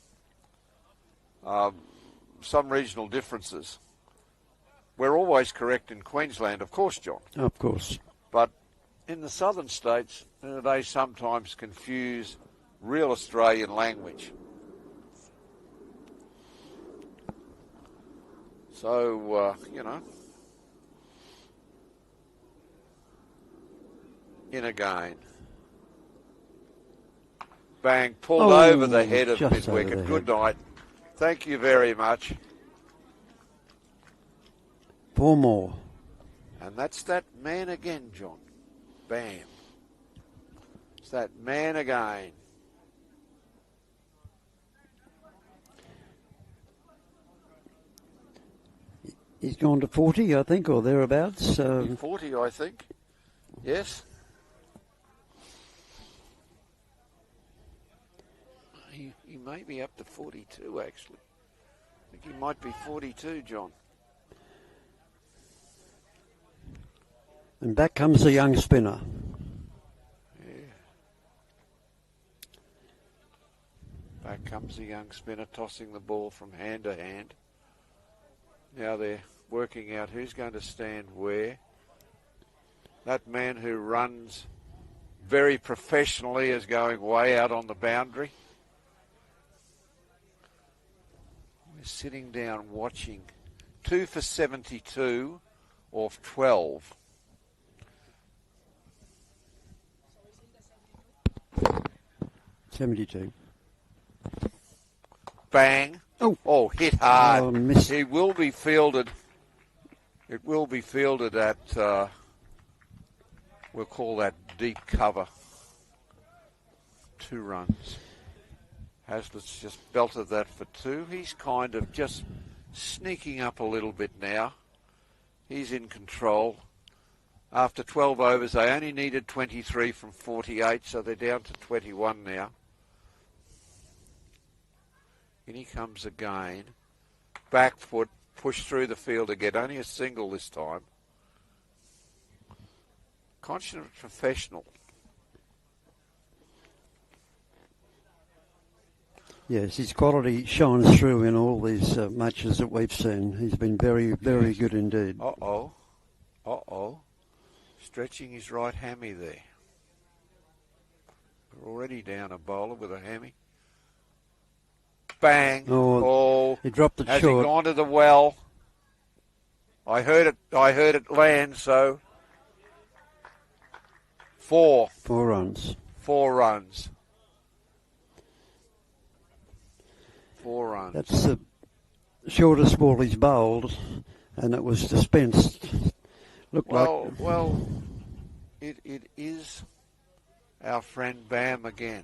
some regional differences. We're always correct in Queensland, of course, John. Of course. But in the southern states, they sometimes confuse real Australian language. So, in again. Bang, pulled over the head of mid-wicket. Good night. Thank you very much. 4 more. And that's that man again, John. Bam. It's that man again. He's gone to 40, I think, or thereabouts. 40, I think. Yes. He may be up to 42, actually. I think he might be 42, John. And back comes the young spinner. Yeah. Back comes the young spinner, tossing the ball from hand to hand. Now they're working out who's going to stand where. That man who runs very professionally is going way out on the boundary. We're sitting down watching. 2 for 72 off 12. $72. Bang. Oh, hit hard. He will be fielded. It will be fielded at, we'll call that deep cover. 2 runs. Hazlett's just belted that for 2. He's kind of just sneaking up a little bit now. He's in control. After 12 overs, they only needed 23 from 48, so they're down to 21 now. In he comes again. Back foot, push through the field again. Only a single this time. Consummate professional. Yes, his quality shines through in all these matches that we've seen. He's been very, very good indeed. Uh-oh. Stretching his right hammy there. We're already down a bowler with a hammy. Bang. Oh, he dropped it short. Has he gone to the well? I heard it land, so 4. 4 runs. 4 runs. 4 runs. That's the shortest ball he's bowled, and it was dispensed. Well, it is our friend Bam again.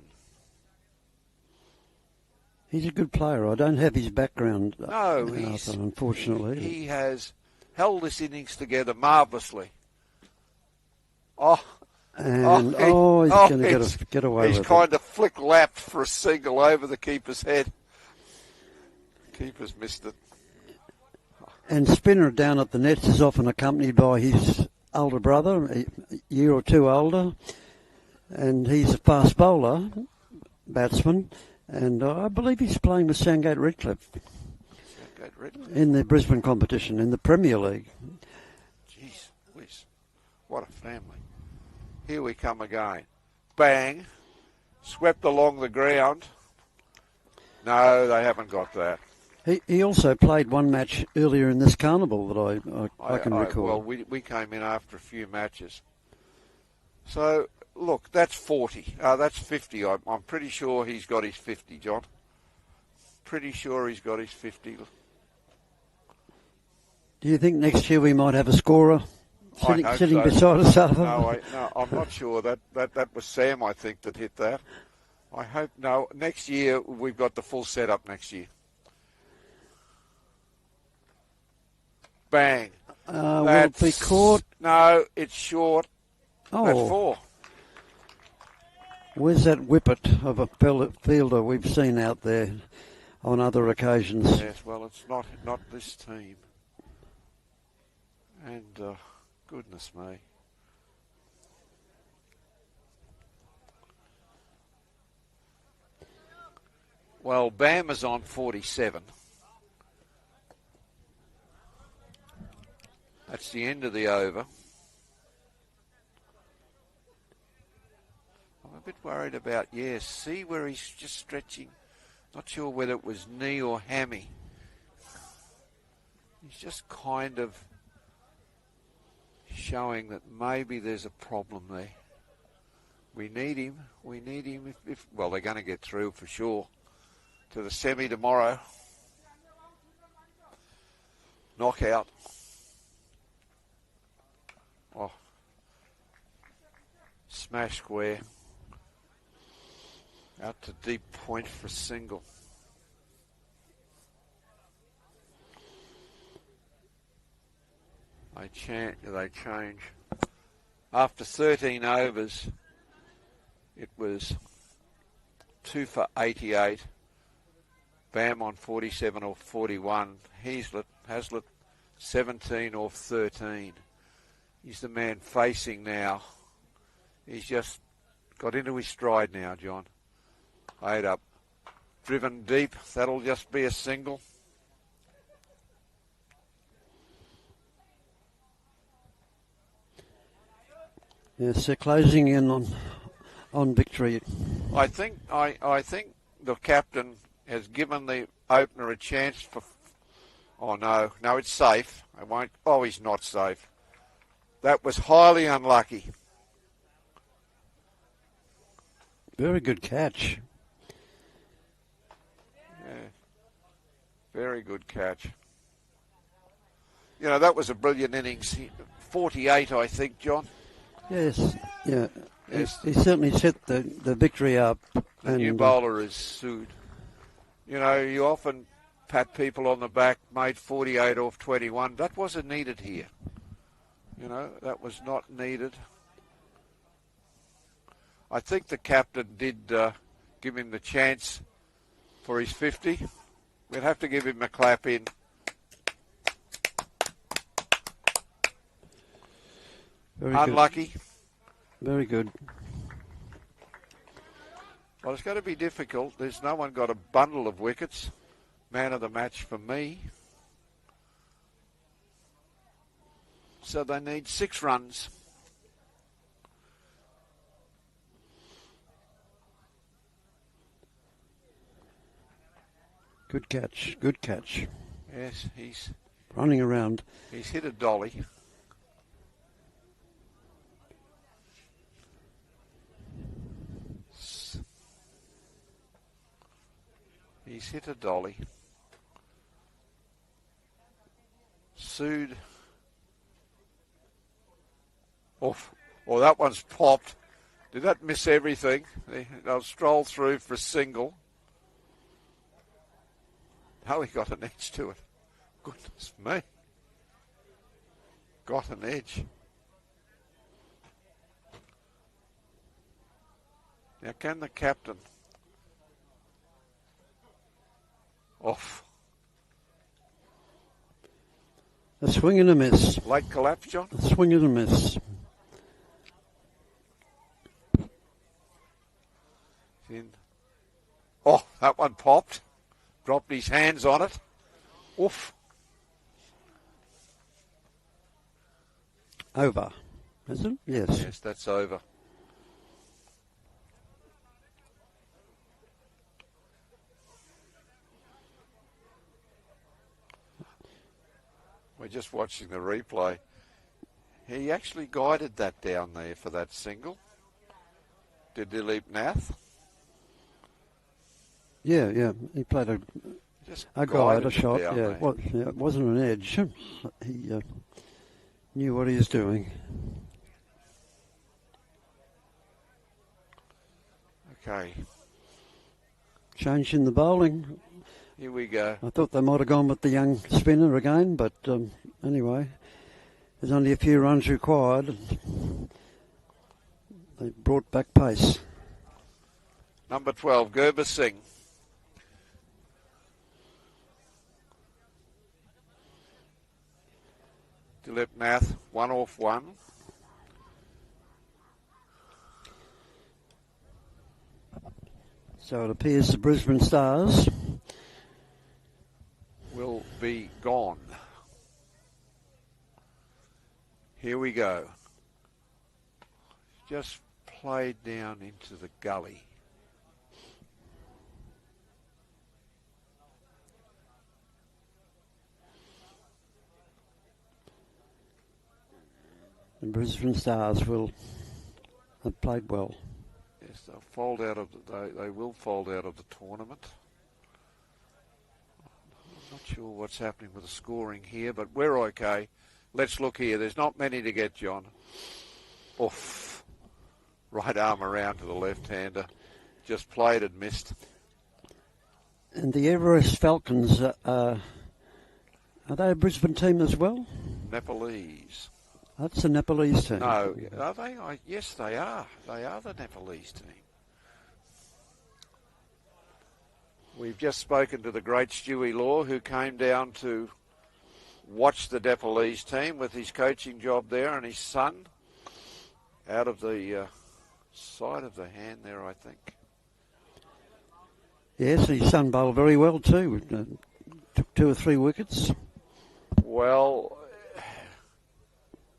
He's a good player. I don't have his background. No, unfortunately. He has held this innings together marvellously. He's going to get away with it. He's kind of flick-lapped for a single over the keeper's head. Keeper's missed it. And spinner down at the nets is often accompanied by his older brother, a year or 2 older, and he's a fast bowler, batsman, and I believe he's playing with Sandgate Redcliffe in the Brisbane competition, in the Premier League. Jeez whiz, what a family. Here we come again. Bang, swept along the ground. No, they haven't got that. He also played one match earlier in this carnival that I can recall. Well, we came in after a few matches. So, look, that's 40. That's 50. I'm pretty sure he's got his 50, John. Pretty sure he's got his 50. Do you think next year we might have a scorer sitting beside us, Arthur? No, I'm not sure. That was Sam, I think, that hit that. I hope, no, next year we've got the full setup next year. Bang. Will it be caught? No, it's short. Oh. That's 4. Where's that whippet of a fielder we've seen out there on other occasions? Yes, well, it's not this team. And goodness me. Well, Bam is on 47. That's the end of the over. worried about, see where he's just stretching. Not sure whether it was knee or hammy. He's just kind of showing that maybe there's a problem there. We need him. We need him if well, they're going to get through for sure to the semi tomorrow. Knockout. Oh. Smash square. Out to deep point for single. They change. After 13 overs, it was 2 for 88. Bam on 47 off 41. Hazlitt 17 off 13. He's the man facing now. He's just got into his stride now, John. 8 up. Driven deep. That'll just be a single. Yes, they're closing in on victory. I think the captain has given the opener a chance for. Oh no, it's safe. I won't. Oh, he's not safe. That was highly unlucky. Very good catch. Yeah, very good catch. You know, that was a brilliant innings. 48, I think, John. Yes, yeah. Yes. He certainly set the victory up. The new bowler is Sood. You know, you often pat people on the back, made 48 off 21. That wasn't needed here. You know, that was not needed. I think the captain did give him the chance for his 50. We'd have to give him a clap in. Very unlucky. Good. Very good. Well, it's going to be difficult. There's no one got a bundle of wickets. Man of the match for me. So they need 6 runs. Good catch. Good catch. Yes, he's running around. He's hit a dolly. He's hit a dolly. Sood. Off. Oh, that one's popped. Did that miss everything? They'll stroll through for a single. Oh, he got an edge to it. Goodness me. Got an edge. Now, can the captain... Off. A swing and a miss. Late collapse, John? A swing and a miss. In. Oh, that one popped. Dropped his hands on it. Oof. Over. Is it? Yes. Yes, that's over. We're just watching the replay. He actually guided that down there for that single. Did Dilip Nath? Yeah. He played a guide, a shot. Yeah, it wasn't an edge. He knew what he was doing. Okay. Change in the bowling. Here we go. I thought they might have gone with the young spinner again, but anyway, there's only a few runs required. They brought back pace. Number 12, Gurba Singh. Dilip Nath, 1 off 1. So it appears the Brisbane Stars will be gone. Here we go. Just played down into the gully. The Brisbane Stars will have played well. Yes, they'll fold out of they will fold out of the tournament. I'm not sure what's happening with the scoring here, but we're okay. Let's look here. There's not many to get, John. Oof. Right arm around to the left-hander. Just played and missed. And the Everest Falcons, are they a Brisbane team as well? Nepalese. That's the Nepalese team. No, are they? Yes, they are. They are the Nepalese team. We've just spoken to the great Stewie Law, who came down to watch the Nepalese team with his coaching job there, and his son out of the side of the hand there, I think. Yes, his son bowled very well too. Took 2 or 3 wickets. Well,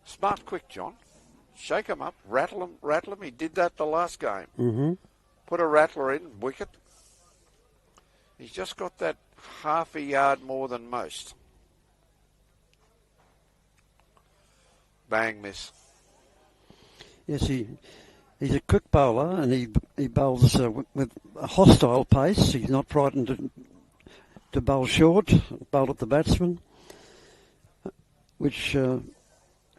smart quick, John. Shake him up, rattle him. He did that the last game. Mm-hmm. Put a rattler in, wicket. He's just got that half a yard more than most. Bang, miss. Yes, he's a quick bowler, and he bowls with a hostile pace. He's not frightened to bowl short, bowl at the batsman, which...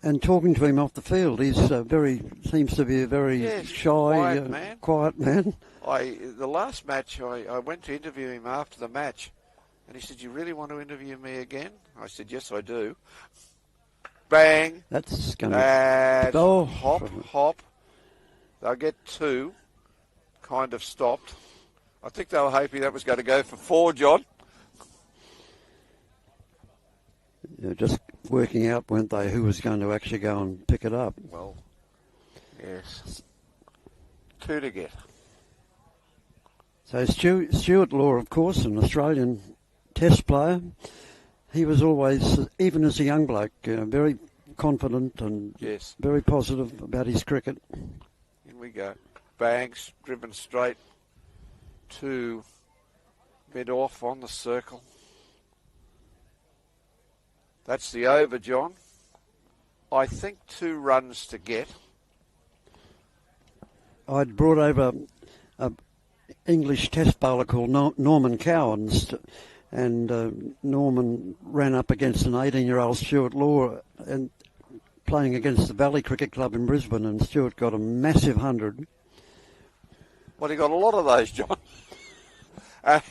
and talking to him off the field, he's seems to be a very shy, quiet man. The last match, I went to interview him after the match, and he said, "You really want to interview me again?" I said, "Yes, I do." Bang. That's going to... Hop. They'll get 2. Kind of stopped. I think they were hoping that was going to go for 4, John. Yeah, just working out, weren't they, who was going to actually go and pick it up? Well, yes. 2 to get. So Stuart Law, of course, an Australian Test player. He was always, even as a young bloke, very confident and very positive about his cricket. Here we go. Bangs driven straight to mid-off on the circle. That's the over, John. I think 2 runs to get. I'd brought over an English Test bowler called Norman Cowans, and Norman ran up against an 18-year-old Stuart Law and playing against the Valley Cricket Club in Brisbane, and Stuart got a massive 100. Well, he got a lot of those, John.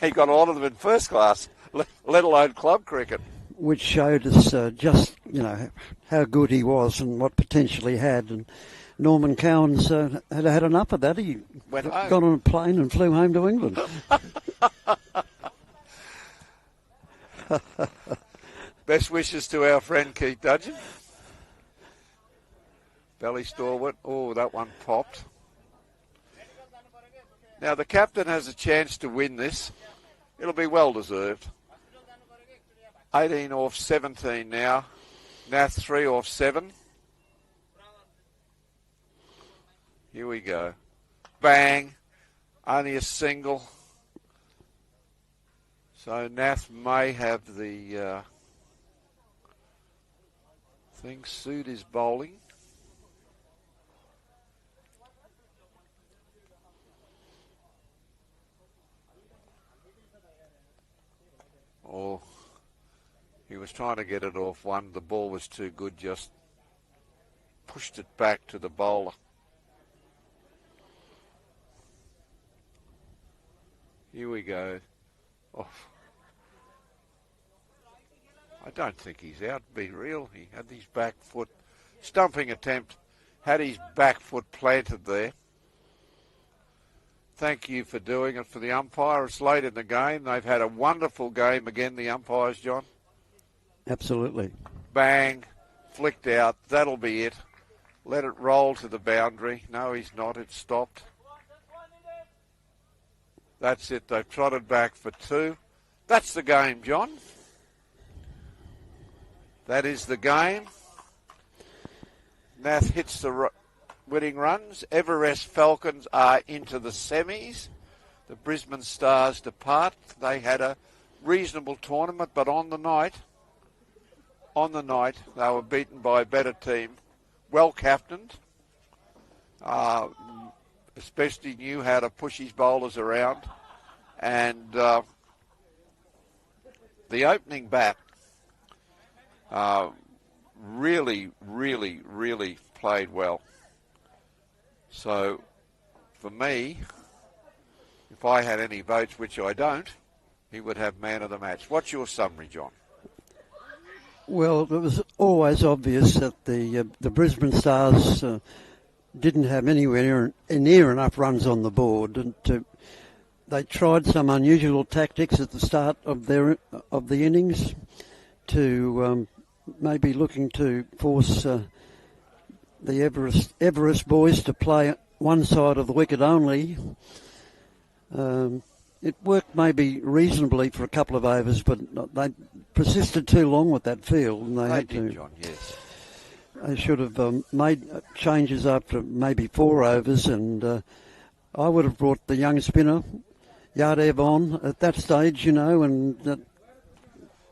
He got a lot of them in first class, let alone club cricket. Which showed us just, how good he was and what potential he had. And Norman Cowans had enough of that. He got on a plane and flew home to England. Best wishes to our friend Keith Dudgeon. Belly stalwart. Oh, that one popped. Now the captain has a chance to win this. It'll be well deserved. 18 off 17 now. Nath 3 off 7. Here we go. Bang. Only a single. So Nath may have the thing. Suit is bowling. Oh, he was trying to get it off one. The ball was too good, just pushed it back to the bowler. Here we go. Oh. I don't think he's out, to be real. He had his back foot, stumping attempt, had his back foot planted there. Thank you for doing it for the umpire. It's late in the game. They've had a wonderful game again, the umpires, John. Absolutely. Bang. Flicked out. That'll be it. Let it roll to the boundary. No, he's not. It stopped. That's it. They've trotted back for 2. That's the game, John. That is the game. Nath hits the winning runs. Everest Falcons are into the semis. The Brisbane Stars depart. They had a reasonable tournament, but on the night, they were beaten by a better team. Well captained. Especially knew how to push his bowlers around. And the opening bat really played well. So, for me, if I had any votes, which I don't, he would have man of the match. What's your summary, John? Well, it was always obvious that the Brisbane Stars didn't have anywhere near enough runs on the board, and they tried some unusual tactics at the start of the innings to maybe looking to force the Everest boys to play one side of the wicket only. It worked maybe reasonably for a couple of overs, but they persisted too long with that field, and they had did, to. John, yes. They should have made changes after maybe 4 overs, and I would have brought the young spinner, Yardev, on at that stage, and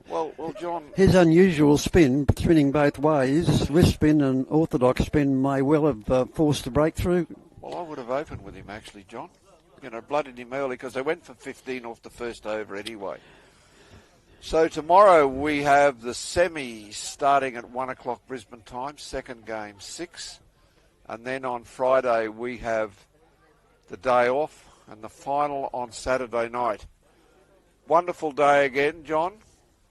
Well, John, his unusual spinning both ways, wrist spin and orthodox spin, may well have forced a breakthrough. well, I would have opened with him actually, John. Blooded him early because they went for 15 off the first over anyway. So tomorrow we have the semis starting at 1 o'clock Brisbane time, second game 6. And then on Friday we have the day off and the final on Saturday night. Wonderful day again, John.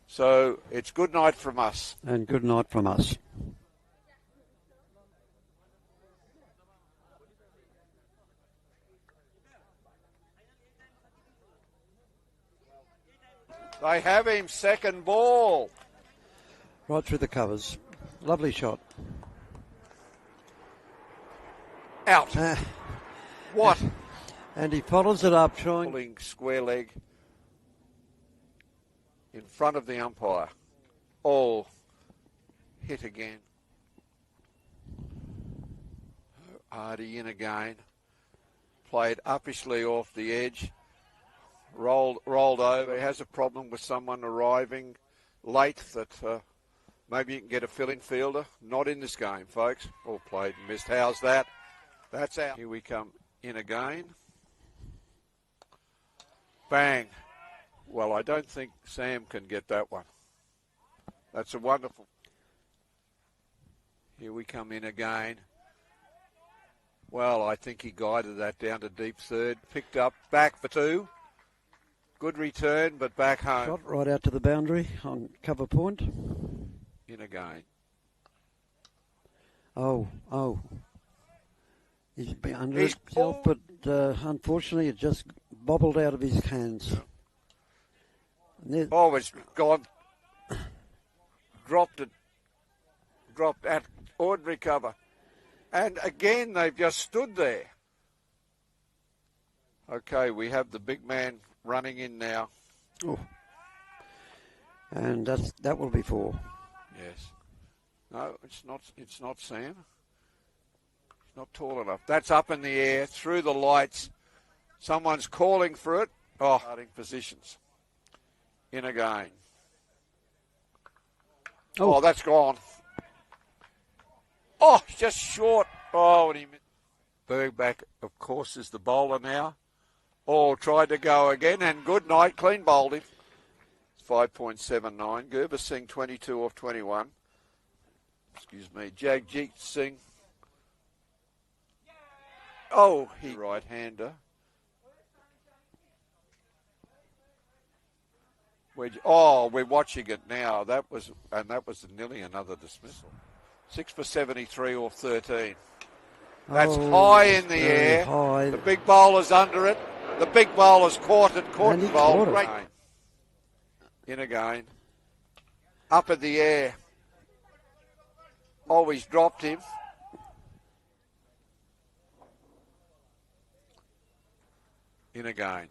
So it's good night from us. And good night from us. They have him second ball. Right through the covers. Lovely shot. Out. What? And he follows it up, trying. Pulling square leg in front of the umpire. Oh, hit again. Hardy in again. Played uppishly off the edge. Rolled over. He has a problem with someone arriving late that maybe you can get a fill-in fielder. Not in this game, folks. All played and missed. How's that? That's out. Here we come in again. Bang. Well, I don't think Sam can get that one. That's a wonderful. Here we come in again. Well, I think he guided that down to deep third. Picked up, back for 2. Good return, but back home. Shot right out to the boundary on cover point. In again. Oh. He's been under himself, but unfortunately it just bobbled out of his hands. Oh, it's gone. Dropped at ordinary cover. And again, they've just stood there. Okay, we have the big man running in now. Oh. And that will be 4. Yes. No, it's not Sam. It's not tall enough. That's up in the air, through the lights. Someone's calling for it. Oh, starting positions. In again. Oh, that's gone. Oh, just short. Oh, and he missed. Bergback, of course, is the bowler now. Oh, tried to go again, and good night. Clean bowled him. 5.79. Gurba Singh, 22 off 21. Excuse me. Jagjit Singh. Oh, he right-hander. We're watching it now. That was nearly another dismissal. 6 for 73 off 13. That's high in the air. High. The big bowler's under it. The big bowler's caught it. And he caught it. In again. Up in the air. Oh, he's dropped him. In again.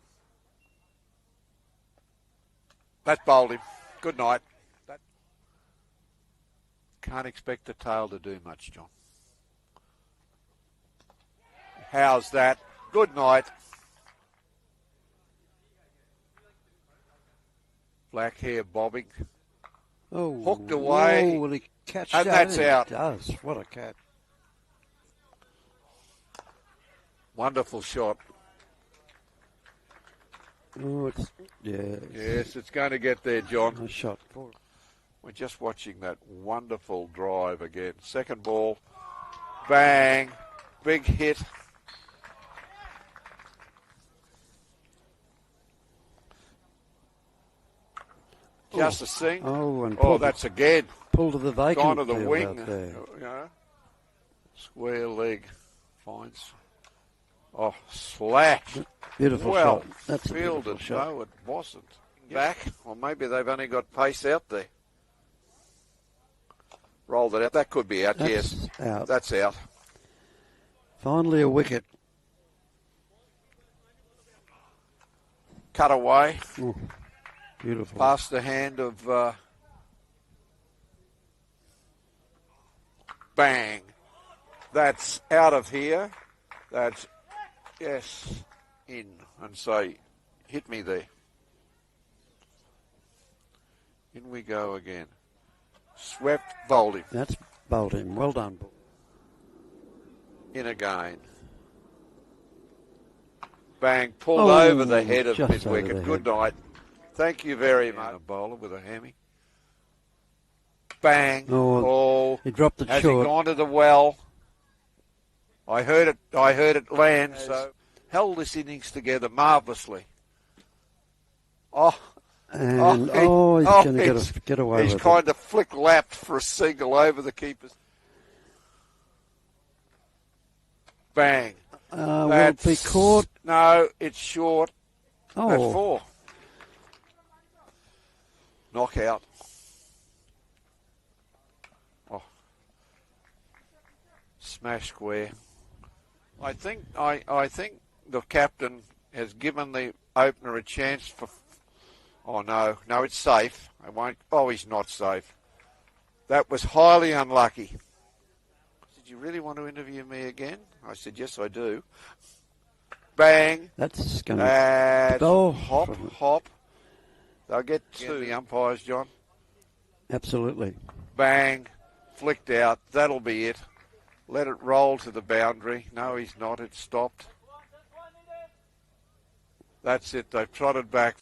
That bowled him. Good night. Can't expect the tail to do much, John. How's that? Good night. Black hair bobbing. Oh, Hooked away. Oh, will he catch And that? that's out. He does. What a catch. Wonderful shot. Oh, it's, Yes, it's going to get there, John. A shot. We're just watching that wonderful drive again. Second ball. Bang. Big hit. Just a sing. Oh, and that's again. Pull to the vacant. Gone to the field wing. out there. You know. Square leg. Finds. Oh, slash. Beautiful well, shot. That's a beautiful fielded. shot. No, it wasn't. Back. Or maybe they've only got pace out there. Rolled it out. That could be out, yes. Out. That's out. Finally a wicket. Cut away. Oh, beautiful. Past the hand of bang. That's out of here. That's, yes, in. And say, hit me there. In we go again. Swept, bowled him. That's bowled him. Well done, Bull. In again. Bang, pulled over the head of mid-wicket. Good night. Thank you very much. A bowler with a hammy. Bang. Oh, he dropped it Has short. He gone to the well? I heard it land. So held this innings together marvellously. And he's going to get away with it. He's kind of flick-lapped for a single over the keepers. Bang. Will it be caught? No, it's short. Oh. That's 4. Knockout. Oh. Smash square. I think the captain has given the opener a chance for. Oh no, it's safe. I won't. Oh, he's not safe. That was highly unlucky. Did you really want to interview me again? I said yes, I do. Bang. That's going to hop. They'll get to the umpires, John. Absolutely. Bang. Flicked out. That'll be it. Let it roll to the boundary. No, he's not. It stopped. That's it. They've trotted back.